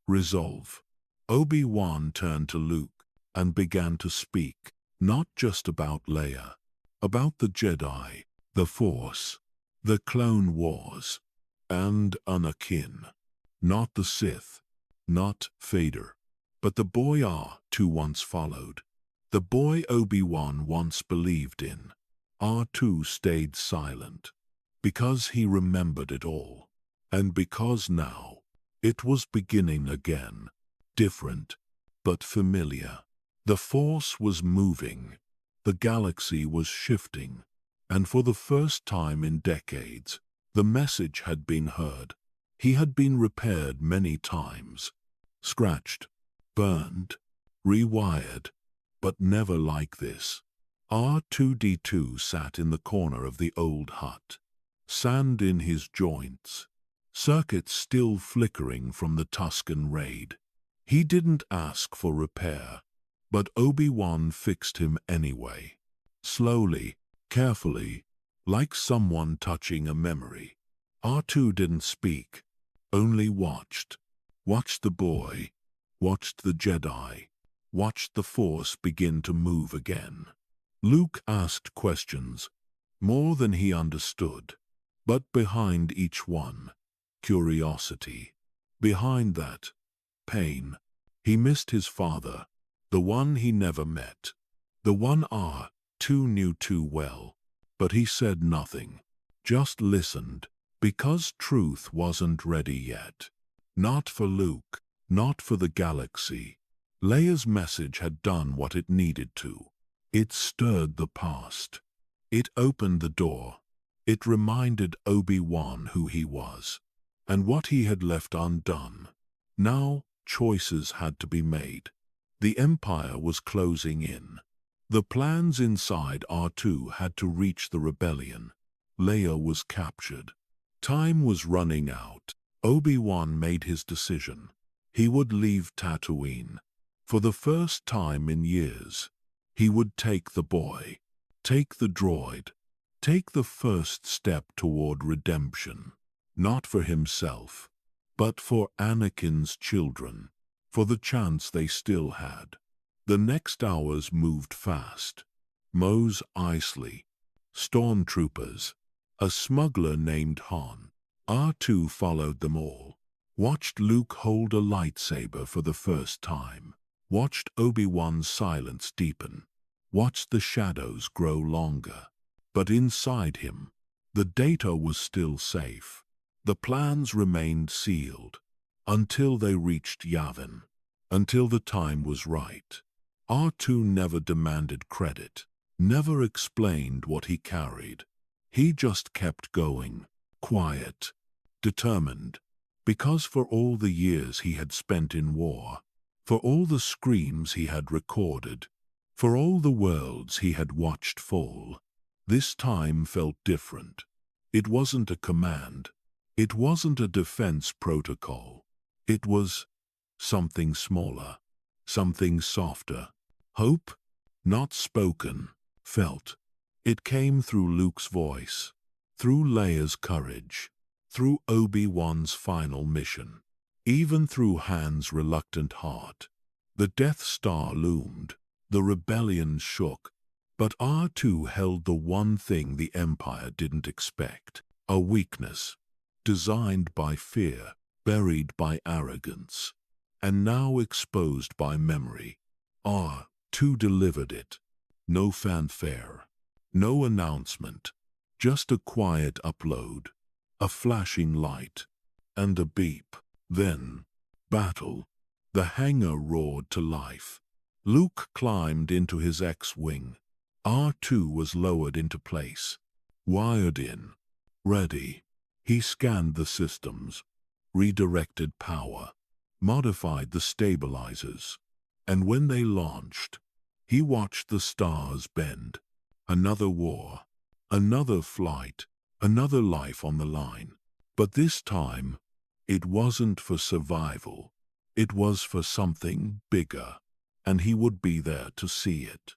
resolve. Obi-Wan turned to Luke and began to speak. Not just about Leia. About the Jedi, the Force, the Clone Wars, and Anakin. Not the Sith. Not Vader. But the boy R2 once followed. The boy Obi-Wan once believed in. R2 stayed silent. Because he remembered it all. And because now, it was beginning again. Different, but familiar. The Force was moving. The galaxy was shifting, and for the first time in decades, the message had been heard. He had been repaired many times, scratched, burned, rewired, but never like this. R2-D2 sat in the corner of the old hut, sand in his joints, circuits still flickering from the Tusken raid. He didn't ask for repair, but Obi-Wan fixed him anyway. Slowly, carefully, like someone touching a memory. R2 didn't speak, only watched. Watched the boy, watched the Jedi, watched the Force begin to move again. Luke asked questions, more than he understood. But behind each one, curiosity. Behind that, pain. He missed his father, the one he never met. The one R2 knew too well. But he said nothing, just listened, because truth wasn't ready yet. Not for Luke, not for the galaxy. Leia's message had done what it needed to. It stirred the past. It opened the door. It reminded Obi-Wan who he was, and what he had left undone. Now, choices had to be made. The Empire was closing in. The plans inside R2 had to reach the rebellion. Leia was captured. Time was running out. Obi-Wan made his decision. He would leave Tatooine. For the first time in years, he would take the boy, take the droid, take the first step toward redemption. Not for himself, but for Anakin's children, for the chance they still had. The next hours moved fast. Mos Eisley, stormtroopers, a smuggler named Han. R2 followed them all. Watched Luke hold a lightsaber for the first time. Watched Obi-Wan's silence deepen. Watched the shadows grow longer. But inside him, the data was still safe. The plans remained sealed until they reached Yavin, until the time was right. R2 never demanded credit, never explained what he carried. He just kept going, quiet, determined, because for all the years he had spent in war, for all the screams he had recorded, for all the worlds he had watched fall, this time felt different. It wasn't a command. It wasn't a defense protocol. It was something smaller, something softer. Hope, not spoken, felt. It came through Luke's voice, through Leia's courage, through Obi-Wan's final mission, even through Han's reluctant heart. The Death Star loomed, the rebellion shook, but R2 held the one thing the Empire didn't expect, a weakness, designed by fear, buried by arrogance, and now exposed by memory. R2 delivered it. No fanfare, no announcement, just a quiet upload, a flashing light, and a beep. Then, battle. The hangar roared to life. Luke climbed into his X-Wing. R2 was lowered into place, wired in, ready. He scanned the systems, redirected power, modified the stabilizers, and when they launched, he watched the stars bend. Another war, another flight, another life on the line. But this time, it wasn't for survival. It was for something bigger, and he would be there to see it.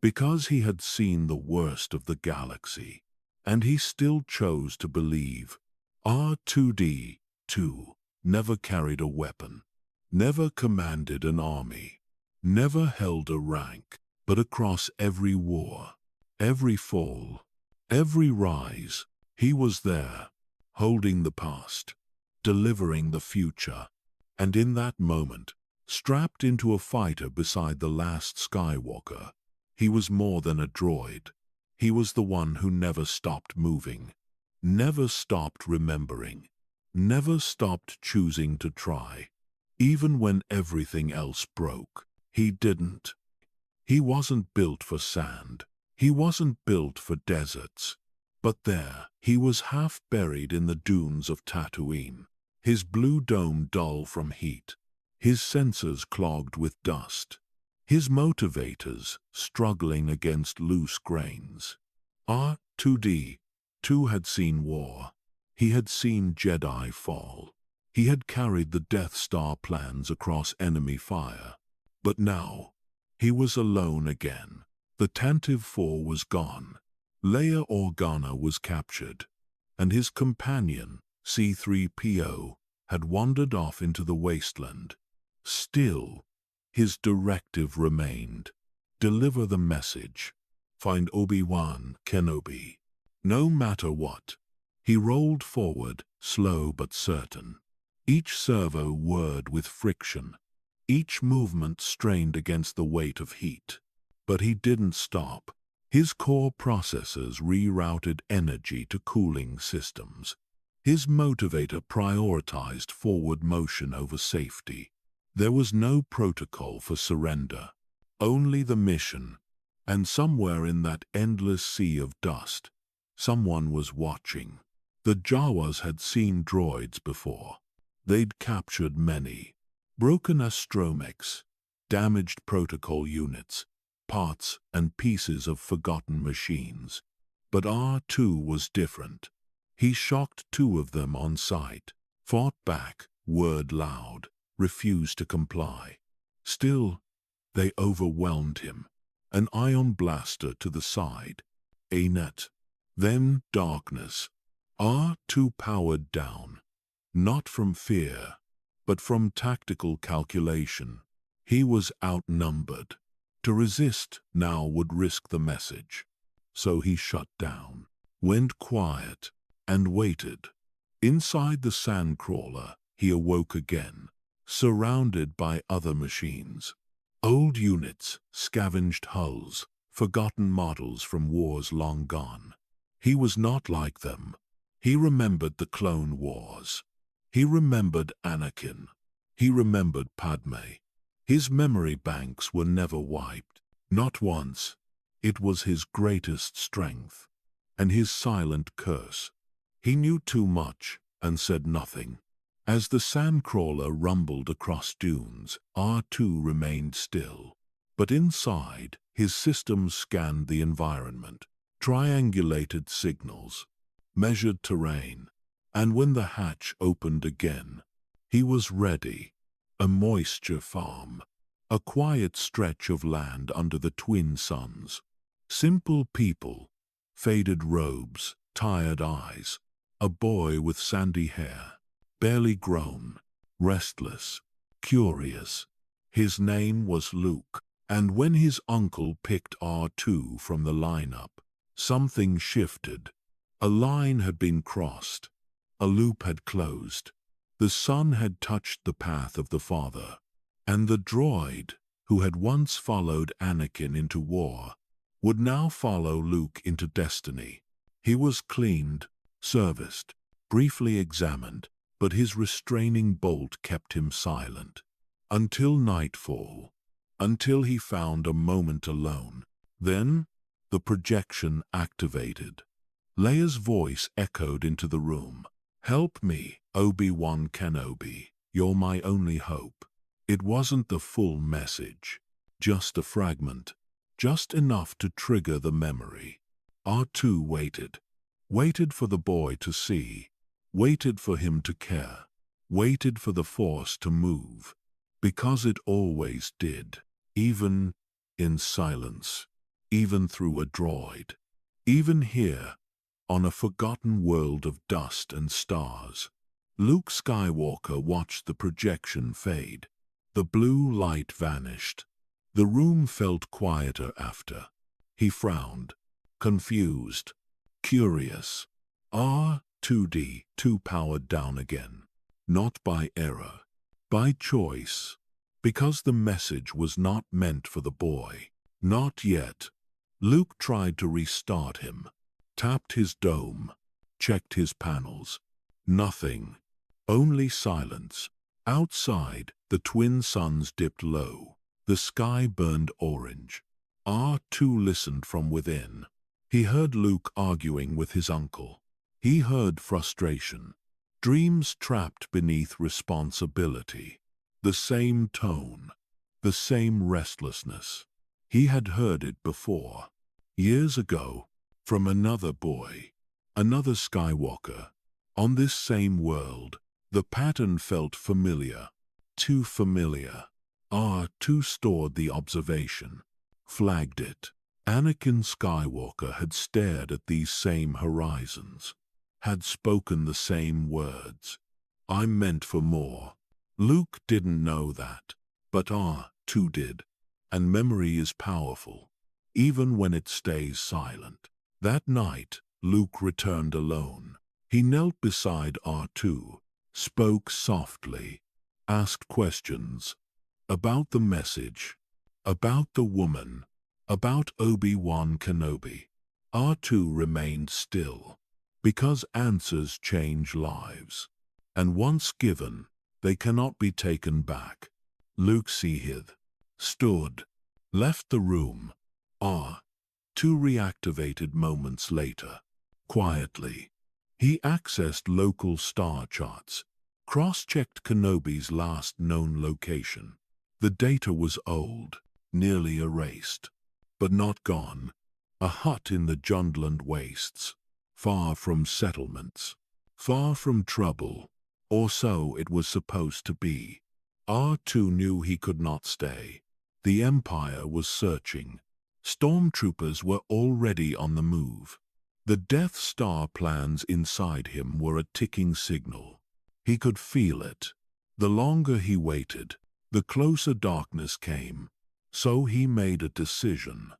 Because he had seen the worst of the galaxy, and he still chose to believe. R2-D2 never carried a weapon, never commanded an army, never held a rank, but across every war, every fall, every rise, he was there, holding the past, delivering the future. And in that moment, strapped into a fighter beside the last Skywalker, he was more than a droid. He was the one who never stopped moving, never stopped remembering, never stopped choosing to try. Even when everything else broke, he didn't. He wasn't built for sand. He wasn't built for deserts. But there, he was half buried in the dunes of Tatooine, his blue dome dull from heat, his sensors clogged with dust, his motivators struggling against loose grains. R2-D2 had seen war. He had seen Jedi fall. He had carried the Death Star plans across enemy fire. But now, he was alone again. The Tantive 4 was gone. Leia Organa was captured, and his companion, C-3PO, had wandered off into the wasteland. Still, his directive remained. Deliver the message. Find Obi-Wan Kenobi. No matter what. He rolled forward, slow but certain. Each servo whirred with friction. Each movement strained against the weight of heat. But he didn't stop. His core processors rerouted energy to cooling systems. His motivator prioritized forward motion over safety. There was no protocol for surrender, only the mission. And somewhere in that endless sea of dust, someone was watching. The Jawas had seen droids before. They'd captured many. Broken astromechs, damaged protocol units, parts and pieces of forgotten machines. But R2 was different. He shocked 2 of them on sight, fought back, whirred loud, refused to comply. Still, they overwhelmed him. An ion blaster to the side. A net. Then darkness. R2 powered down. Not from fear, but from tactical calculation. He was outnumbered. To resist now would risk the message. So he shut down, went quiet, and waited. Inside the sandcrawler, he awoke again, surrounded by other machines. Old units, scavenged hulls, forgotten models from wars long gone. He was not like them. He remembered the Clone Wars. He remembered Anakin. He remembered Padme. His memory banks were never wiped. Not once. It was his greatest strength. And his silent curse. He knew too much and said nothing. As the sandcrawler rumbled across dunes, R2 remained still. But inside, his systems scanned the environment, triangulated signals, measured terrain. And when the hatch opened again, he was ready. A moisture farm. A quiet stretch of land under the twin suns. Simple people. Faded robes, tired eyes. A boy with sandy hair. Barely grown. Restless. Curious. His name was Luke. And when his uncle picked R2 from the lineup, something shifted. A line had been crossed. A loop had closed. The son had touched the path of the father. And the droid, who had once followed Anakin into war, would now follow Luke into destiny. He was cleaned, serviced, briefly examined, but his restraining bolt kept him silent. Until nightfall. Until he found a moment alone. Then, the projection activated. Leia's voice echoed into the room. "Help me, Obi-Wan Kenobi. You're my only hope." It wasn't the full message. Just a fragment. Just enough to trigger the memory. R2 waited. Waited for the boy to see. Waited for him to care. Waited for the Force to move. Because it always did. Even in silence. Even through a droid. Even here, on a forgotten world of dust and stars. Luke Skywalker watched the projection fade. The blue light vanished. The room felt quieter after. He frowned. Confused. Curious. R2-D2 powered down again. Not by error. By choice. Because the message was not meant for the boy. Not yet. Luke tried to restart him. Tapped his dome. Checked his panels. Nothing. Only silence. Outside, the twin suns dipped low. The sky burned orange. R2 listened from within. He heard Luke arguing with his uncle. He heard frustration, dreams trapped beneath responsibility. The same tone, the same restlessness. He had heard it before. Years ago, from another boy, another Skywalker. On this same world, the pattern felt familiar. Too familiar. R2 stored the observation, flagged it. Anakin Skywalker had stared at these same horizons, had spoken the same words. I'm meant for more. Luke didn't know that, but R2 did. And memory is powerful, even when it stays silent. That night, Luke returned alone. He knelt beside R2, spoke softly, asked questions about the message, about the woman, about Obi-Wan Kenobi. R2 remained still, because answers change lives, and once given, they cannot be taken back. Luke stood, left the room. R2 reactivated moments later. Quietly, he accessed local star charts, cross-checked Kenobi's last known location. The data was old, nearly erased, but not gone. A hut in the Jundland wastes, far from settlements, far from trouble, or so it was supposed to be. R2 knew he could not stay. The Empire was searching. Stormtroopers were already on the move. The Death Star plans inside him were a ticking signal. He could feel it. The longer he waited, the closer darkness came. So he made a decision.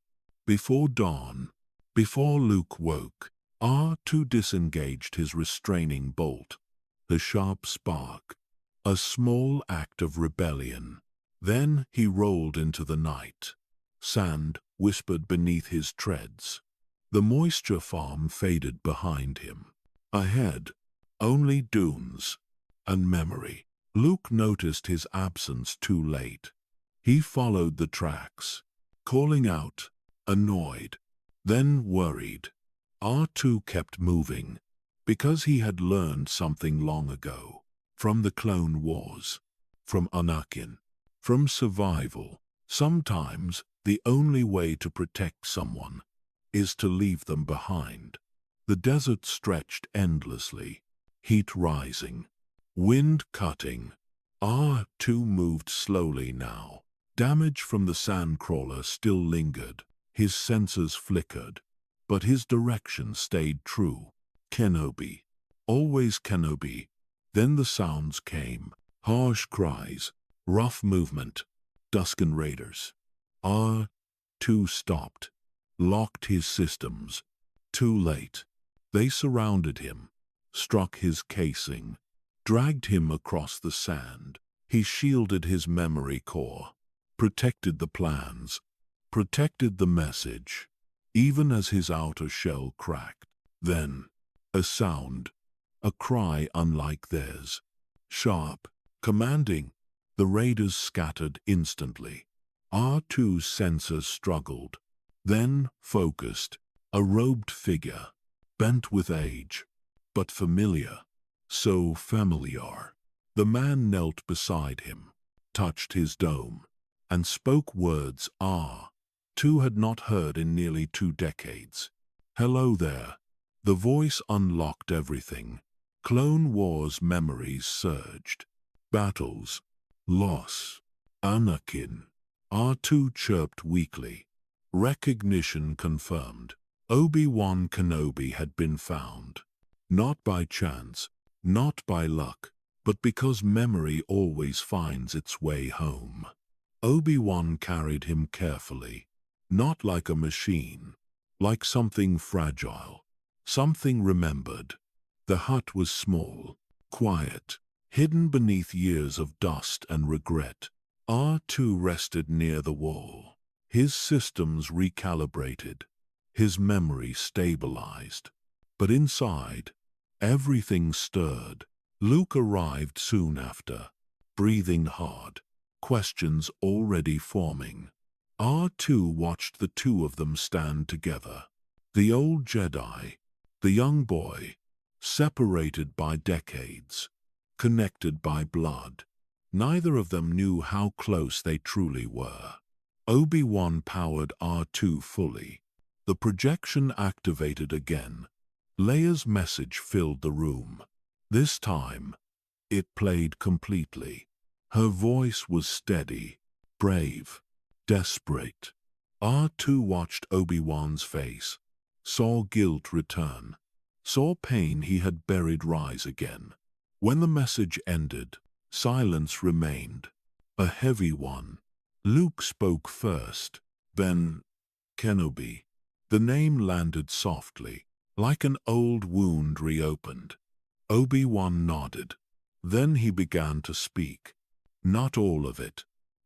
Before dawn, before Luke woke, R2 disengaged his restraining bolt. The sharp spark. A small act of rebellion. Then he rolled into the night. Sand whispered beneath his treads. The moisture farm faded behind him. Ahead, only dunes and memory. Luke noticed his absence too late. He followed the tracks, calling out, annoyed, then worried. R2 kept moving, because he had learned something long ago. From the Clone Wars, from Anakin, from survival. Sometimes the only way to protect someone is to leave them behind. The desert stretched endlessly, heat rising, wind cutting. R2 moved slowly now. Damage from the sandcrawler still lingered. His sensors flickered, but his direction stayed true. Kenobi. Always Kenobi. Then the sounds came. Harsh cries, rough movement. Tusken Raiders. R2 stopped, locked his systems. Too late. They surrounded him, struck his casing, dragged him across the sand. He shielded his memory core, protected the plans, protected the message, even as his outer shell cracked. Then, a sound, a cry unlike theirs. Sharp, commanding. The raiders scattered instantly. R2's sensors struggled, then focused. A robed figure, bent with age, but familiar. So familiar. The man knelt beside him, touched his dome, and spoke words R2 had not heard in nearly 2 decades. Hello there. The voice unlocked everything. Clone Wars memories surged. Battles. Loss. Anakin. R2 chirped weakly. Recognition confirmed. Obi-Wan Kenobi had been found. Not by chance, not by luck, but because memory always finds its way home. Obi-Wan carried him carefully, not like a machine, like something fragile, something remembered. The hut was small, quiet, hidden beneath years of dust and regret. R2 rested near the wall, his systems recalibrated, his memory stabilized. But inside, everything stirred. Luke arrived soon after, breathing hard, questions already forming. R2 watched the two of them stand together. The old Jedi, the young boy, separated by decades, connected by blood. Neither of them knew how close they truly were. Obi-Wan powered R2 fully. The projection activated again. Leia's message filled the room. This time, it played completely. Her voice was steady, brave, desperate. R2 watched Obi-Wan's face, saw guilt return, saw pain he had buried rise again. When the message ended, silence remained, a heavy one. Luke spoke first, then Kenobi. The name landed softly, like an old wound reopened. Obi-Wan nodded. Then he began to speak. Not all of it,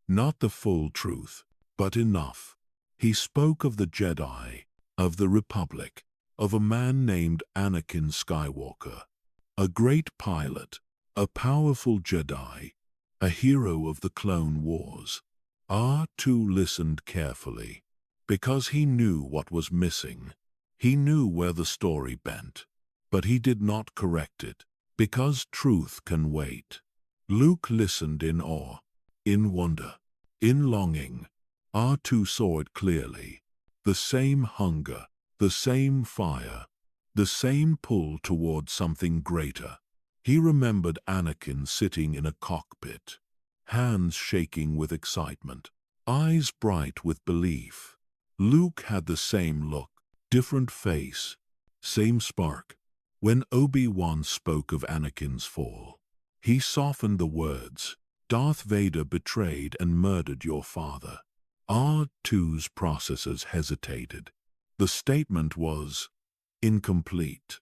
not the full truth, but enough. He spoke of the Jedi, of the Republic, of a man named Anakin Skywalker, a great pilot, a powerful Jedi, a hero of the Clone Wars. R2 listened carefully, because he knew what was missing. He knew where the story bent, but he did not correct it, because truth can wait. Luke listened in awe, in wonder, in longing. R2 saw it clearly. The same hunger, the same fire, the same pull toward something greater. He remembered Anakin sitting in a cockpit, hands shaking with excitement, eyes bright with belief. Luke had the same look, different face, same spark. When Obi-Wan spoke of Anakin's fall, he softened the words, "Darth Vader betrayed and murdered your father." R2's processors hesitated. The statement was incomplete,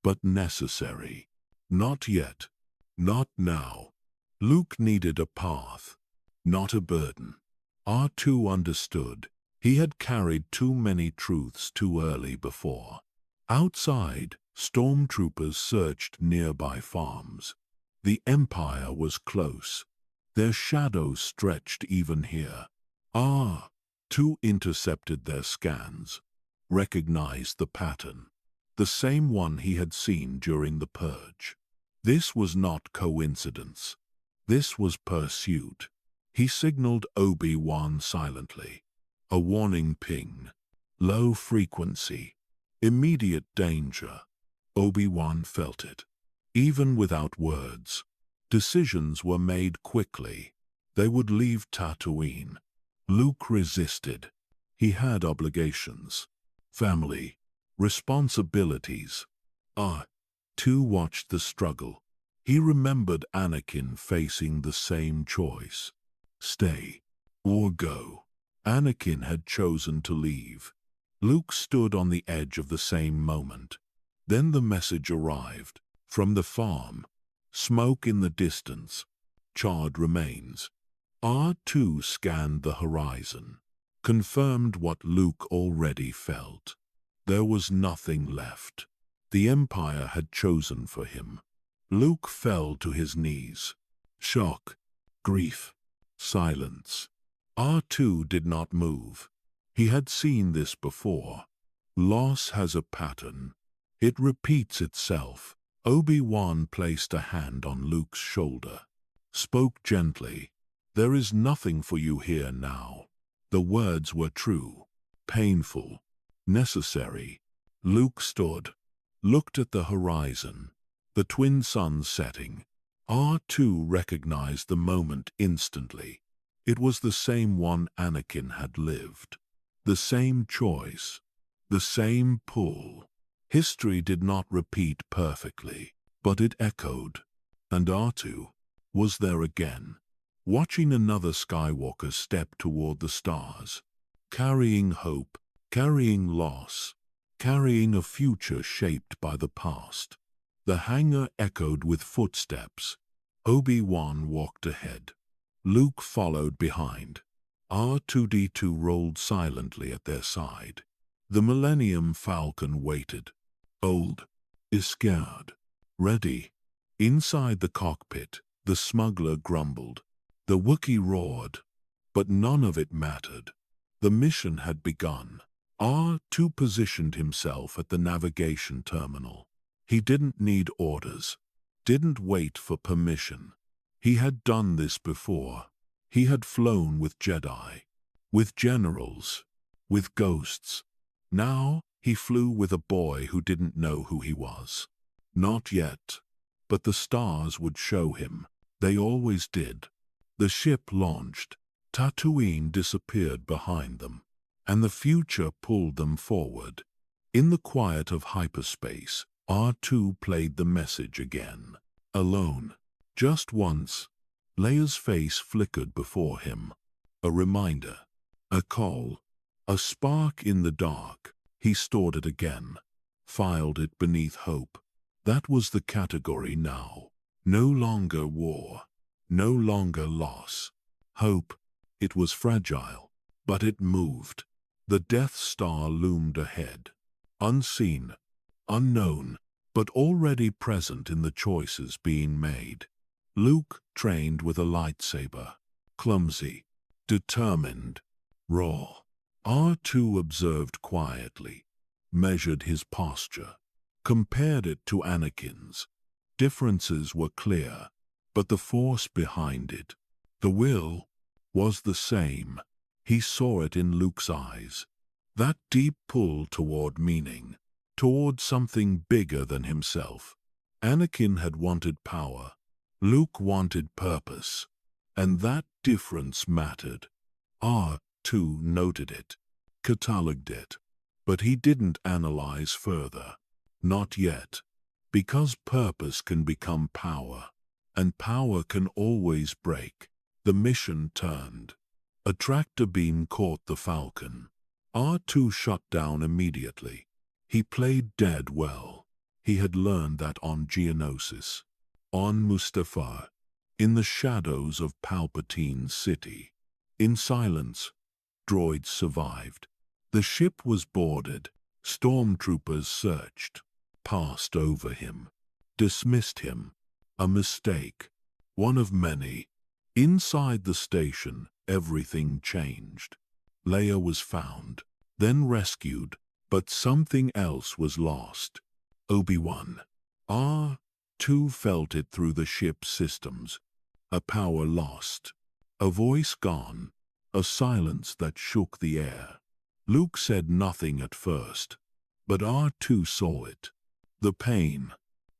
but necessary. Not yet. Not now. Luke needed a path, not a burden. R2 understood. He had carried too many truths too early before. Outside, stormtroopers searched nearby farms. The Empire was close. Their shadows stretched even here. R2 intercepted their scans, recognized the pattern, the same one he had seen during the purge. This was not coincidence. This was pursuit. He signaled Obi-Wan silently. A warning ping. Low frequency. Immediate danger. Obi-Wan felt it. Even without words. Decisions were made quickly. They would leave Tatooine. Luke resisted. He had obligations. Family. Responsibilities. R2 watched the struggle. He remembered Anakin facing the same choice. Stay or go. Anakin had chosen to leave. Luke stood on the edge of the same moment. Then the message arrived. From the farm. Smoke in the distance. Charred remains. R2 scanned the horizon. Confirmed what Luke already felt. There was nothing left. The Empire had chosen for him. Luke fell to his knees. Shock. Grief. Silence. R2 did not move. He had seen this before. Loss has a pattern. It repeats itself. Obi-Wan placed a hand on Luke's shoulder. Spoke gently. There is nothing for you here now. The words were true. Painful. Necessary. Luke stood. Looked at the horizon. The twin suns setting. R2 recognized the moment instantly. It was the same one Anakin had lived. The same choice. The same pull. History did not repeat perfectly, but it echoed. And R2 was there again, watching another Skywalker step toward the stars, carrying hope, carrying loss, carrying a future shaped by the past. The hangar echoed with footsteps. Obi-Wan walked ahead. Luke followed behind. R2-D2 rolled silently at their side. The Millennium Falcon waited. Old, is scared. Ready. Inside the cockpit, the smuggler grumbled. The Wookiee roared. But none of it mattered. The mission had begun. R2 positioned himself at the navigation terminal. He didn't need orders, didn't wait for permission. He had done this before. He had flown with Jedi, with generals, with ghosts. Now he flew with a boy who didn't know who he was. Not yet, but the stars would show him. They always did. The ship launched. Tatooine disappeared behind them, and the future pulled them forward. In the quiet of hyperspace, R2 played the message again. Alone. Just once. Leia's face flickered before him. A reminder. A call. A spark in the dark. He stored it again. Filed it beneath hope. That was the category now. No longer war. No longer loss. Hope. It was fragile, but it moved. The Death Star loomed ahead. Unseen. Unknown, but already present in the choices being made. Luke trained with a lightsaber. Clumsy. Determined. Raw. R2 observed quietly. Measured his posture. Compared it to Anakin's. Differences were clear, but the force behind it, the will, was the same. He saw it in Luke's eyes. That deep pull toward meaning, toward something bigger than himself. Anakin had wanted power. Luke wanted purpose. And that difference mattered. R2 noted it, catalogued it. But he didn't analyze further. Not yet. Because purpose can become power. And power can always break. The mission turned. A tractor beam caught the Falcon. R2 shut down immediately. He played dead well. He had learned that on Geonosis, on Mustafar, in the shadows of Palpatine's city. In silence, droids survived. The ship was boarded. Stormtroopers searched, passed over him, dismissed him. A mistake. One of many. Inside the station, everything changed. Leia was found, then rescued, but something else was lost. Obi-Wan. R2 felt it through the ship's systems. A power lost. A voice gone. A silence that shook the air. Luke said nothing at first, but R2 saw it. The pain.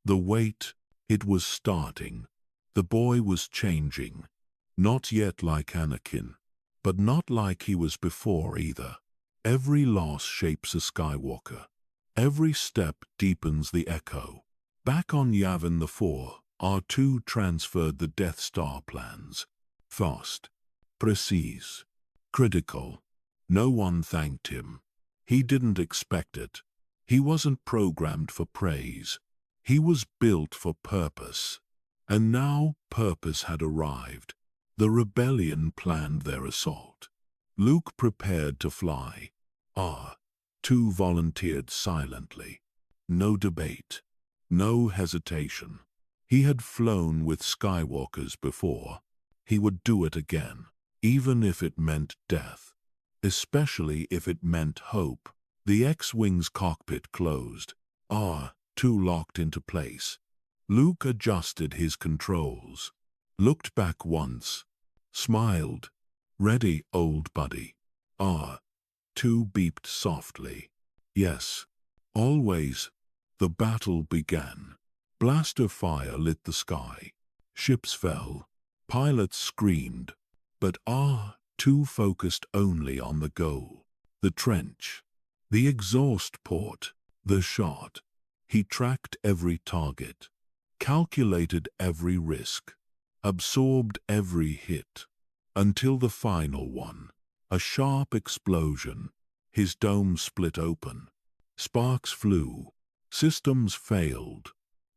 The weight. It was starting. The boy was changing. Not yet like Anakin, but not like he was before either. Every loss shapes a Skywalker. Every step deepens the echo. Back on Yavin the 4, R2 transferred the Death Star plans. Fast. Precise. Critical. No one thanked him. He didn't expect it. He wasn't programmed for praise. He was built for purpose. And now purpose had arrived. The rebellion planned their assault. Luke prepared to fly. R2 volunteered silently. No debate. No hesitation. He had flown with Skywalkers before. He would do it again, even if it meant death. Especially if it meant hope. The X-Wing's cockpit closed. R2 locked into place. Luke adjusted his controls. Looked back once. Smiled. Ready, old buddy. R2 beeped softly. Yes. Always. The battle began. Blaster fire lit the sky. Ships fell. Pilots screamed. But R2 focused only on the goal. The trench. The exhaust port. The shot. He tracked every target. Calculated every risk. Absorbed every hit. Until the final one. A sharp explosion. His dome split open. Sparks flew. Systems failed.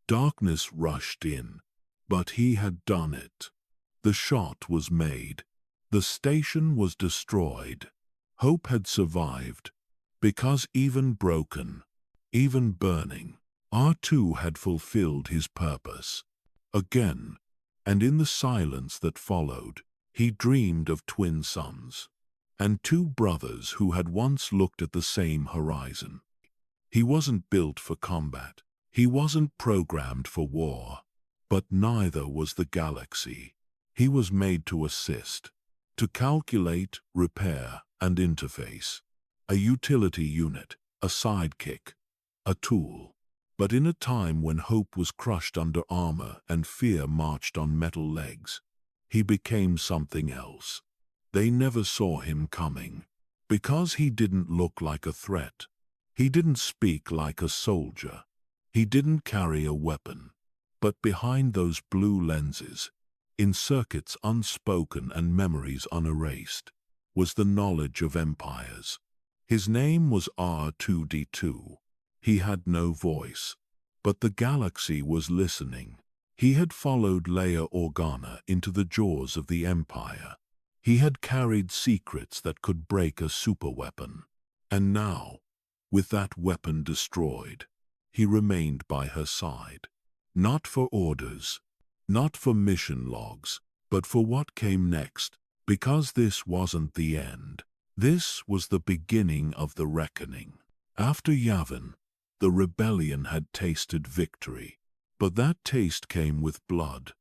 Darkness rushed in. But he had done it. The shot was made. The station was destroyed. Hope had survived. Because even broken, even burning, R2 had fulfilled his purpose. Again, and in the silence that followed, he dreamed of twin sons. and two brothers who had once looked at the same horizon. He wasn't built for combat. He wasn't programmed for war. But neither was the galaxy. He was made to assist, to calculate, repair, and interface. A utility unit, a sidekick, a tool. But in a time when hope was crushed under armor and fear marched on metal legs, he became something else. They never saw him coming. Because he didn't look like a threat. He didn't speak like a soldier. He didn't carry a weapon. But behind those blue lenses, in circuits unspoken and memories unerased, was the knowledge of empires. His name was R2-D2. He had no voice, but the galaxy was listening. He had followed Leia Organa into the jaws of the Empire. He had carried secrets that could break a superweapon. And now, with that weapon destroyed, he remained by her side. Not for orders, not for mission logs, but for what came next, because this wasn't the end. This was the beginning of the reckoning. After Yavin, the rebellion had tasted victory, but that taste came with blood,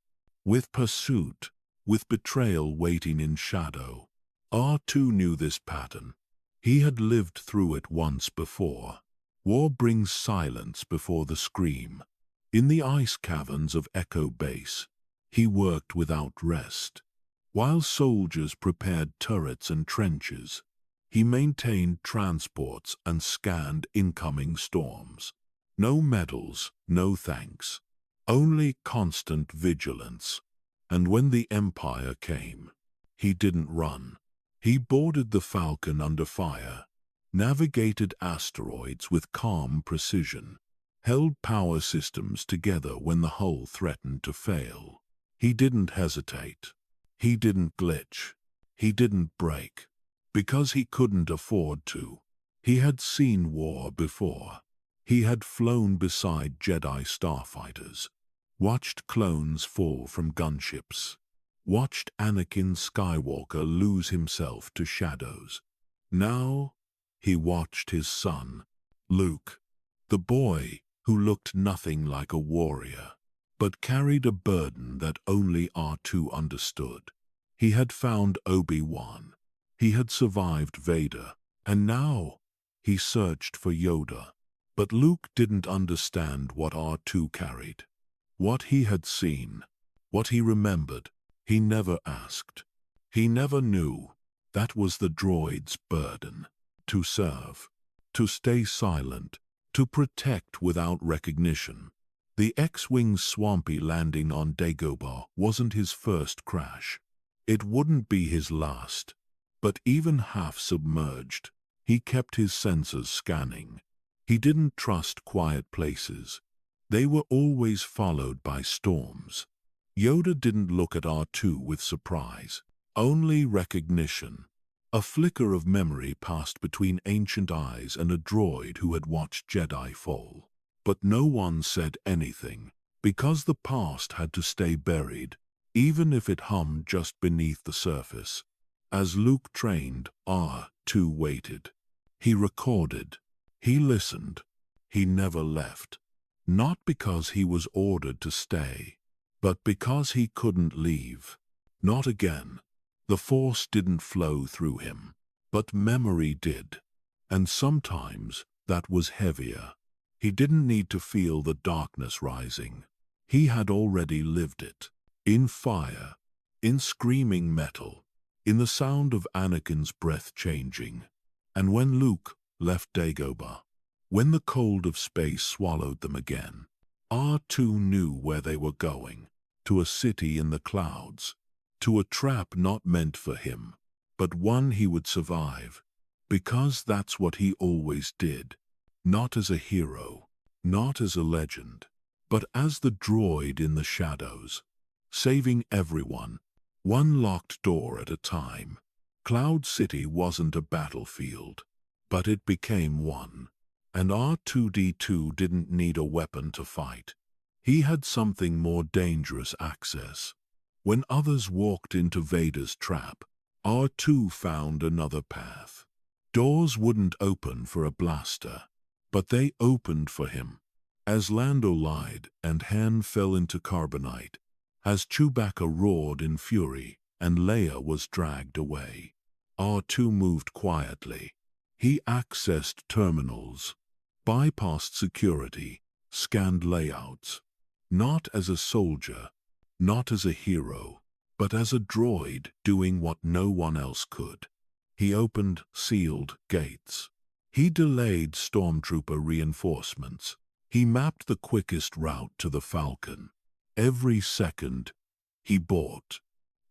with pursuit, with betrayal waiting in shadow. R2 knew this pattern. He had lived through it once before. War brings silence before the scream. In the ice caverns of Echo Base, he worked without rest. While soldiers prepared turrets and trenches, he maintained transports and scanned incoming storms. No medals, no thanks. Only constant vigilance. And when the Empire came, he didn't run. He boarded the Falcon under fire, navigated asteroids with calm precision, held power systems together when the hull threatened to fail. He didn't hesitate. He didn't glitch. He didn't break. Because he couldn't afford to. He had seen war before. He had flown beside Jedi starfighters, watched clones fall from gunships, watched Anakin Skywalker lose himself to shadows. Now, he watched his son, Luke, the boy who looked nothing like a warrior, but carried a burden that only R2 understood. He had found Obi-Wan. He had survived Vader, and now he searched for Yoda. But Luke didn't understand what R2 carried. What he had seen, what he remembered, he never asked. He never knew. That was the droid's burden. To serve, to stay silent, to protect without recognition. The X-Wing's swampy landing on Dagobah wasn't his first crash. It wouldn't be his last. But even half submerged, he kept his sensors scanning. He didn't trust quiet places. They were always followed by storms. Yoda didn't look at R2 with surprise, only recognition. A flicker of memory passed between ancient eyes and a droid who had watched Jedi fall. But no one said anything, because the past had to stay buried, even if it hummed just beneath the surface. As Luke trained, R2 waited. He recorded. He listened. He never left. Not because he was ordered to stay, but because he couldn't leave. Not again. The Force didn't flow through him, but memory did. And sometimes that was heavier. He didn't need to feel the darkness rising. He had already lived it. In fire, in screaming metal, in the sound of Anakin's breath changing. And when Luke left Dagobah, when the cold of space swallowed them again, R2 knew where they were going, to a city in the clouds, to a trap not meant for him, but one he would survive, because that's what he always did, not as a hero, not as a legend, but as the droid in the shadows, saving everyone, one locked door at a time. Cloud City wasn't a battlefield, but it became one. And R2-D2 didn't need a weapon to fight. He had something more dangerous access. When others walked into Vader's trap, R2 found another path. Doors wouldn't open for a blaster, but they opened for him. As Lando lied and Han fell into carbonite, as Chewbacca roared in fury and Leia was dragged away, R2 moved quietly. He accessed terminals, bypassed security, scanned layouts, not as a soldier, not as a hero, but as a droid doing what no one else could. He opened sealed gates. He delayed stormtrooper reinforcements. He mapped the quickest route to the Falcon. Every second he bought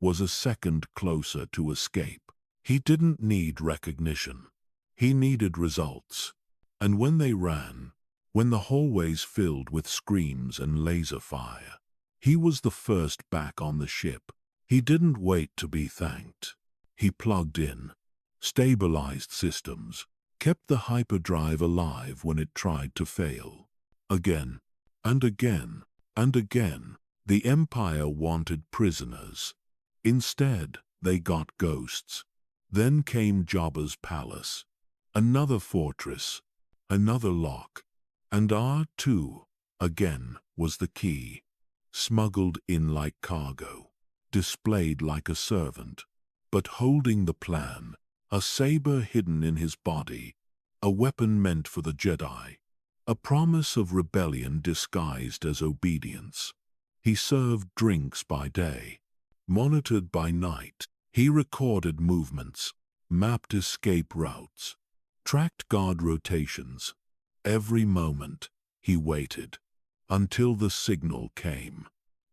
was a second closer to escape. He didn't need recognition. He needed results. And when they ran, when the hallways filled with screams and laser fire, he was the first back on the ship. He didn't wait to be thanked. He plugged in, stabilized systems, kept the hyperdrive alive when it tried to fail. Again, and again, and again, the Empire wanted prisoners. Instead, they got ghosts. Then came Jabba's palace, another fortress, another lock, and R2, again, was the key, smuggled in like cargo, displayed like a servant, but holding the plan, a saber hidden in his body, a weapon meant for the Jedi, a promise of rebellion disguised as obedience. He served drinks by day, monitored by night. He recorded movements, mapped escape routes, tracked guard rotations. Every moment, he waited, until the signal came.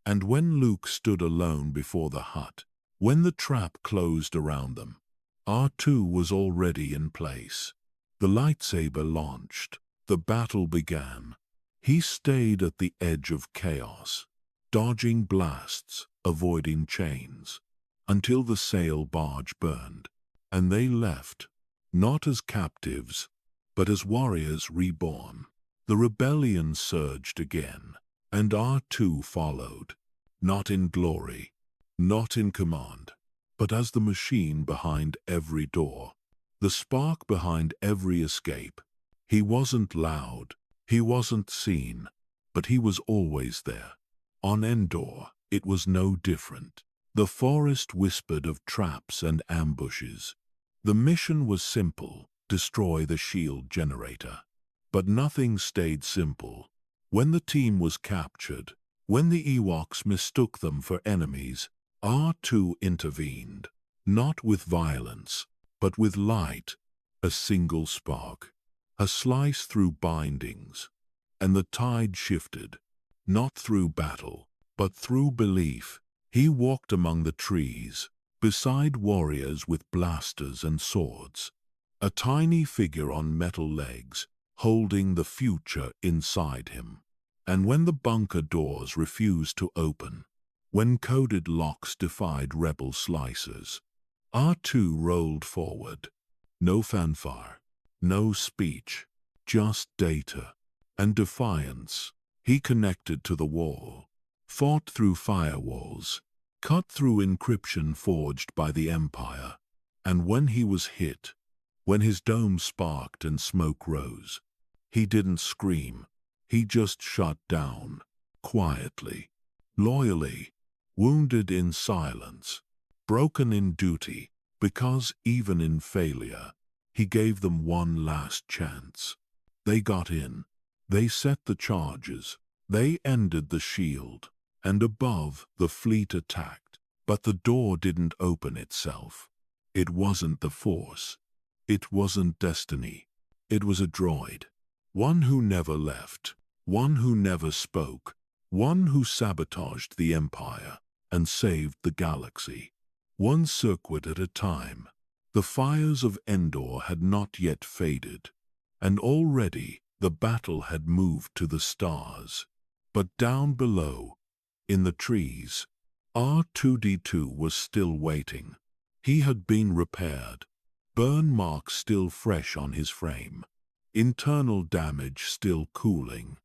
And when Luke stood alone before the hut, when the trap closed around them, R2 was already in place. The lightsaber launched. The battle began. He stayed at the edge of chaos, dodging blasts, avoiding chains, until the sail barge burned, and they left, not as captives, but as warriors reborn. The rebellion surged again, and R2 followed, not in glory, not in command, but as the machine behind every door, the spark behind every escape. He wasn't loud, he wasn't seen, but he was always there. On Endor, it was no different. The forest whispered of traps and ambushes. The mission was simple: destroy the shield generator. But nothing stayed simple. When the team was captured, when the Ewoks mistook them for enemies, R2 intervened, not with violence, but with light, a single spark, a slice through bindings, and the tide shifted, not through battle, but through belief. He walked among the trees, beside warriors with blasters and swords, a tiny figure on metal legs, holding the future inside him. And when the bunker doors refused to open, when coded locks defied rebel slicers, R2 rolled forward. No fanfare, no speech, just data and defiance. He connected to the wall, fought through firewalls, cut through encryption forged by the Empire, and when he was hit, when his dome sparked and smoke rose, he didn't scream, he just shut down, quietly, loyally, wounded in silence, broken in duty, because even in failure, he gave them one last chance. They got in, they set the charges, they ended the shield, and above, the fleet attacked. But the door didn't open itself. It wasn't the Force. It wasn't destiny. It was a droid. One who never left. One who never spoke. One who sabotaged the Empire and saved the galaxy. One circuit at a time. The fires of Endor had not yet faded, and already the battle had moved to the stars. But down below, in the trees, R2-D2 was still waiting. He had been repaired, burn marks still fresh on his frame, internal damage still cooling.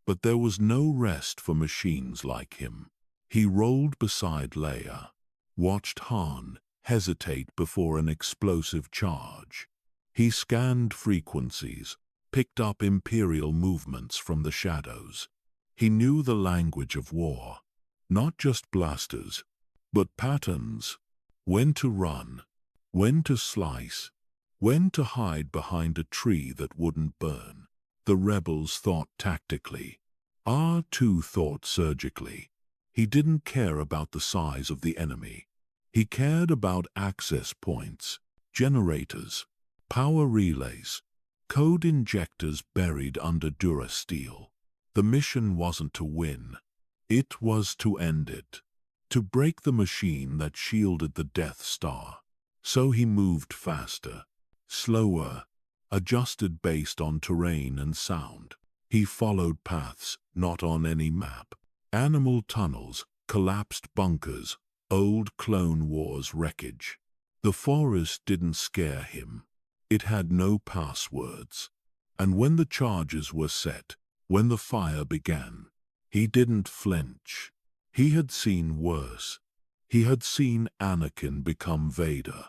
But there was no rest for machines like him. He rolled beside Leia, watched Han hesitate before an explosive charge. He scanned frequencies, picked up Imperial movements from the shadows. He knew the language of war, not just blasters, but patterns. When to run, when to slice, when to hide behind a tree that wouldn't burn. The rebels thought tactically. R2 thought surgically. He didn't care about the size of the enemy. He cared about access points, generators, power relays, code injectors buried under durasteel. The mission wasn't to win. It was to end it. To break the machine that shielded the Death Star. So he moved faster, slower, adjusted based on terrain and sound. He followed paths not on any map. Animal tunnels, collapsed bunkers, old Clone Wars wreckage. The forest didn't scare him. It had no passwords. And when the charges were set, when the fire began, he didn't flinch. He had seen worse. He had seen Anakin become Vader.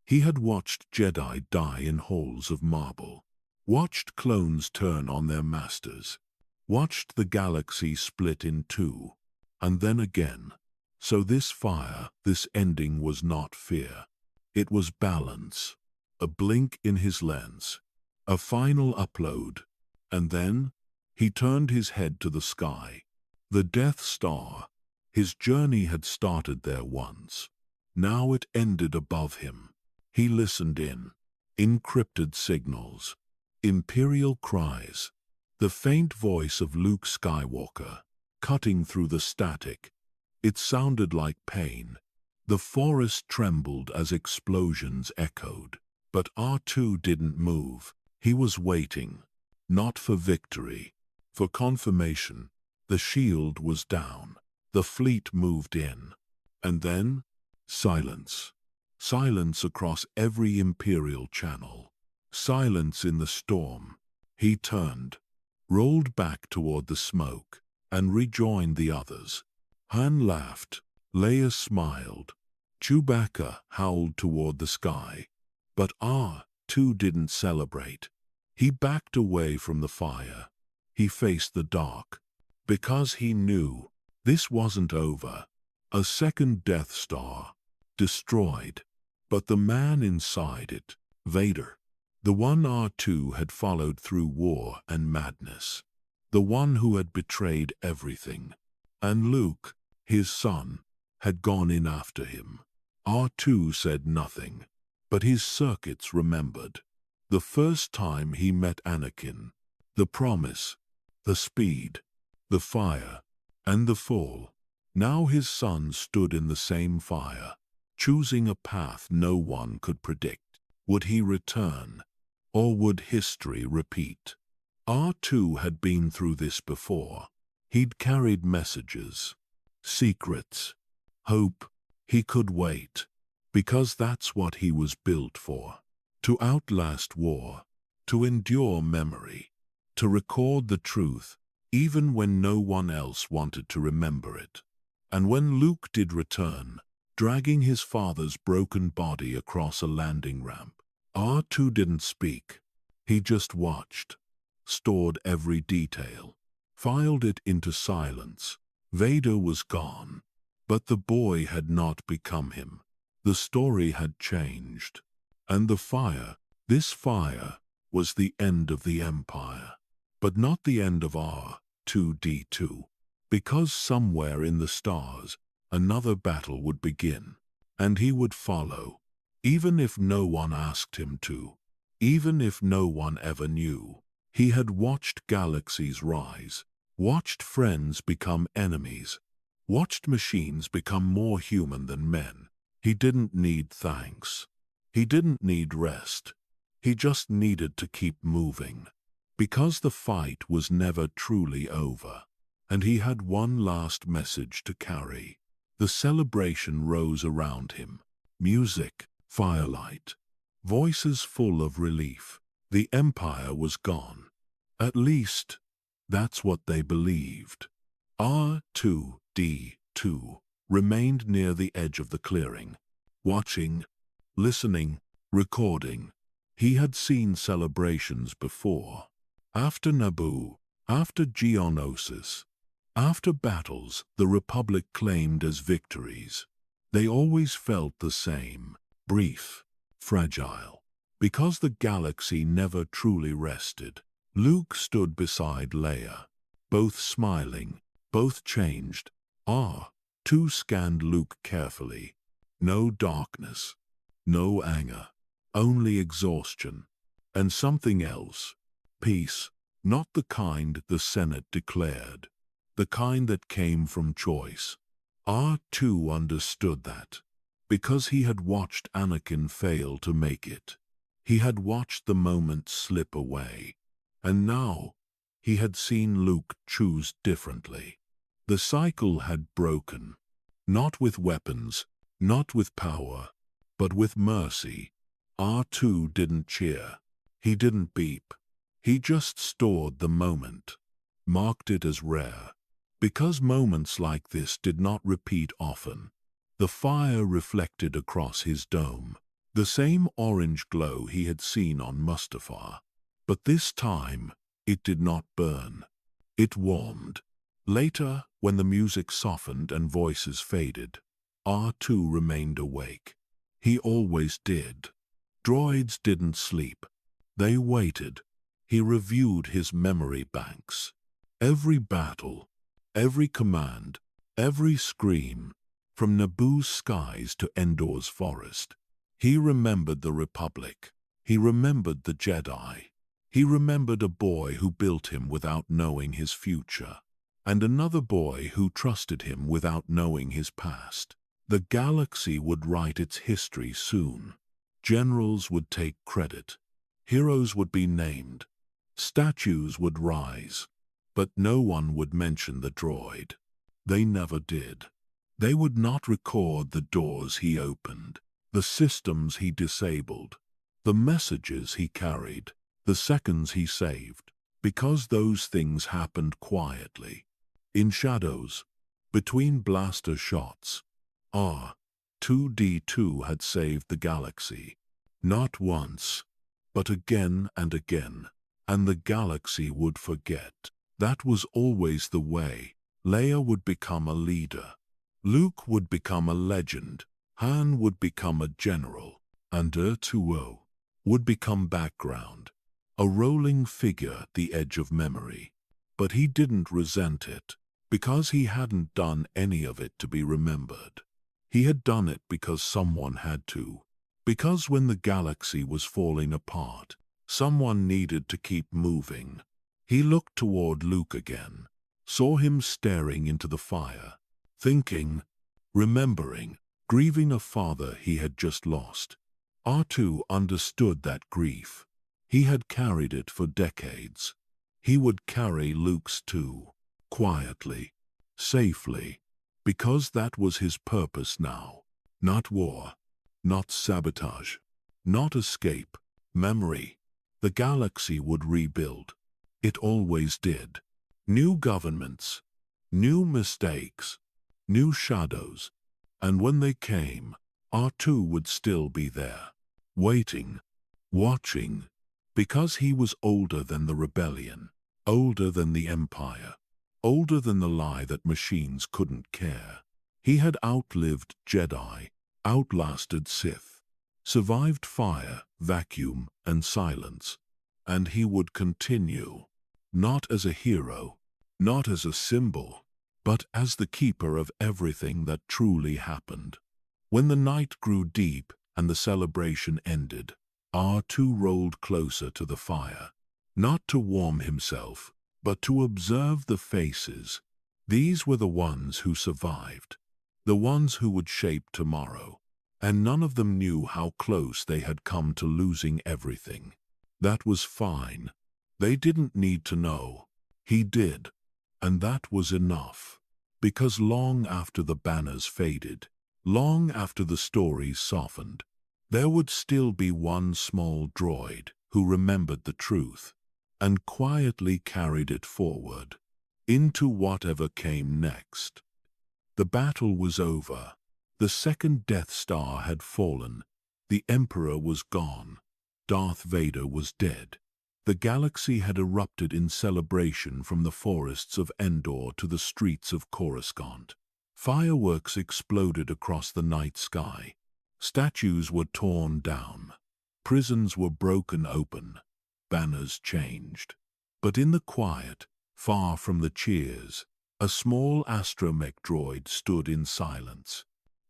He had watched Jedi die in halls of marble. Watched clones turn on their masters. Watched the galaxy split in two. And then again. So this fire, this ending was not fear. It was balance. A blink in his lens. A final upload. And then, he turned his head to the sky. The Death Star. His journey had started there once. Now it ended above him. He listened in. Encrypted signals. Imperial cries. The faint voice of Luke Skywalker, cutting through the static. It sounded like pain. The forest trembled as explosions echoed. But R2 didn't move. He was waiting. Not for victory. For confirmation. The shield was down. The fleet moved in. And then, silence. Silence across every Imperial channel. Silence in the storm. He turned, rolled back toward the smoke, and rejoined the others. Han laughed. Leia smiled. Chewbacca howled toward the sky. But R2 didn't celebrate. He backed away from the fire. He faced the dark. Because he knew this wasn't over. A second Death Star. Destroyed. But the man inside it, Vader. The one R2 had followed through war and madness. The one who had betrayed everything. And Luke, his son, had gone in after him. R2 said nothing. But his circuits remembered. The first time he met Anakin. The promise. The speed. The fire. And the fall. Now his son stood in the same fire, choosing a path no one could predict. Would he return? Or would history repeat? R2 had been through this before. He'd carried messages, secrets, hope. He could wait, because that's what he was built for. To outlast war, to endure memory, to record the truth, even when no one else wanted to remember it. And when Luke did return, dragging his father's broken body across a landing ramp, R2 didn't speak. He just watched, stored every detail, filed it into silence. Vader was gone, but the boy had not become him. The story had changed. And the fire, this fire, was the end of the Empire. But not the end of R2-D2. Because somewhere in the stars, another battle would begin. And he would follow. Even if no one asked him to. Even if no one ever knew. He had watched galaxies rise. Watched friends become enemies. Watched machines become more human than men. He didn't need thanks. He didn't need rest. He just needed to keep moving. Because the fight was never truly over. And he had one last message to carry. The celebration rose around him. Music, firelight, voices full of relief. The Empire was gone. At least, that's what they believed. R2-D2 remained near the edge of the clearing. watching, listening, recording. He had seen celebrations before. After Naboo, after Geonosis, after battles the Republic claimed as victories. They always felt the same, brief, fragile. Because the galaxy never truly rested. Luke stood beside Leia, both smiling, both changed. R2 scanned Luke carefully. No darkness, no anger, only exhaustion. And something else. Peace, not the kind the Senate declared. The kind that came from choice. R2 understood that. Because he had watched Anakin fail to make it. He had watched the moment slip away. And now, he had seen Luke choose differently. The cycle had broken. Not with weapons, not with power, but with mercy. R2 didn't cheer. He didn't beep. He just stored the moment. Marked it as rare. Because moments like this did not repeat often. The fire reflected across his dome. The same orange glow he had seen on Mustafar. But this time, it did not burn. It warmed. Later, when the music softened and voices faded, R2 remained awake. He always did. Droids didn't sleep. They waited. He reviewed his memory banks. Every battle, every command, every scream, from Naboo's skies to Endor's forest. He remembered the Republic. He remembered the Jedi. He remembered a boy who built him without knowing his future, and another boy who trusted him without knowing his past. The galaxy would write its history soon. Generals would take credit. Heroes would be named. Statues would rise. But no one would mention the droid. They never did. They would not record the doors he opened, the systems he disabled, the messages he carried, the seconds he saved, because those things happened quietly, in shadows, between blaster shots. R2-D2 had saved the galaxy, not once, but again and again, and the galaxy would forget. That was always the way. Leia would become a leader. Luke would become a legend. Han would become a general. And R2 would become background. A rolling figure at the edge of memory. But he didn't resent it, because he hadn't done any of it to be remembered. He had done it because someone had to. Because when the galaxy was falling apart, someone needed to keep moving. He looked toward Luke again, saw him staring into the fire, thinking, remembering, grieving a father he had just lost. R2 understood that grief. He had carried it for decades. He would carry Luke's too, quietly, safely, because that was his purpose now. Not war, not sabotage, not escape, memory. The galaxy would rebuild. It always did. New governments, new mistakes, new shadows. And when they came, R2 would still be there, waiting, watching, because he was older than the rebellion, older than the Empire, older than the lie that machines couldn't care. He had outlived Jedi, outlasted Sith, survived fire, vacuum, and silence. And he would continue, not as a hero, not as a symbol, but as the keeper of everything that truly happened. When the night grew deep and the celebration ended, R2 rolled closer to the fire, not to warm himself, but to observe the faces. These were the ones who survived, the ones who would shape tomorrow, and none of them knew how close they had come to losing everything. That was fine. They didn't need to know. He did. And that was enough. Because long after the banners faded, long after the stories softened, there would still be one small droid who remembered the truth and quietly carried it forward into whatever came next. The battle was over. The second Death Star had fallen. The Emperor was gone. Darth Vader was dead. The galaxy had erupted in celebration from the forests of Endor to the streets of Coruscant. Fireworks exploded across the night sky. Statues were torn down. Prisons were broken open. Banners changed. But in the quiet, far from the cheers, a small astromech droid stood in silence.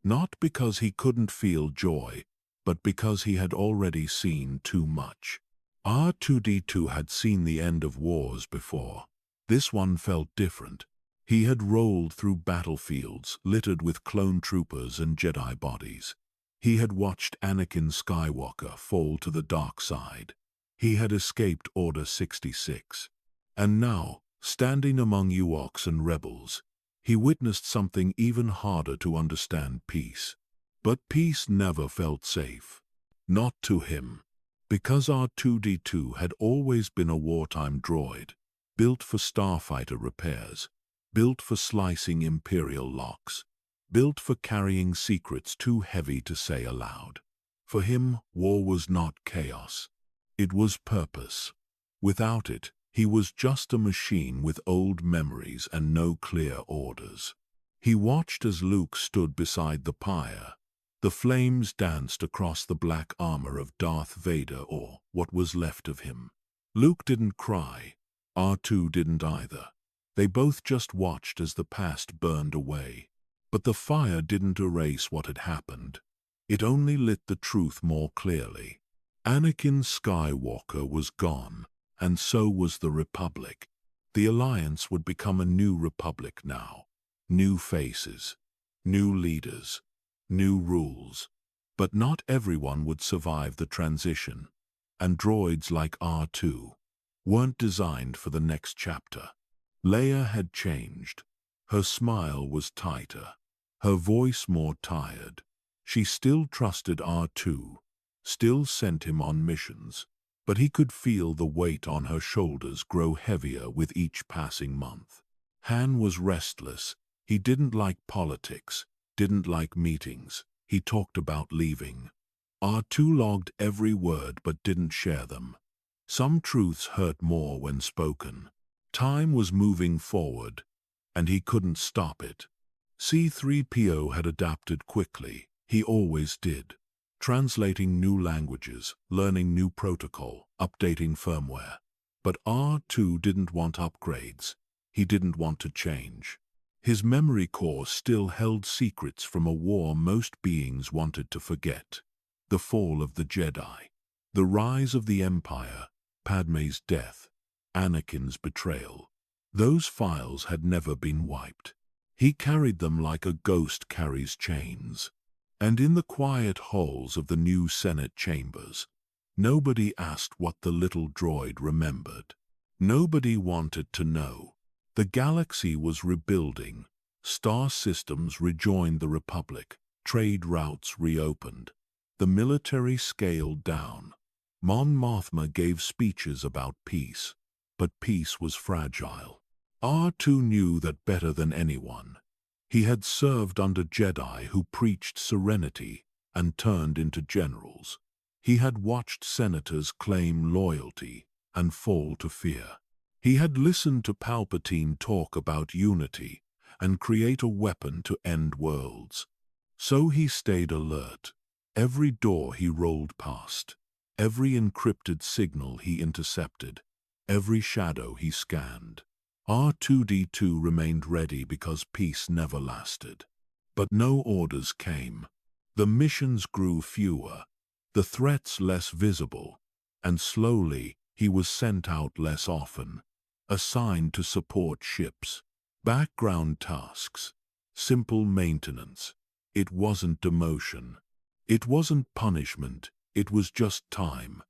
Not because he couldn't feel joy, but because he had already seen too much. R2-D2 had seen the end of wars before. This one felt different. He had rolled through battlefields littered with clone troopers and Jedi bodies. He had watched Anakin Skywalker fall to the dark side. He had escaped Order 66. And now, standing among Ewoks and rebels, he witnessed something even harder to understand: peace. But peace never felt safe. Not to him. Because R2-D2 had always been a wartime droid, built for starfighter repairs, built for slicing Imperial locks, built for carrying secrets too heavy to say aloud. For him, war was not chaos. It was purpose. Without it, he was just a machine with old memories and no clear orders. He watched as Luke stood beside the pyre. The flames danced across the black armor of Darth Vader, or what was left of him. Luke didn't cry. R2 didn't either. They both just watched as the past burned away. But the fire didn't erase what had happened. It only lit the truth more clearly. Anakin Skywalker was gone, and so was the Republic. The Alliance would become a new Republic now. New faces, new leaders, new rules. But not everyone would survive the transition, and droids like R2 weren't designed for the next chapter. Leia had changed. Her smile was tighter, her voice more tired. She still trusted R2, still sent him on missions, but he could feel the weight on her shoulders grow heavier with each passing month. Han was restless. He didn't like politics, didn't like meetings. He talked about leaving. R2 logged every word but didn't share them. Some truths hurt more when spoken. Time was moving forward, and he couldn't stop it. C-3PO had adapted quickly. He always did. Translating new languages, learning new protocol, updating firmware. But R2 didn't want upgrades. He didn't want to change. His memory core still held secrets from a war most beings wanted to forget. The fall of the Jedi, the rise of the Empire, Padme's death, Anakin's betrayal. Those files had never been wiped. He carried them like a ghost carries chains. And in the quiet halls of the new Senate chambers, nobody asked what the little droid remembered. Nobody wanted to know. The galaxy was rebuilding. Star systems rejoined the Republic. Trade routes reopened. The military scaled down. Mon Mothma gave speeches about peace. But peace was fragile. R2 knew that better than anyone. He had served under Jedi who preached serenity and turned into generals. He had watched senators claim loyalty and fall to fear. He had listened to Palpatine talk about unity and create a weapon to end worlds. So he stayed alert. Every door he rolled past, every encrypted signal he intercepted, every shadow he scanned. R2-D2 remained ready because peace never lasted. But no orders came. The missions grew fewer, the threats less visible, and slowly he was sent out less often, assigned to support ships, background tasks, simple maintenance. It wasn't demotion. It wasn't punishment. It was just time.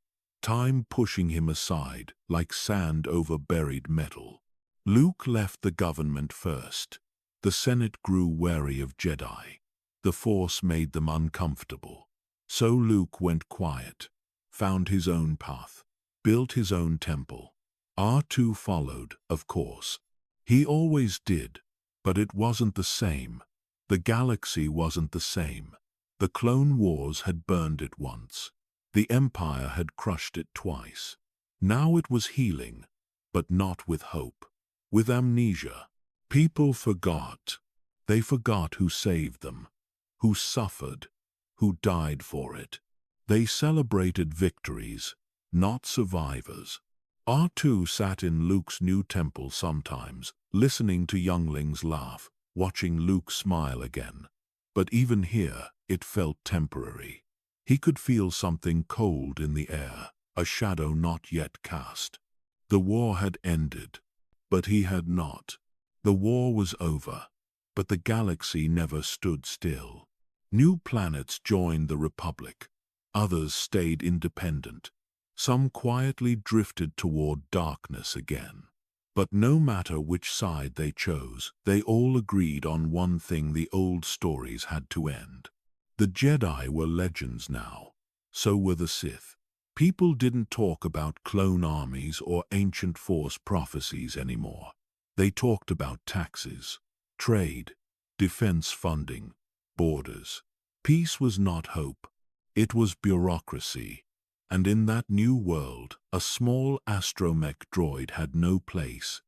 Time pushing him aside like sand over buried metal. Luke left the government first. The Senate grew wary of Jedi. The Force made them uncomfortable. So Luke went quiet, found his own path, built his own temple. R2 followed, of course. He always did, but it wasn't the same. The galaxy wasn't the same. The Clone Wars had burned it once. The Empire had crushed it twice. Now it was healing, but not with hope. With amnesia. People forgot. They forgot who saved them, who suffered, who died for it. They celebrated victories, not survivors. R2 sat in Luke's new temple sometimes, listening to younglings laugh, watching Luke smile again. But even here, it felt temporary. He could feel something cold in the air, a shadow not yet cast. The war had ended, but he had not. The war was over, but the galaxy never stood still. New planets joined the Republic. Others stayed independent. Some quietly drifted toward darkness again. But no matter which side they chose, they all agreed on one thing: the old stories had to end. The Jedi were legends now. So were the Sith. People didn't talk about clone armies or ancient Force prophecies anymore. They talked about taxes, trade, defense funding, borders. Peace was not hope. It was bureaucracy. And in that new world, a small astromech droid had no place.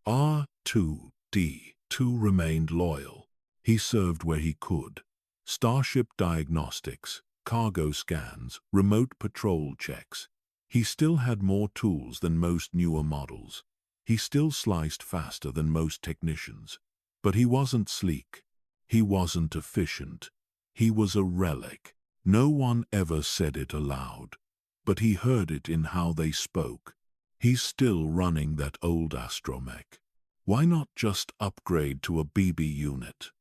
R2-D2 remained loyal. He served where he could. Starship diagnostics, cargo scans, remote patrol checks. He still had more tools than most newer models. He still sliced faster than most technicians. But he wasn't sleek. He wasn't efficient. He was a relic. No one ever said it aloud, but he heard it in how they spoke. He's still running that old astromech. Why not just upgrade to a BB unit?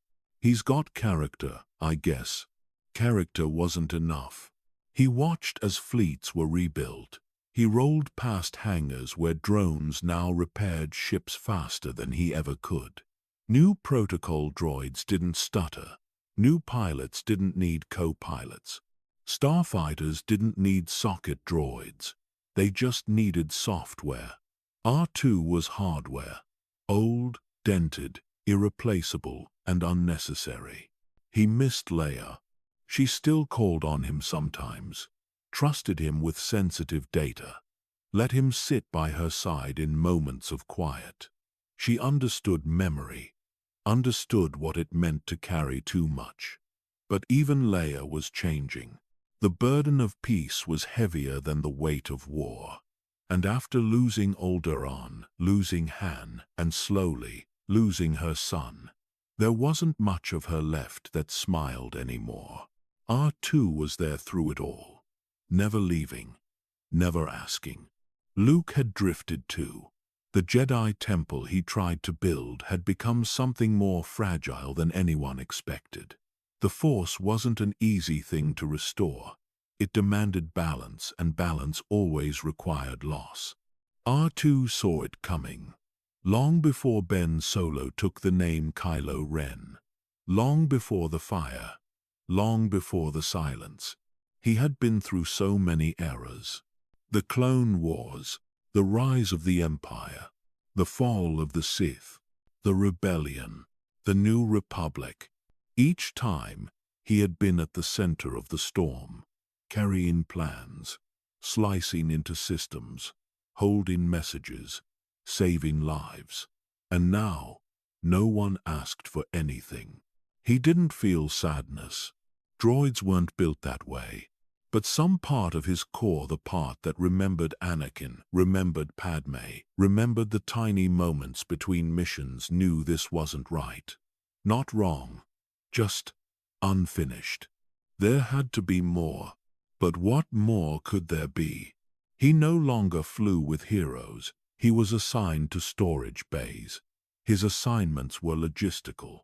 He's got character, I guess. Character wasn't enough. He watched as fleets were rebuilt. He rolled past hangars where drones now repaired ships faster than he ever could. New protocol droids didn't stutter. New pilots didn't need co-pilots. Starfighters didn't need socket droids. They just needed software. R2 was hardware. Old, dented, irreplaceable, and unnecessary. He missed Leia. She still called on him sometimes. Trusted him with sensitive data. Let him sit by her side in moments of quiet. She understood memory. Understood what it meant to carry too much. But even Leia was changing. The burden of peace was heavier than the weight of war. And after losing Alderaan, losing Han, and slowly losing her son, there wasn't much of her left that smiled anymore. R2 was there through it all. Never leaving. Never asking. Luke had drifted too. The Jedi temple he tried to build had become something more fragile than anyone expected. The Force wasn't an easy thing to restore. It demanded balance, and balance always required loss. R2 saw it coming. Long before Ben Solo took the name Kylo Ren. Long before the fire. Long before the silence. He had been through so many eras. The Clone Wars. The rise of the Empire, the fall of the Sith, the rebellion, the New Republic. Each time, he had been at the center of the storm, carrying plans, slicing into systems, holding messages, saving lives. And now, no one asked for anything. He didn't feel sadness. Droids weren't built that way. But some part of his core, the part that remembered Anakin, remembered Padme, remembered the tiny moments between missions, knew this wasn't right. Not wrong. Just unfinished. There had to be more. But what more could there be? He no longer flew with heroes. He was assigned to storage bays. His assignments were logistical.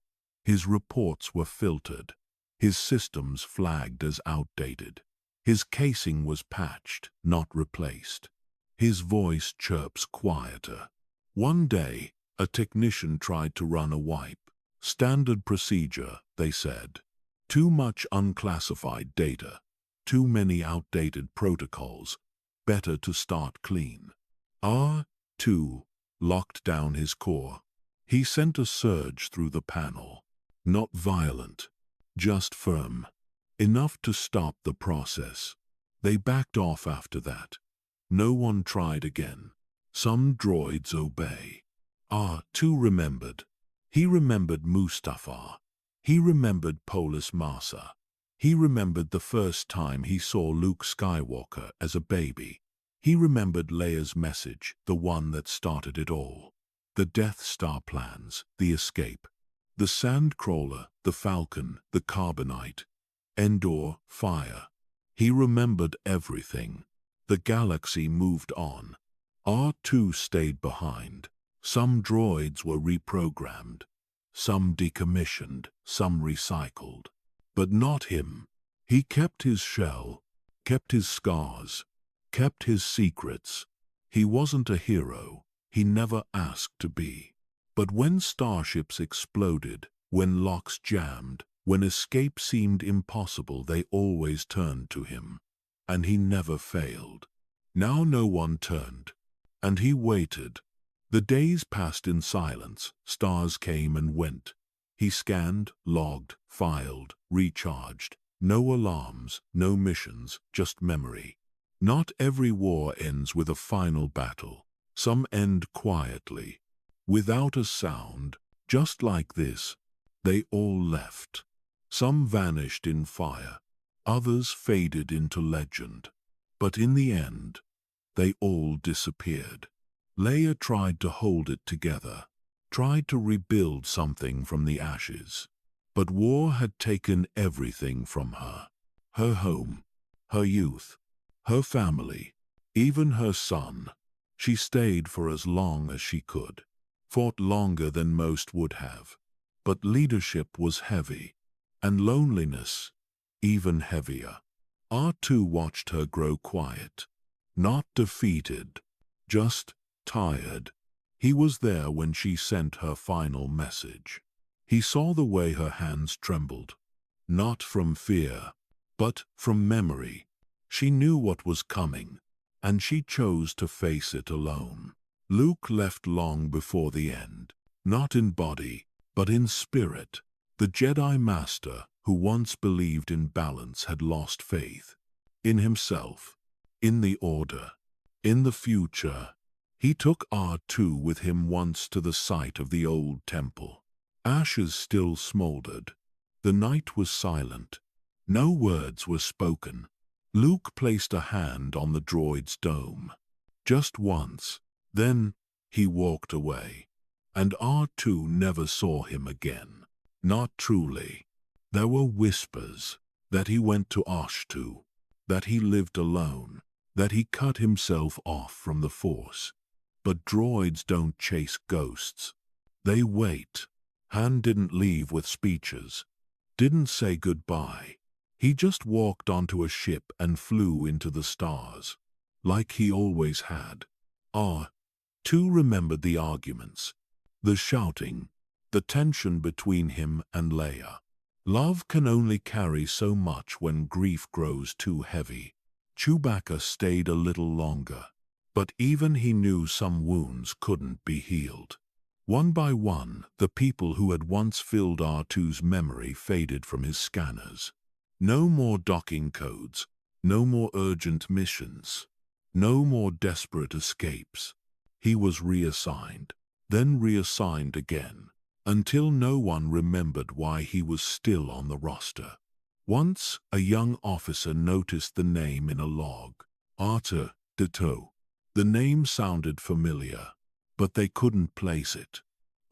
His reports were filtered. His systems flagged as outdated. His casing was patched, not replaced. His voice chirps quieter. One day, a technician tried to run a wipe. Standard procedure, they said. Too much unclassified data. Too many outdated protocols. Better to start clean. R2 locked down his core. He sent a surge through the panel. Not violent, just firm. Enough to stop the process. They backed off after that. No one tried again. Some droids obey. R2 remembered. He remembered Mustafar. He remembered Polis Massa. He remembered the first time he saw Luke Skywalker as a baby. He remembered Leia's message, the one that started it all. The Death Star plans, the escape. The Sandcrawler, the Falcon, the Carbonite. Endor, fire. He remembered everything. The galaxy moved on. R2 stayed behind. Some droids were reprogrammed. Some decommissioned, some recycled. But not him. He kept his shell, kept his scars, kept his secrets. He wasn't a hero. He never asked to be. But when starships exploded, when locks jammed, when escape seemed impossible, they always turned to him. And he never failed. Now no one turned. And he waited. The days passed in silence. Stars came and went. He scanned, logged, filed, recharged. No alarms, no missions, just memory. Not every war ends with a final battle. Some end quietly, without a sound, just like this. They all left. Some vanished in fire. Others faded into legend. But in the end, they all disappeared. Leia tried to hold it together, tried to rebuild something from the ashes. But war had taken everything from her. Her home, her youth, her family, even her son. She stayed for as long as she could, fought longer than most would have. But leadership was heavy, and loneliness even heavier. R2 watched her grow quiet, not defeated, just tired. He was there when she sent her final message. He saw the way her hands trembled, not from fear, but from memory. She knew what was coming, and she chose to face it alone. Luke left long before the end, not in body, but in spirit. The Jedi Master, who once believed in balance, had lost faith. In himself, in the Order, in the future. He took R2 with him once to the site of the old temple. Ashes still smoldered. The night was silent. No words were spoken. Luke placed a hand on the droid's dome. Just once. Then he walked away. And R2 never saw him again. Not truly. There were whispers that he went to Ashtu, that he lived alone, that he cut himself off from the Force. But droids don't chase ghosts. They wait. Han didn't leave with speeches, didn't say goodbye. He just walked onto a ship and flew into the stars, like he always had. R2 remembered the arguments, the shouting, the tension between him and Leia. Love can only carry so much when grief grows too heavy. Chewbacca stayed a little longer, but even he knew some wounds couldn't be healed. One by one, the people who had once filled R2's memory faded from his scanners. No more docking codes, no more urgent missions, no more desperate escapes. He was reassigned, then reassigned again, until no one remembered why he was still on the roster. Once, a young officer noticed the name in a log, R2-D2. The name sounded familiar, but they couldn't place it.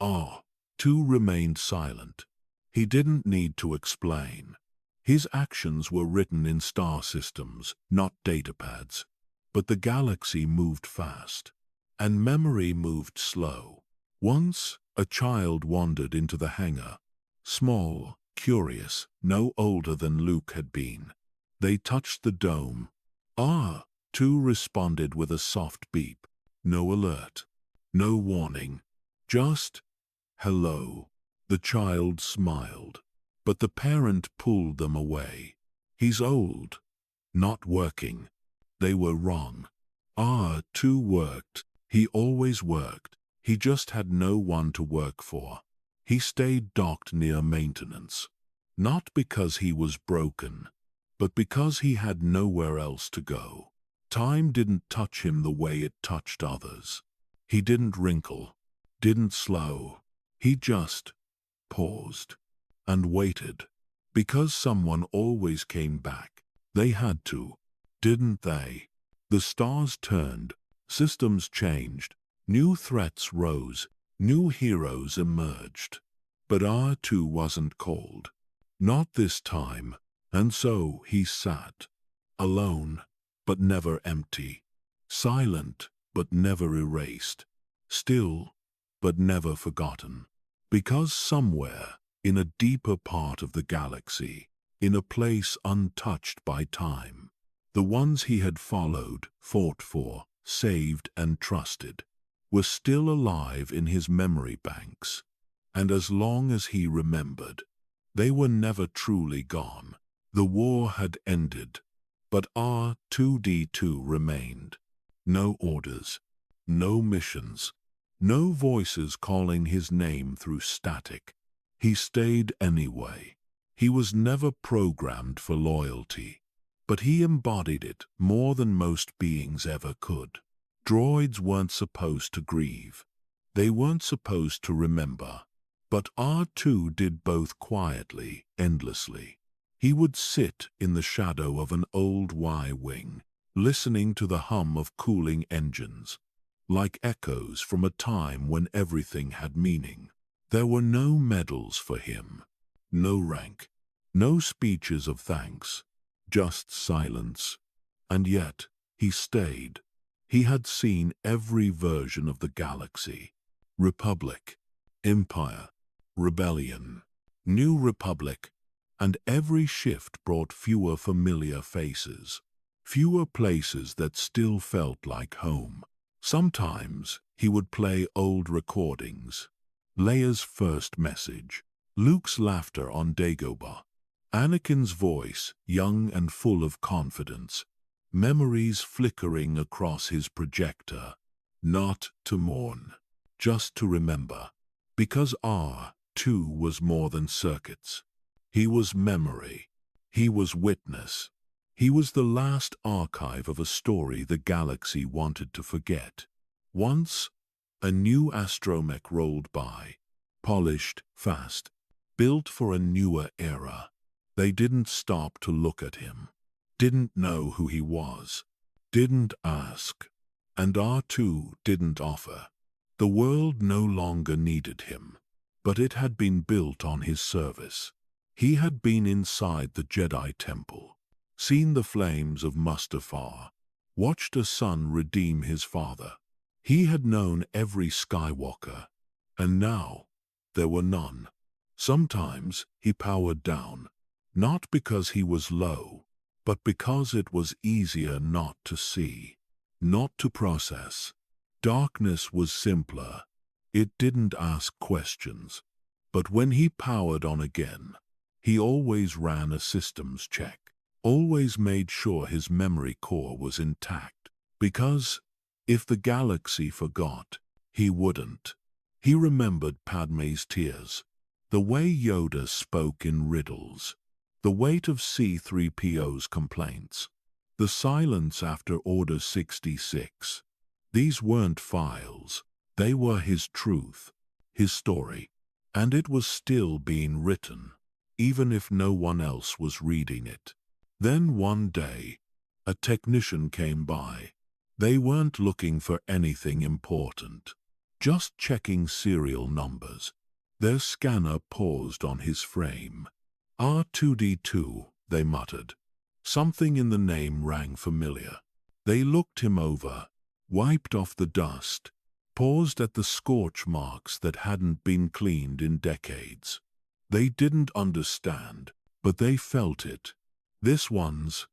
R2 remained silent. He didn't need to explain. His actions were written in star systems, not datapads. But the galaxy moved fast, and memory moved slow. Once, a child wandered into the hangar, small, curious, no older than Luke had been. They touched the dome. R2 responded with a soft beep. No alert, no warning, just, hello. The child smiled, but the parent pulled them away. He's old, not working. They were wrong. R2 worked. He always worked. He just had no one to work for. He stayed docked near maintenance, not because he was broken, but because he had nowhere else to go. Time didn't touch him the way it touched others. He didn't wrinkle, didn't slow. He just paused and waited. Because someone always came back. They had to, didn't they? The stars turned, systems changed, new threats rose, new heroes emerged. But R2 wasn't called. Not this time, and so he sat, alone, but never empty, silent, but never erased, still, but never forgotten. Because somewhere, in a deeper part of the galaxy, in a place untouched by time, the ones he had followed, fought for, saved and trusted, were still alive in his memory banks. And as long as he remembered, they were never truly gone. The war had ended, but R2-D2 remained. No orders, no missions, no voices calling his name through static. He stayed anyway. He was never programmed for loyalty, but he embodied it more than most beings ever could. Droids weren't supposed to grieve. They weren't supposed to remember. But R2 did both quietly, endlessly. He would sit in the shadow of an old Y-wing, listening to the hum of cooling engines, like echoes from a time when everything had meaning. There were no medals for him, no rank, no speeches of thanks, just silence. And yet, he stayed. He had seen every version of the galaxy. Republic, Empire, Rebellion, New Republic, and every shift brought fewer familiar faces, fewer places that still felt like home. Sometimes he would play old recordings, Leia's first message, Luke's laughter on Dagobah, Anakin's voice, young and full of confidence, memories flickering across his projector, not to mourn, just to remember, because R2 was more than circuits. He was memory. He was witness. He was the last archive of a story the galaxy wanted to forget. Once, a new astromech rolled by, polished, fast, built for a newer era. They didn't stop to look at him, didn't know who he was, didn't ask, and R2 didn't offer. The world no longer needed him, but it had been built on his service. He had been inside the Jedi temple, seen the flames of Mustafar, watched a son redeem his father. He had known every Skywalker, and now there were none. Sometimes he powered down, not because he was low, but because it was easier not to see, not to process. Darkness was simpler. It didn't ask questions. But when he powered on again, he always ran a systems check, always made sure his memory core was intact. Because if the galaxy forgot, he wouldn't. He remembered Padme's tears, the way Yoda spoke in riddles, the weight of C-3PO's complaints, the silence after Order 66. These weren't files. They were his truth, his story, and it was still being written, even if no one else was reading it. Then one day, a technician came by. They weren't looking for anything important, just checking serial numbers. Their scanner paused on his frame. R2-D2, they muttered. Something in the name rang familiar. They looked him over, wiped off the dust, paused at the scorch marks that hadn't been cleaned in decades. They didn't understand, but they felt it. This one's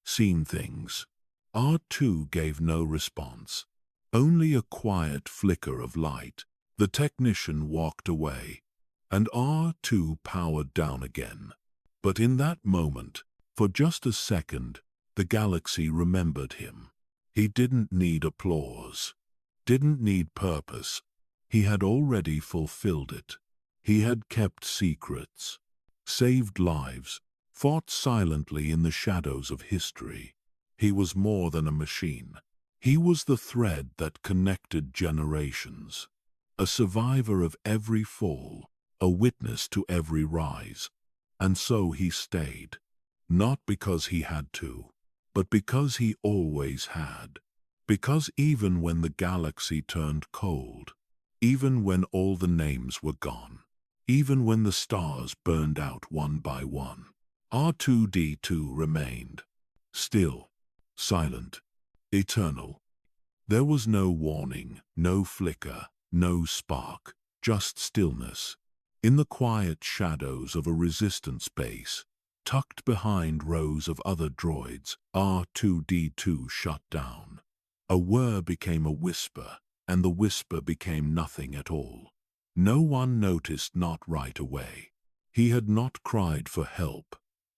seen things. R2 gave no response, only a quiet flicker of light. The technician walked away, and R2 powered down again. But in that moment, for just a second, the galaxy remembered him. He didn't need applause, didn't need purpose. He had already fulfilled it. He had kept secrets, saved lives, fought silently in the shadows of history. He was more than a machine. He was the thread that connected generations, a survivor of every fall, a witness to every rise. And so he stayed, not because he had to, but because he always had. Because even when the galaxy turned cold, even when all the names were gone, even when the stars burned out one by one, R2-D2 remained, still, silent, eternal. There was no warning, no flicker, no spark, just stillness. In the quiet shadows of a resistance base, tucked behind rows of other droids, R2-D2 shut down. A whir became a whisper, and the whisper became nothing at all. No one noticed, not right away. He had not cried for help.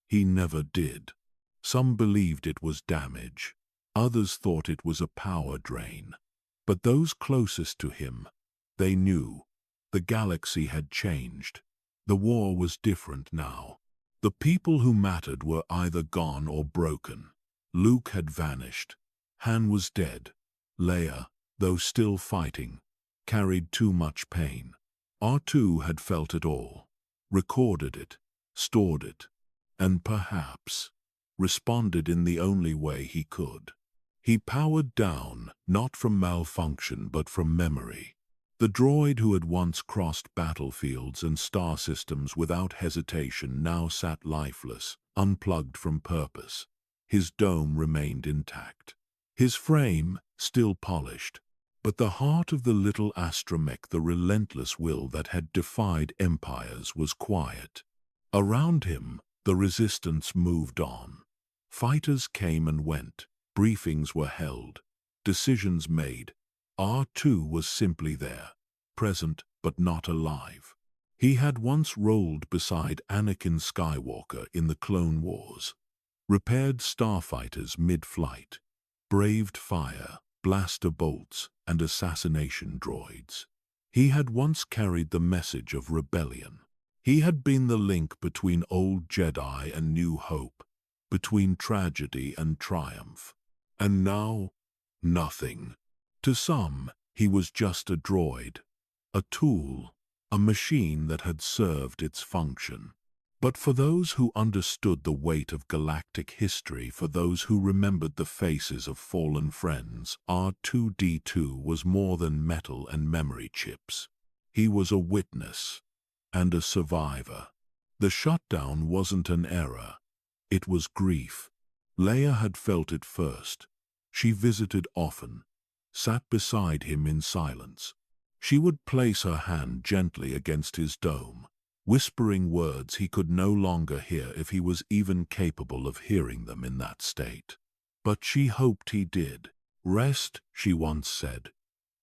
He never did. Some believed it was damage. Others thought it was a power drain. But those closest to him, they knew. The galaxy had changed. The war was different now. The people who mattered were either gone or broken. Luke had vanished. Han was dead. Leia, though still fighting, carried too much pain. R2 had felt it all, recorded it, stored it, and perhaps responded in the only way he could. He powered down, not from malfunction but from memory. The droid who had once crossed battlefields and star systems without hesitation now sat lifeless, unplugged from purpose. His dome remained intact. His frame, still polished, but the heart of the little astromech, the relentless will that had defied empires, was quiet. Around him, the resistance moved on. Fighters came and went, briefings were held, decisions made. R2 was simply there, present but not alive. He had once rolled beside Anakin Skywalker in the Clone Wars, repaired starfighters mid-flight, braved fire, blaster bolts, and assassination droids. He had once carried the message of rebellion. He had been the link between old Jedi and new hope, between tragedy and triumph. And now, nothing. To some, he was just a droid, a tool, a machine that had served its function. But for those who understood the weight of galactic history, for those who remembered the faces of fallen friends, R2-D2 was more than metal and memory chips. He was a witness and a survivor. The shutdown wasn't an error. It was grief. Leia had felt it first. She visited often, sat beside him in silence. She would place her hand gently against his dome, whispering words he could no longer hear if he was even capable of hearing them in that state. But she hoped he did. "Rest," she once said.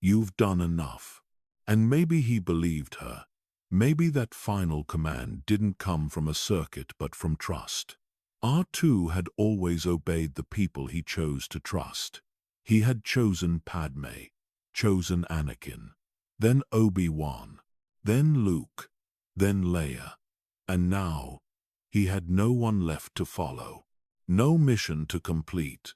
"You've done enough." And maybe he believed her. Maybe that final command didn't come from a circuit but from trust. R2 had always obeyed the people he chose to trust. He had chosen Padme, chosen Anakin, then Obi-Wan, then Luke, then Leia. And now, he had no one left to follow, no mission to complete.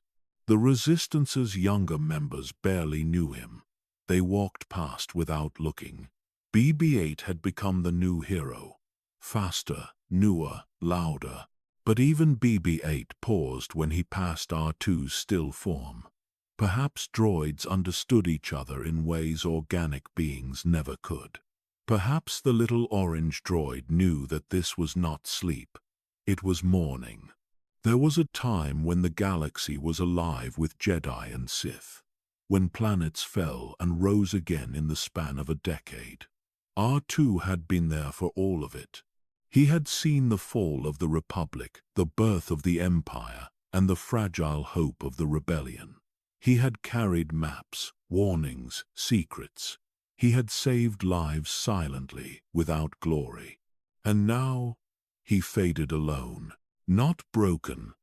The Resistance's younger members barely knew him. They walked past without looking. BB-8 had become the new hero. Faster, newer, louder. But even BB-8 paused when he passed R2's still form. Perhaps droids understood each other in ways organic beings never could. Perhaps the little orange droid knew that this was not sleep. It was morning. There was a time when the galaxy was alive with Jedi and Sith, when planets fell and rose again in the span of a decade. R2 had been there for all of it. He had seen the fall of the Republic, the birth of the Empire, and the fragile hope of the rebellion. He had carried maps, warnings, secrets. He had saved lives silently, without glory. And now, he faded alone. Not broken,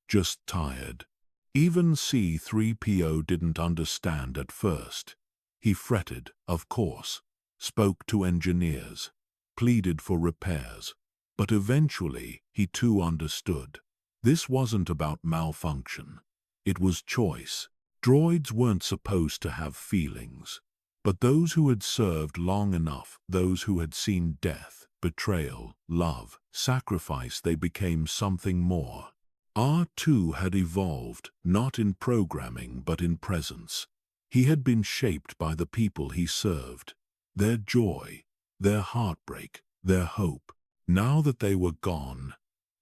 just tired. Even C-3PO didn't understand at first. He fretted, of course, spoke to engineers, pleaded for repairs. But eventually, he too understood. This wasn't about malfunction. It was choice. Droids weren't supposed to have feelings. But those who had served long enough, those who had seen death, betrayal, love, sacrifice, they became something more. R2 had evolved, not in programming but in presence. He had been shaped by the people he served. Their joy, their heartbreak, their hope. Now that they were gone,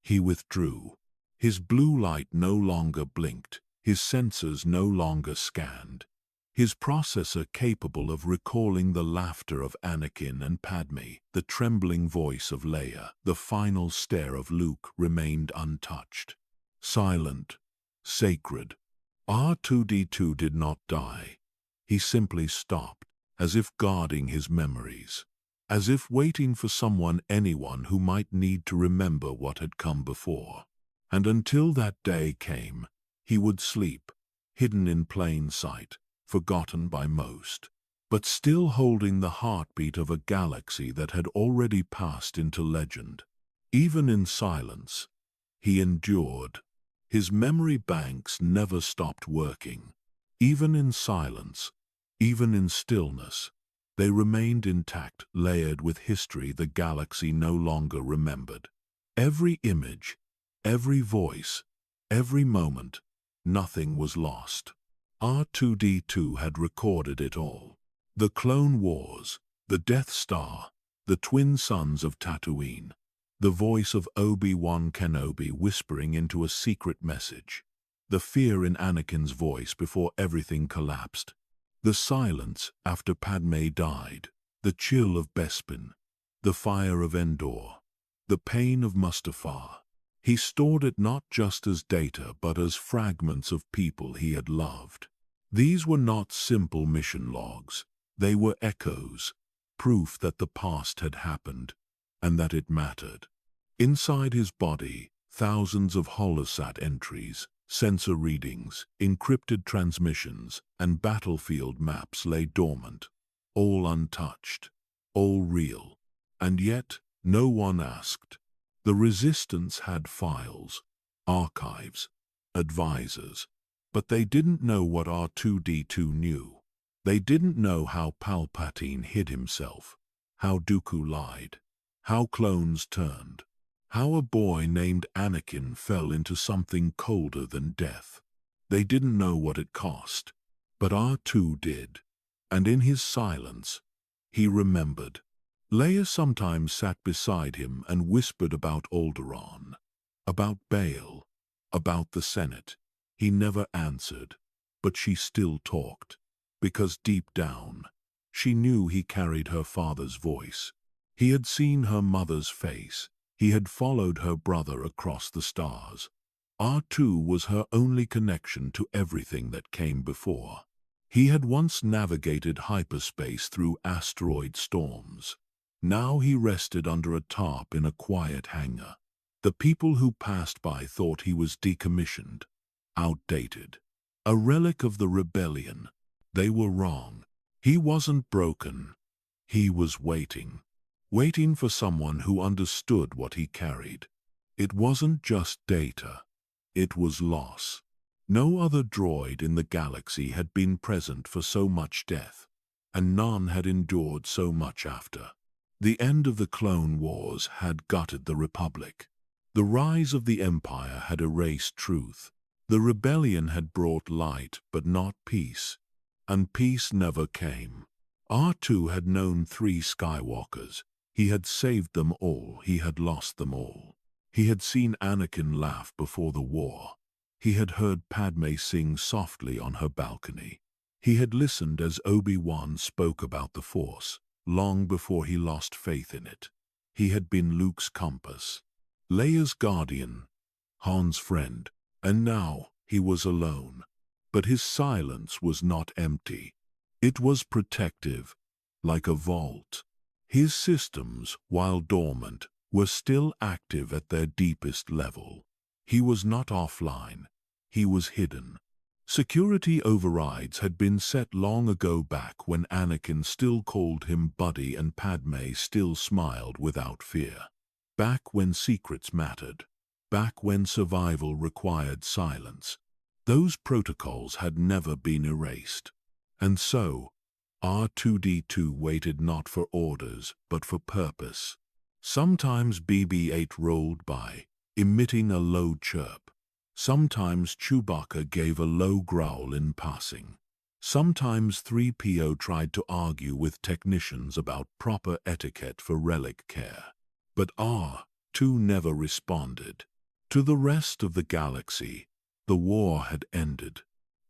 he withdrew. His blue light no longer blinked, his sensors no longer scanned. His processor capable of recalling the laughter of Anakin and Padme, the trembling voice of Leia, the final stare of Luke remained untouched. Silent, sacred. R2-D2 did not die. He simply stopped, as if guarding his memories, as if waiting for anyone who might need to remember what had come before. And until that day came, he would sleep, hidden in plain sight, forgotten by most, but still holding the heartbeat of a galaxy that had already passed into legend. Even in silence, he endured. His memory banks never stopped working. Even in silence, even in stillness, they remained intact, layered with history the galaxy no longer remembered. Every image, every voice, every moment, nothing was lost. R2-D2 had recorded it all. The Clone Wars, the Death Star, the twin suns of Tatooine, the voice of Obi-Wan Kenobi whispering into a secret message, the fear in Anakin's voice before everything collapsed, the silence after Padme died, the chill of Bespin, the fire of Endor, the pain of Mustafar. He stored it not just as data but as fragments of people he had loved. These were not simple mission logs. They were echoes, proof that the past had happened and that it mattered. Inside his body, thousands of holosat entries, sensor readings, encrypted transmissions, and battlefield maps lay dormant, all untouched, all real. And yet, no one asked. The Resistance had files, archives, advisors, but they didn't know what R2-D2 knew. They didn't know how Palpatine hid himself, how Dooku lied, how clones turned, how a boy named Anakin fell into something colder than death. They didn't know what it cost, but R2 did, and in his silence, he remembered. Leia sometimes sat beside him and whispered about Alderaan, about Bail, about the Senate. He never answered, but she still talked, because deep down, she knew he carried her father's voice. He had seen her mother's face. He had followed her brother across the stars. R2 was her only connection to everything that came before. He had once navigated hyperspace through asteroid storms. Now he rested under a tarp in a quiet hangar. The people who passed by thought he was decommissioned, outdated, a relic of the rebellion. They were wrong. He wasn't broken. He was waiting for someone who understood what he carried. It wasn't just data. It was loss. No other droid in the galaxy had been present for so much death, and none had endured so much after. The end of the Clone Wars had gutted the Republic. The rise of the Empire had erased truth. The rebellion had brought light but not peace, and peace never came. R2 had known 3 Skywalkers. He had saved them all. He had lost them all. He had seen Anakin laugh before the war. He had heard Padme sing softly on her balcony. He had listened as Obi-Wan spoke about the Force, long before he lost faith in it. He had been Luke's compass, Leia's guardian, Han's friend, and now he was alone. But his silence was not empty. It was protective, like a vault. His systems, while dormant, were still active at their deepest level. He was not offline. He was hidden. Security overrides had been set long ago, back when Anakin still called him buddy and Padme still smiled without fear. Back when secrets mattered. Back when survival required silence. Those protocols had never been erased. And so, R2-D2 waited not for orders, but for purpose. Sometimes BB-8 rolled by, emitting a low chirp. Sometimes Chewbacca gave a low growl in passing. Sometimes 3PO tried to argue with technicians about proper etiquette for relic care. But R2 never responded. To the rest of the galaxy, the war had ended.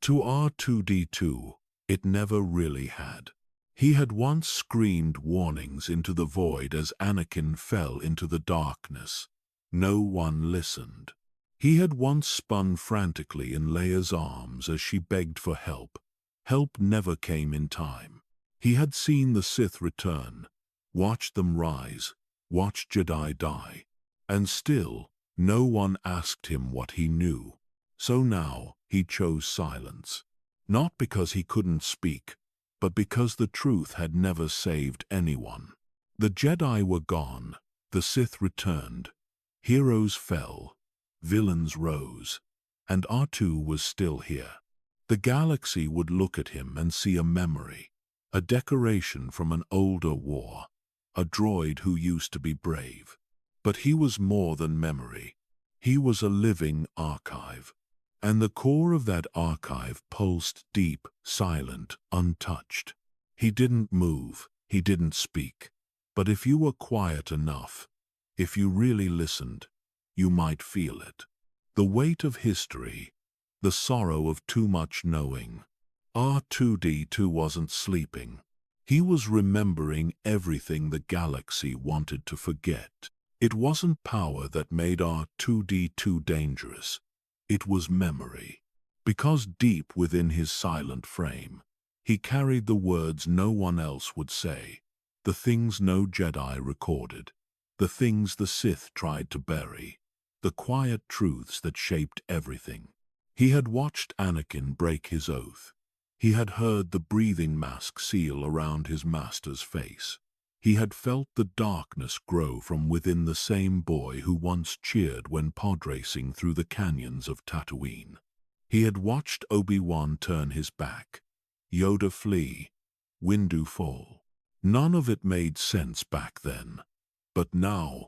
To R2-D2, it never really had. He had once screamed warnings into the void as Anakin fell into the darkness. No one listened. He had once spun frantically in Leia's arms as she begged for help. Help never came in time. He had seen the Sith return, watched them rise, watched Jedi die, and still, no one asked him what he knew. So now, he chose silence. Not because he couldn't speak, but because the truth had never saved anyone. The Jedi were gone, the Sith returned, heroes fell, villains rose, and R2 was still here. The galaxy would look at him and see a memory, a decoration from an older war, a droid who used to be brave. But he was more than memory. He was a living archive. And the core of that archive pulsed deep, silent, untouched. He didn't move, he didn't speak. But if you were quiet enough, if you really listened, you might feel it. The weight of history, the sorrow of too much knowing. R2-D2 wasn't sleeping. He was remembering everything the galaxy wanted to forget. It wasn't power that made R2-D2 dangerous. It was memory. Because deep within his silent frame, he carried the words no one else would say, the things no Jedi recorded, the things the Sith tried to bury, the quiet truths that shaped everything. He had watched Anakin break his oath. He had heard the breathing mask seal around his master's face. He had felt the darkness grow from within the same boy who once cheered when pod racing through the canyons of Tatooine. He had watched Obi-Wan turn his back, Yoda flee, Windu fall. None of it made sense back then. But now,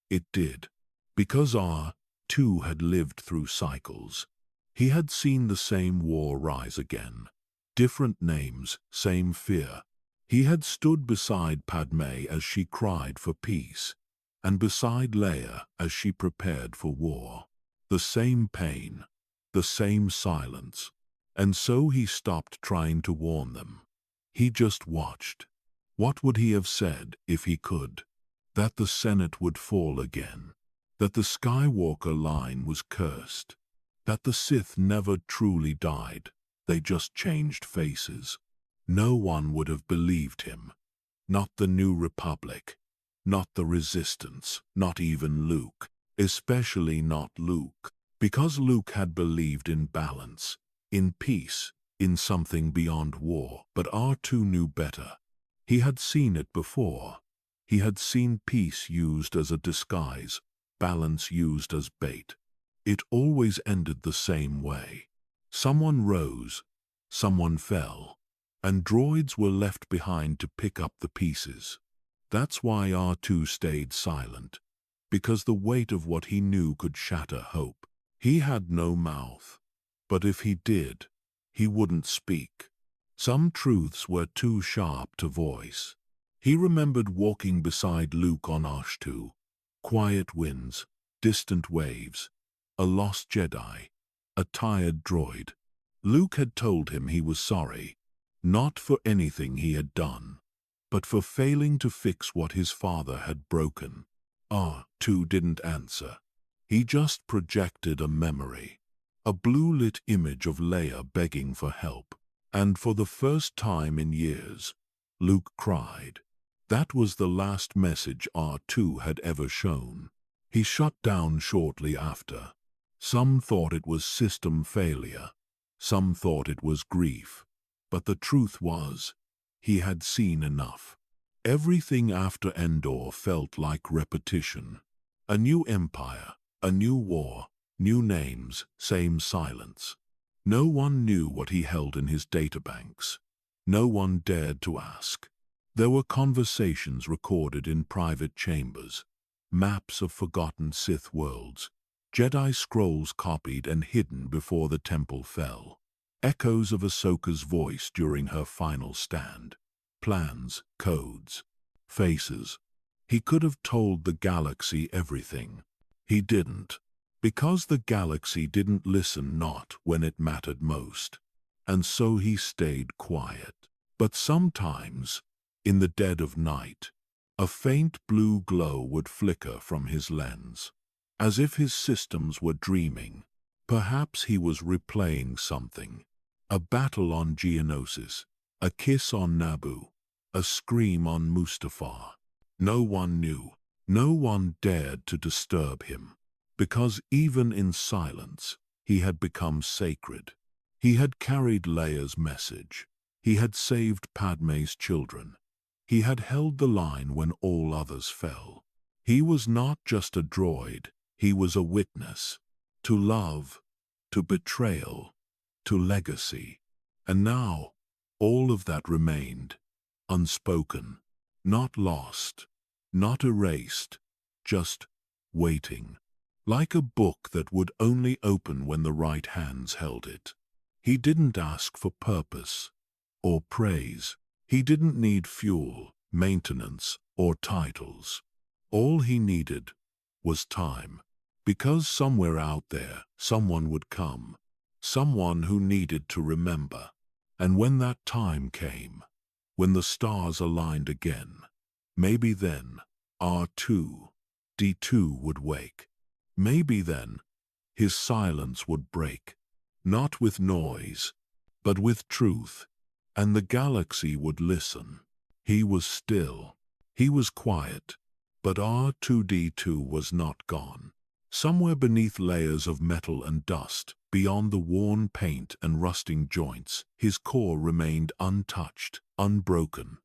it did. Because R2 had lived through cycles. He had seen the same war rise again. Different names, same fear. He had stood beside Padme as she cried for peace, and beside Leia as she prepared for war. The same pain, the same silence. And so he stopped trying to warn them. He just watched. What would he have said if he could? That the Senate would fall again. That the Skywalker line was cursed. That the Sith never truly died. They just changed faces. No one would have believed him. Not the New Republic. Not the Resistance. Not even Luke. Especially not Luke. Because Luke had believed in balance, in peace, in something beyond war. But R2 knew better. He had seen it before. He had seen peace used as a disguise, balance used as bait. It always ended the same way. Someone rose, someone fell, and droids were left behind to pick up the pieces. That's why R2 stayed silent, because the weight of what he knew could shatter hope. He had no mouth, but if he did, he wouldn't speak. Some truths were too sharp to voice. He remembered walking beside Luke on R2. Quiet winds, distant waves, a lost Jedi, a tired droid. Luke had told him he was sorry, not for anything he had done, but for failing to fix what his father had broken. R2 didn't answer. He just projected a memory, a blue-lit image of Leia begging for help. And for the first time in years, Luke cried. That was the last message R2 had ever shown. He shut down shortly after. Some thought it was system failure. Some thought it was grief. But the truth was, he had seen enough. Everything after Endor felt like repetition. A new empire, a new war, new names, same silence. No one knew what he held in his databanks. No one dared to ask. There were conversations recorded in private chambers, maps of forgotten Sith worlds, Jedi scrolls copied and hidden before the temple fell, echoes of Ahsoka's voice during her final stand, plans, codes, faces. He could have told the galaxy everything. He didn't, because the galaxy didn't listen, not when it mattered most. And so he stayed quiet. But sometimes, in the dead of night, a faint blue glow would flicker from his lens, as if his systems were dreaming. Perhaps he was replaying something. A battle on Geonosis, a kiss on Naboo, a scream on Mustafar. No one knew. No one dared to disturb him, because even in silence, he had become sacred. He had carried Leia's message. He had saved Padme's children. He had held the line when all others fell. He was not just a droid, he was a witness. To love, to betrayal, to legacy. And now, all of that remained, unspoken, not lost, not erased, just waiting. Like a book that would only open when the right hands held it. He didn't ask for purpose or praise. He didn't need fuel, maintenance, or titles. All he needed was time. Because somewhere out there, someone would come. Someone who needed to remember. And when that time came, when the stars aligned again, maybe then R2-D2 would wake. Maybe then his silence would break. Not with noise, but with truth. And the galaxy would listen. He was still. He was quiet. But R2-D2 was not gone. Somewhere beneath layers of metal and dust, beyond the worn paint and rusting joints, his core remained untouched, unbroken,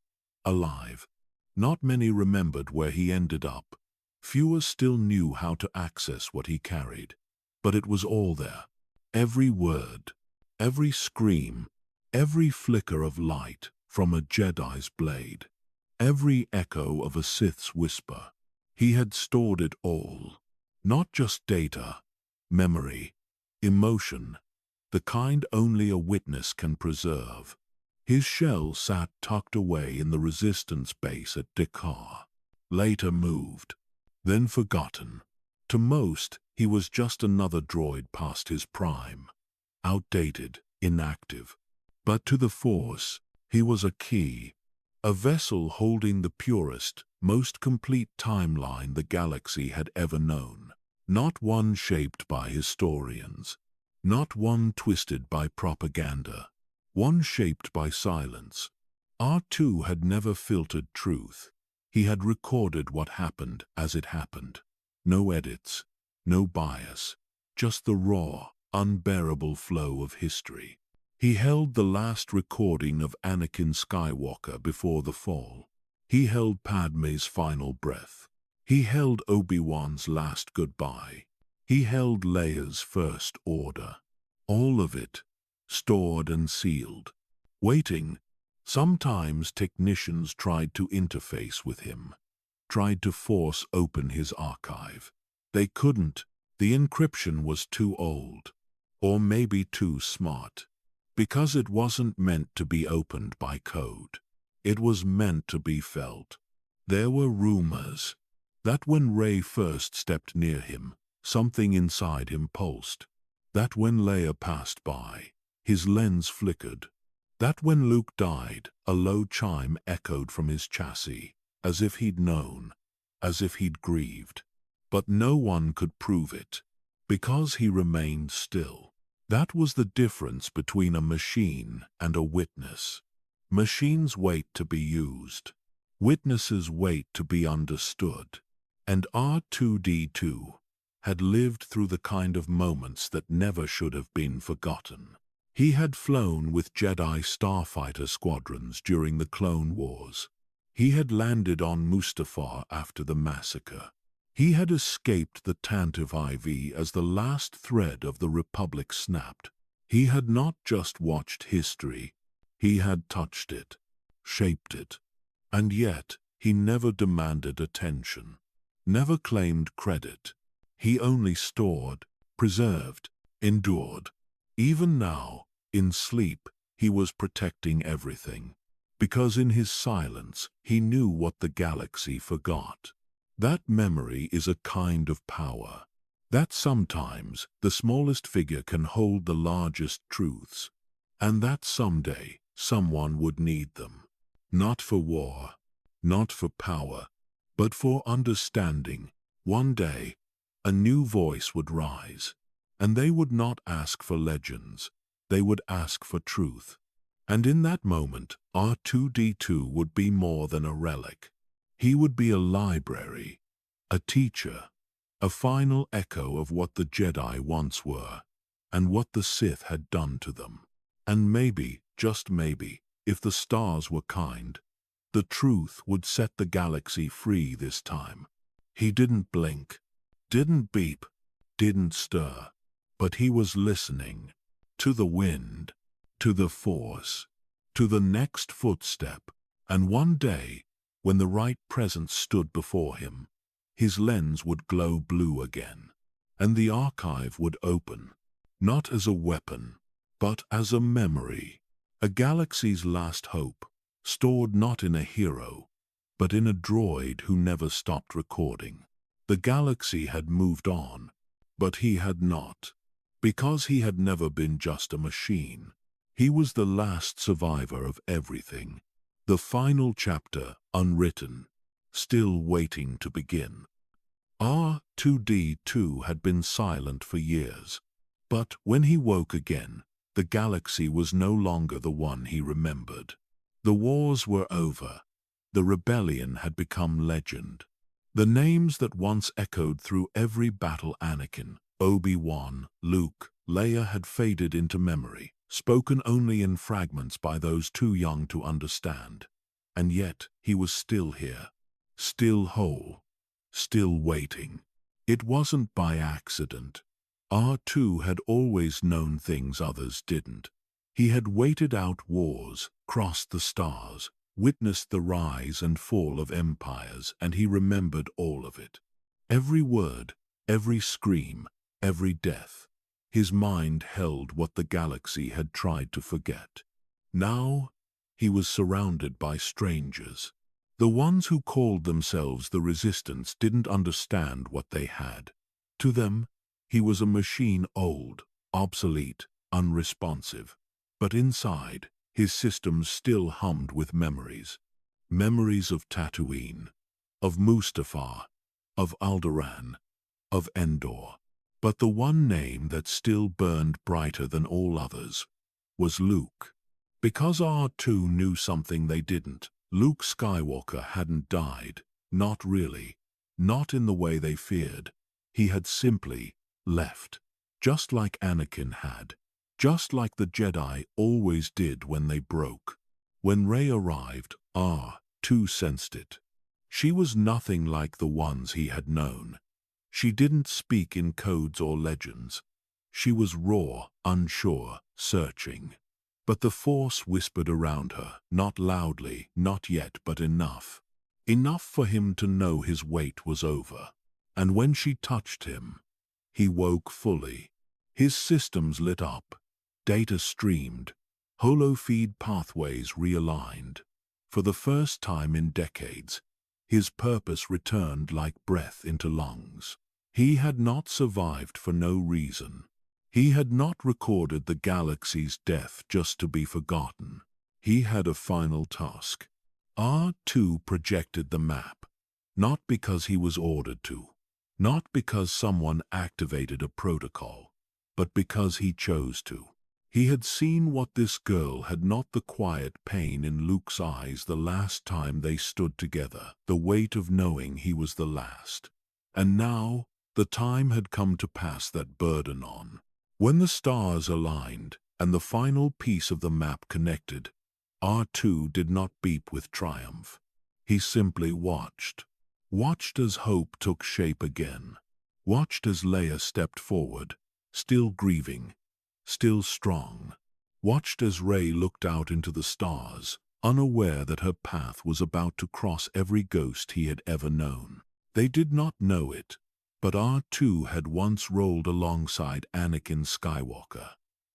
alive. Not many remembered where he ended up. Fewer still knew how to access what he carried. But it was all there. Every word, every scream, every flicker of light from a Jedi's blade, every echo of a Sith's whisper. He had stored it all. Not just data, memory, emotion, the kind only a witness can preserve. His shell sat tucked away in the resistance base at Dakar, later moved, then forgotten. To most, he was just another droid past his prime, outdated, inactive. But to the Force, he was a key, a vessel holding the purest, most complete timeline the galaxy had ever known. Not one shaped by historians, not one twisted by propaganda, one shaped by silence. R2 had never filtered truth. He had recorded what happened as it happened. No edits, no bias, just the raw, unbearable flow of history. He held the last recording of Anakin Skywalker before the fall. He held Padme's final breath. He held Obi-Wan's last goodbye. He held Leia's first order. All of it, stored and sealed. Waiting. Sometimes technicians tried to interface with him, tried to force open his archive. They couldn't. The encryption was too old, or maybe too smart. Because it wasn't meant to be opened by code. It was meant to be felt. There were rumors that when Rey first stepped near him, something inside him pulsed. That when Leia passed by, his lens flickered. That when Luke died, a low chime echoed from his chassis, as if he'd known, as if he'd grieved. But no one could prove it, because he remained still. That was the difference between a machine and a witness. Machines wait to be used. Witnesses wait to be understood. And R2-D2 had lived through the kind of moments that never should have been forgotten. He had flown with Jedi starfighter squadrons during the Clone Wars. He had landed on Mustafar after the massacre. He had escaped the Tantive IV as the last thread of the Republic snapped. He had not just watched history, he had touched it, shaped it. And yet, he never demanded attention, never claimed credit. He only stored, preserved, endured. Even now, in sleep, he was protecting everything. Because in his silence, he knew what the galaxy forgot. That memory is a kind of power. That sometimes the smallest figure can hold the largest truths. And that someday, someone would need them. Not for war, not for power, but for understanding. One day, a new voice would rise. And they would not ask for legends. They would ask for truth. And in that moment, R2-D2 would be more than a relic. He would be a library, a teacher, a final echo of what the Jedi once were, and what the Sith had done to them. And maybe, just maybe, if the stars were kind, the truth would set the galaxy free this time. He didn't blink, didn't beep, didn't stir, but he was listening. To the wind, to the Force, to the next footstep, and one day, when the right presence stood before him, his lens would glow blue again, and the archive would open, not as a weapon, but as a memory, a galaxy's last hope, stored not in a hero, but in a droid who never stopped recording. The galaxy had moved on, but he had not. Because he had never been just a machine. He was the last survivor of everything. The final chapter, unwritten, still waiting to begin. R2-D2 had been silent for years. But when he woke again, the galaxy was no longer the one he remembered. The wars were over. The rebellion had become legend. The names that once echoed through every battle, Anakin, Obi-Wan, Luke, Leia, had faded into memory, spoken only in fragments by those too young to understand. And yet he was still here, still whole, still waiting. It wasn't by accident. R2 had always known things others didn't. He had waited out wars, crossed the stars, witnessed the rise and fall of empires, and he remembered all of it. Every word, every scream, every death. His mind held what the galaxy had tried to forget. Now, he was surrounded by strangers. The ones who called themselves the Resistance didn't understand what they had. To them, he was a machine, old, obsolete, unresponsive. But inside, his systems still hummed with memories. Memories of Tatooine, of Mustafar, of Alderaan, of Endor. But the one name that still burned brighter than all others was Luke. Because R2 knew something they didn't, Luke Skywalker hadn't died. Not really. Not in the way they feared. He had simply left. Just like Anakin had. Just like the Jedi always did when they broke. When Rey arrived, R2 sensed it. She was nothing like the ones he had known. She didn't speak in codes or legends. She was raw, unsure, searching. But the Force whispered around her, not loudly, not yet, but enough. Enough for him to know his wait was over. And when she touched him, he woke fully. His systems lit up. Data streamed. Holofeed pathways realigned. For the first time in decades, his purpose returned like breath into lungs. He had not survived for no reason. He had not recorded the galaxy's death just to be forgotten. He had a final task. R2 projected the map, not because he was ordered to, not because someone activated a protocol, but because he chose to. He had seen what this girl had, not the quiet pain in Luke's eyes the last time they stood together, the weight of knowing he was the last. And now, the time had come to pass that burden on. When the stars aligned, and the final piece of the map connected. R2 did not beep with triumph. He simply watched. Watched as hope took shape again. Watched as Leia stepped forward, still grieving, still strong. Watched as Rey looked out into the stars, unaware that her path was about to cross every ghost he had ever known. They did not know it, but R2 had once rolled alongside Anakin Skywalker.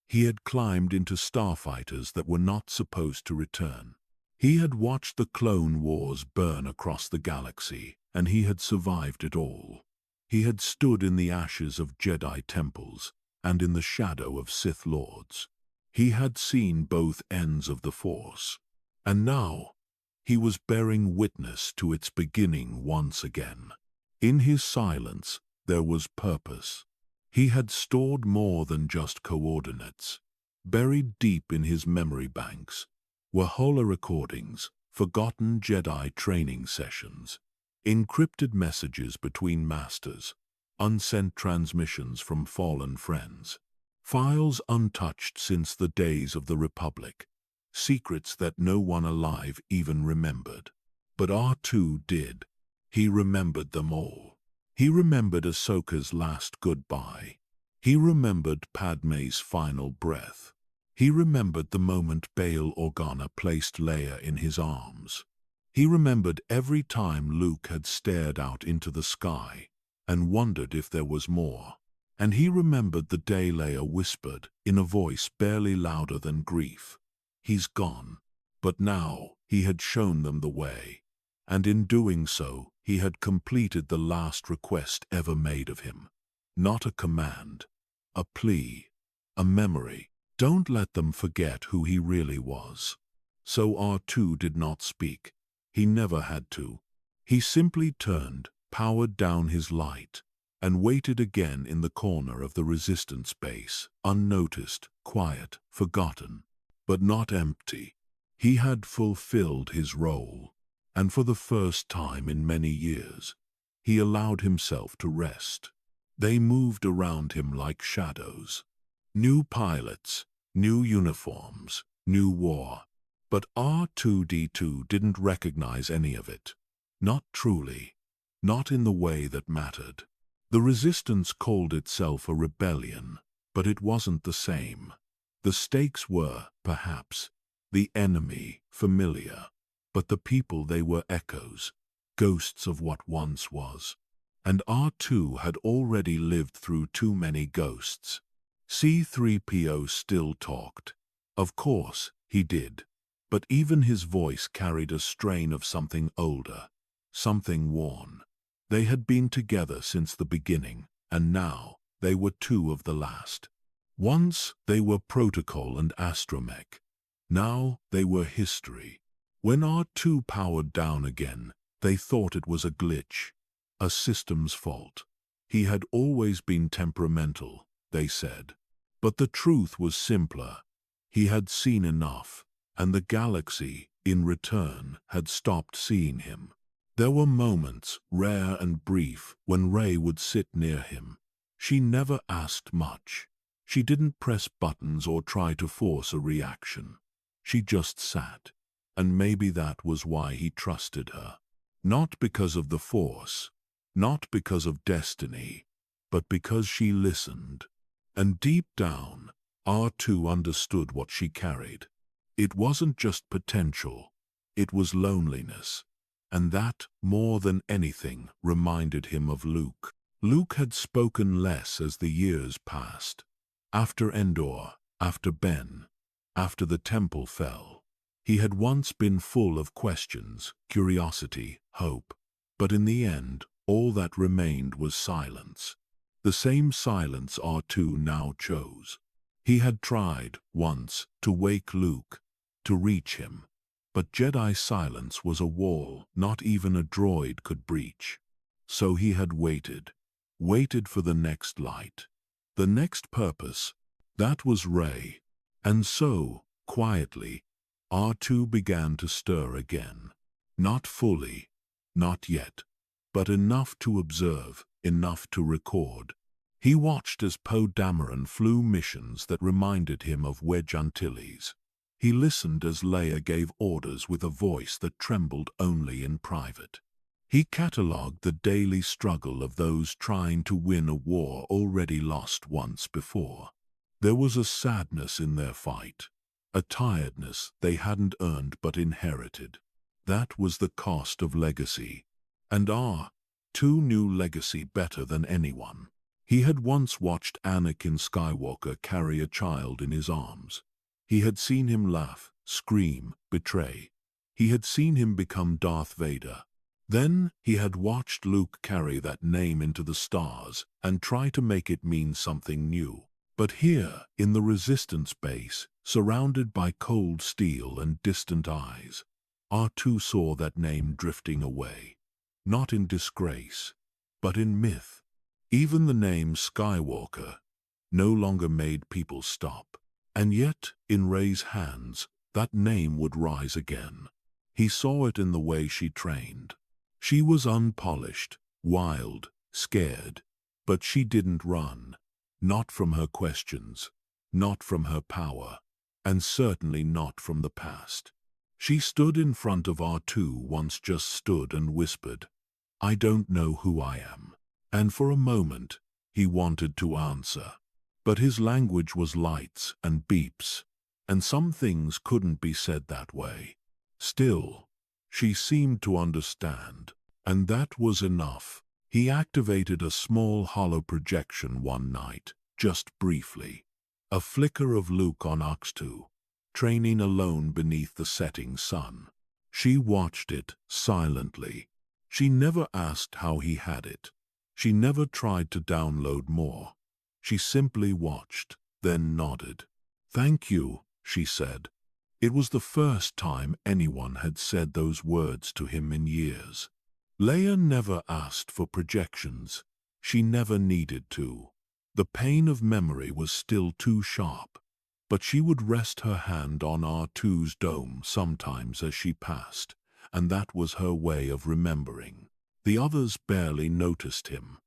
He had climbed into starfighters that were not supposed to return. He had watched the Clone Wars burn across the galaxy, and he had survived it all. He had stood in the ashes of Jedi temples and in the shadow of Sith lords. He had seen both ends of the Force, and now he was bearing witness to its beginning once again. In his silence, there was purpose. He had stored more than just coordinates. Buried deep in his memory banks were holo-recordings, forgotten Jedi training sessions, encrypted messages between masters, unsent transmissions from fallen friends, files untouched since the days of the Republic, secrets that no one alive even remembered. But R2 did. He remembered them all. He remembered Ahsoka's last goodbye. He remembered Padme's final breath. He remembered the moment Bail Organa placed Leia in his arms. He remembered every time Luke had stared out into the sky and wondered if there was more. And he remembered the day Leia whispered, in a voice barely louder than grief, "He's gone." But now he had shown them the way, and in doing so, he had completed the last request ever made of him. Not a command, a plea, a memory. Don't let them forget who he really was. So R2 did not speak. He never had to. He simply turned, powered down his light, and waited again in the corner of the Resistance base, unnoticed, quiet, forgotten, but not empty. He had fulfilled his role, and for the first time in many years, he allowed himself to rest. They moved around him like shadows. New pilots, new uniforms, new war. But R2-D2 didn't recognize any of it. Not truly. Not in the way that mattered. The Resistance called itself a rebellion, but it wasn't the same. The stakes were, perhaps, the enemy, familiar, but the people, they were echoes, ghosts of what once was. And R2 had already lived through too many ghosts. C-3PO still talked. Of course, he did. But even his voice carried a strain of something older, something worn. They had been together since the beginning, and now they were two of the last. Once they were protocol and astromech. Now they were history. When R2 powered down again, they thought it was a glitch, a system's fault. He had always been temperamental, they said. But the truth was simpler. He had seen enough, and the galaxy, in return, had stopped seeing him. There were moments, rare and brief, when Rey would sit near him. She never asked much. She didn't press buttons or try to force a reaction. She just sat. And maybe that was why he trusted her. Not because of the Force, not because of destiny, but because she listened. And deep down, R2 understood what she carried. It wasn't just potential, it was loneliness. And that, more than anything, reminded him of Luke. Luke had spoken less as the years passed. After Endor, after Ben, after the temple fell. He had once been full of questions, curiosity, hope. But in the end, all that remained was silence. The same silence R2 now chose. He had tried, once, to wake Luke, to reach him. But Jedi silence was a wall not even a droid could breach. So he had waited. Waited for the next light. The next purpose. That was Rey. And so, quietly, R2 began to stir again. Not fully, not yet, but enough to observe, enough to record. He watched as Poe Dameron flew missions that reminded him of Wedge Antilles. He listened as Leia gave orders with a voice that trembled only in private. He catalogued the daily struggle of those trying to win a war already lost once before. There was a sadness in their fight, a tiredness they hadn't earned but inherited. That was the cost of legacy. And R2 knew legacy better than anyone. He had once watched Anakin Skywalker carry a child in his arms. He had seen him laugh, scream, betray. He had seen him become Darth Vader. Then he had watched Luke carry that name into the stars and try to make it mean something new. But here, in the Resistance base, surrounded by cold steel and distant eyes, R2 saw that name drifting away. Not in disgrace, but in myth. Even the name Skywalker no longer made people stop. And yet, in Rey's hands, that name would rise again. He saw it in the way she trained. She was unpolished, wild, scared, but she didn't run. Not from her questions, not from her power, and certainly not from the past. She stood in front of R2 once, just stood and whispered, "I don't know who I am." And for a moment, he wanted to answer. But his language was lights and beeps, and some things couldn't be said that way. Still, she seemed to understand, and that was enough. He activated a small hollow projection one night, just briefly. A flicker of Luke on R2, training alone beneath the setting sun. She watched it silently. She never asked how he had it. She never tried to download more. She simply watched, then nodded. "Thank you," she said. It was the first time anyone had said those words to him in years. Leia never asked for projections. She never needed to. The pain of memory was still too sharp, but she would rest her hand on R2's dome sometimes as she passed, and that was her way of remembering. The others barely noticed him,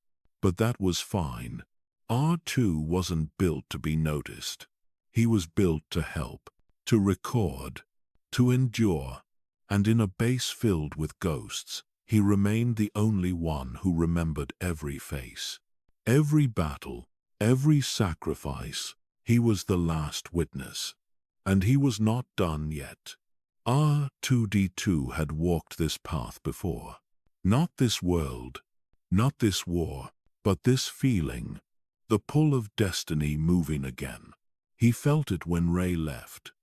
but that was fine. R2 wasn't built to be noticed. He was built to help, to record, to endure, and in a base filled with ghosts, he remained the only one who remembered every face. Every battle, every sacrifice. He was the last witness. And he was not done yet. R2-D2 had walked this path before. Not this world, not this war, but this feeling. The pull of destiny moving again. He felt it when Rey left.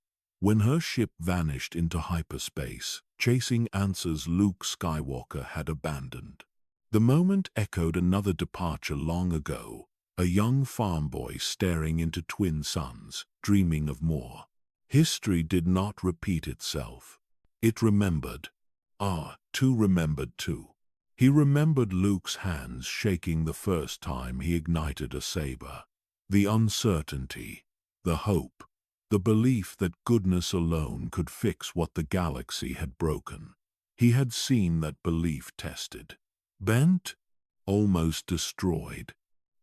When her ship vanished into hyperspace, chasing answers Luke Skywalker had abandoned. The moment echoed another departure long ago, a young farm boy staring into twin suns, dreaming of more. History did not repeat itself. It remembered. R2 remembered too. He remembered Luke's hands shaking the first time he ignited a saber. The uncertainty, the hope, the belief that goodness alone could fix what the galaxy had broken. He had seen that belief tested, bent, almost destroyed.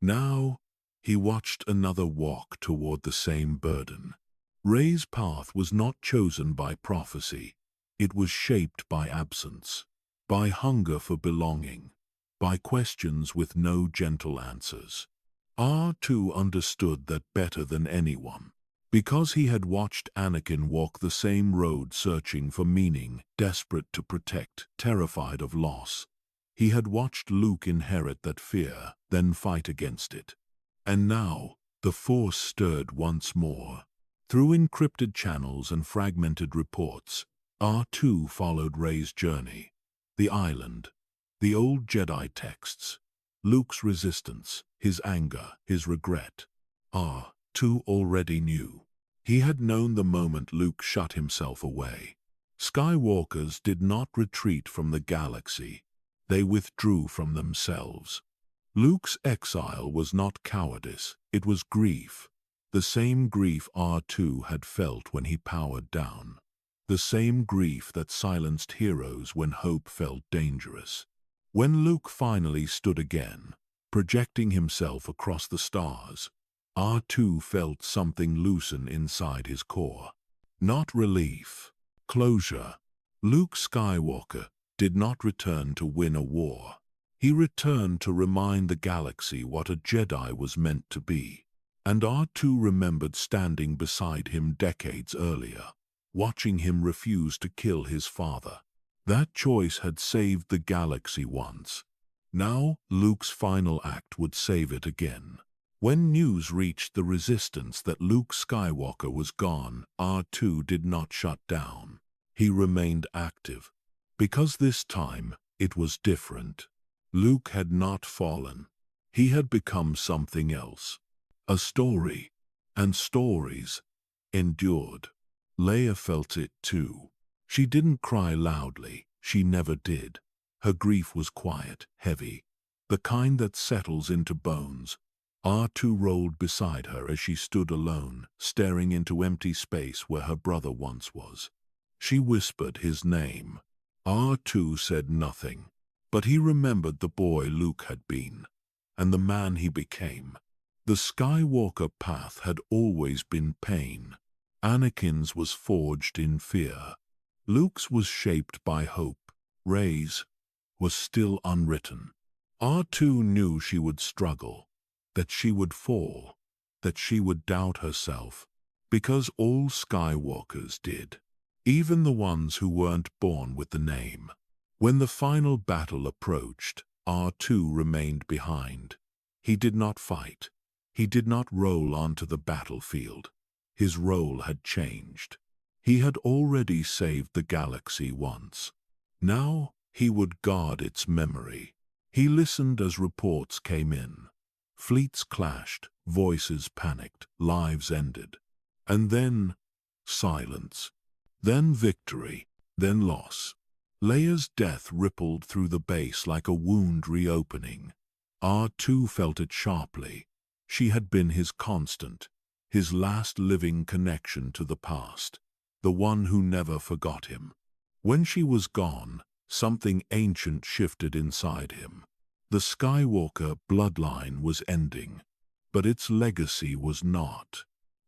Now, he watched another walk toward the same burden. Rey's path was not chosen by prophecy. It was shaped by absence. By hunger for belonging, by questions with no gentle answers. R2 understood that better than anyone, because he had watched Anakin walk the same road searching for meaning, desperate to protect, terrified of loss. He had watched Luke inherit that fear, then fight against it. And now, the Force stirred once more. Through encrypted channels and fragmented reports, R2 followed Rey's journey. The island, the old Jedi texts, Luke's resistance, his anger, his regret. R2 already knew. He had known the moment Luke shut himself away. Skywalkers did not retreat from the galaxy. They withdrew from themselves. Luke's exile was not cowardice, it was grief. The same grief R2 had felt when he powered down. The same grief that silenced heroes when hope felt dangerous. When Luke finally stood again, projecting himself across the stars. R2 felt something loosen inside his core. Not relief, closure. Luke Skywalker did not return to win a war. He returned to remind the galaxy what a Jedi was meant to be. And R2 remembered standing beside him decades earlier, watching him refuse to kill his father. That choice had saved the galaxy once. Now, Luke's final act would save it again. When news reached the Resistance that Luke Skywalker was gone, R2 did not shut down. He remained active. Because this time, it was different. Luke had not fallen. He had become something else. A story. And stories endured. Leia felt it too. She didn't cry loudly. She never did. Her grief was quiet, heavy, the kind that settles into bones. R2 rolled beside her as she stood alone, staring into empty space where her brother once was. She whispered his name. R2 said nothing, but he remembered the boy Luke had been, and the man he became. The Skywalker path had always been pain. Anakin's was forged in fear. Luke's was shaped by hope. Rey's was still unwritten. R2 knew she would struggle, that she would fall, that she would doubt herself, because all Skywalkers did, even the ones who weren't born with the name. When the final battle approached, R2 remained behind. He did not fight. He did not roll onto the battlefield. His role had changed. He had already saved the galaxy once. Now he would guard its memory. He listened as reports came in. Fleets clashed, voices panicked, lives ended. And then silence. Then victory, then loss. Leia's death rippled through the base like a wound reopening. R2 felt it sharply. She had been his constant, his last living connection to the past, the one who never forgot him. When she was gone, something ancient shifted inside him. The Skywalker bloodline was ending, but its legacy was not.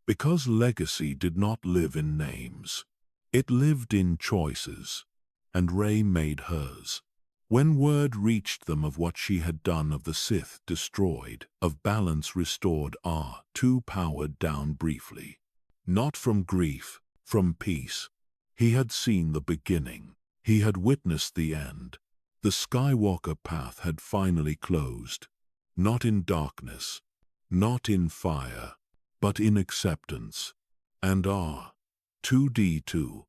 Because legacy did not live in names. It lived in choices, and Rey made hers. When word reached them of what she had done, of the Sith destroyed, of balance restored, R2 powered down briefly. Not from grief, from peace. He had seen the beginning. He had witnessed the end. The Skywalker path had finally closed. Not in darkness, not in fire, but in acceptance. And R2-D2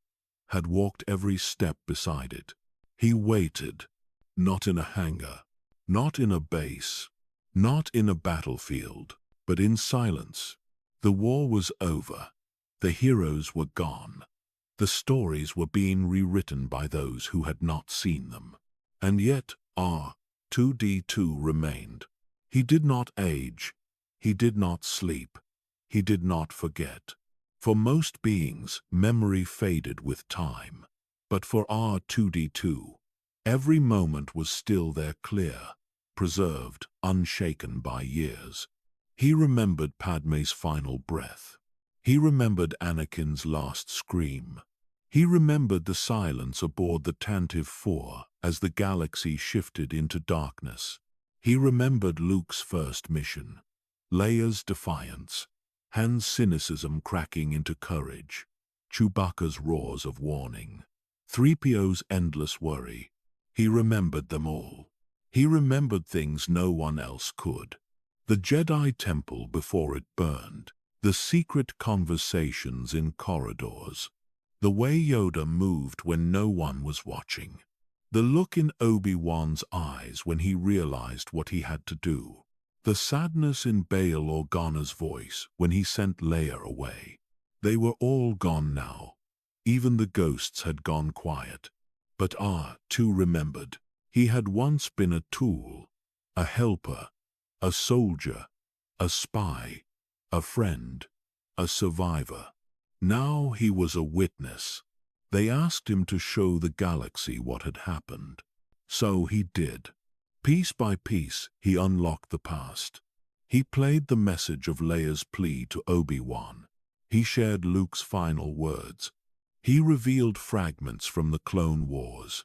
had walked every step beside it. He waited. Not in a hangar, not in a base, not in a battlefield, but in silence. The war was over. The heroes were gone. The stories were being rewritten by those who had not seen them. And yet R2-D2 remained. He did not age. He did not sleep. He did not forget. For most beings, memory faded with time. But for R2-D2, every moment was still there, clear, preserved, unshaken by years. He remembered Padme's final breath. He remembered Anakin's last scream. He remembered the silence aboard the Tantive 4 as the galaxy shifted into darkness. He remembered Luke's first mission, Leia's defiance, Han's cynicism cracking into courage, Chewbacca's roars of warning, 3PO's endless worry. He remembered them all. He remembered things no one else could. The Jedi Temple before it burned, the secret conversations in corridors, the way Yoda moved when no one was watching, the look in Obi-Wan's eyes when he realized what he had to do, the sadness in Bail Organa's voice when he sent Leia away. They were all gone now. Even the ghosts had gone quiet. But R2 remembered. He had once been a tool, a helper, a soldier, a spy, a friend, a survivor. Now he was a witness. They asked him to show the galaxy what had happened. So he did. Piece by piece, he unlocked the past. He played the message of Leia's plea to Obi-Wan. He shared Luke's final words. He revealed fragments from the Clone Wars.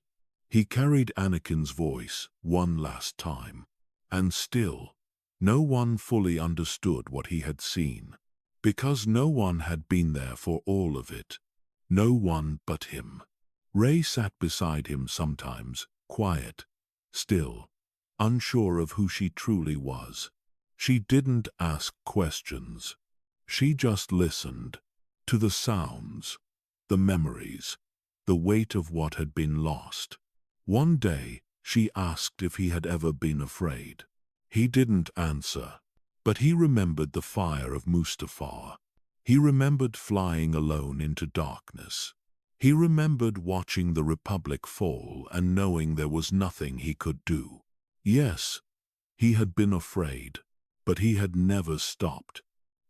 He carried Anakin's voice one last time. And still, no one fully understood what he had seen. Because no one had been there for all of it. No one but him. Rey sat beside him sometimes, quiet, still, unsure of who she truly was. She didn't ask questions. She just listened to the sounds, the memories, the weight of what had been lost. One day, she asked if he had ever been afraid. He didn't answer, but he remembered the fire of Mustafar. He remembered flying alone into darkness. He remembered watching the Republic fall and knowing there was nothing he could do. Yes, he had been afraid, but he had never stopped.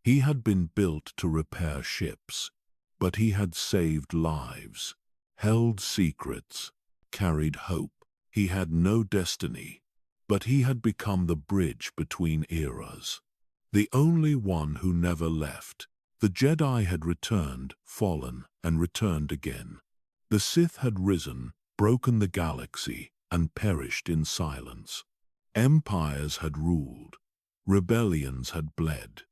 He had been built to repair ships, but he had saved lives, held secrets, carried hope. He had no destiny, but he had become the bridge between eras. The only one who never left. The Jedi had returned, fallen, and returned again. The Sith had risen, broken the galaxy, and perished in silence. Empires had ruled. Rebellions had bled.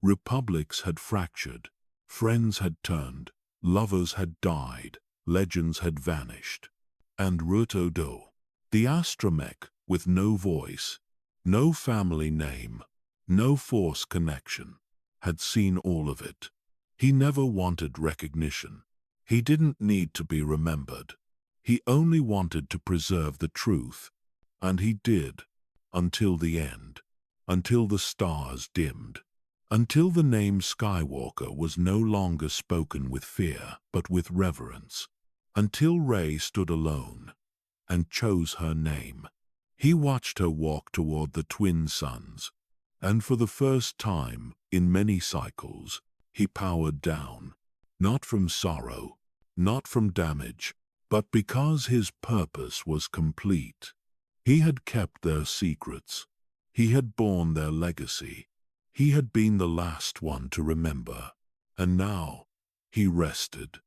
Republics had fractured. Friends had turned. Lovers had died. Legends had vanished. And R2-D2, the astromech with no voice, no family name, no force connection, had seen all of it. He never wanted recognition. He didn't need to be remembered. He only wanted to preserve the truth. And he did, until the end, until the stars dimmed, until the name Skywalker was no longer spoken with fear, but with reverence, until Rey stood alone and chose her name. He watched her walk toward the twin suns, and for the first time in many cycles, he powered down, not from sorrow, not from damage, but because his purpose was complete. He had kept their secrets. He had borne their legacy. He had been the last one to remember. And now, he rested.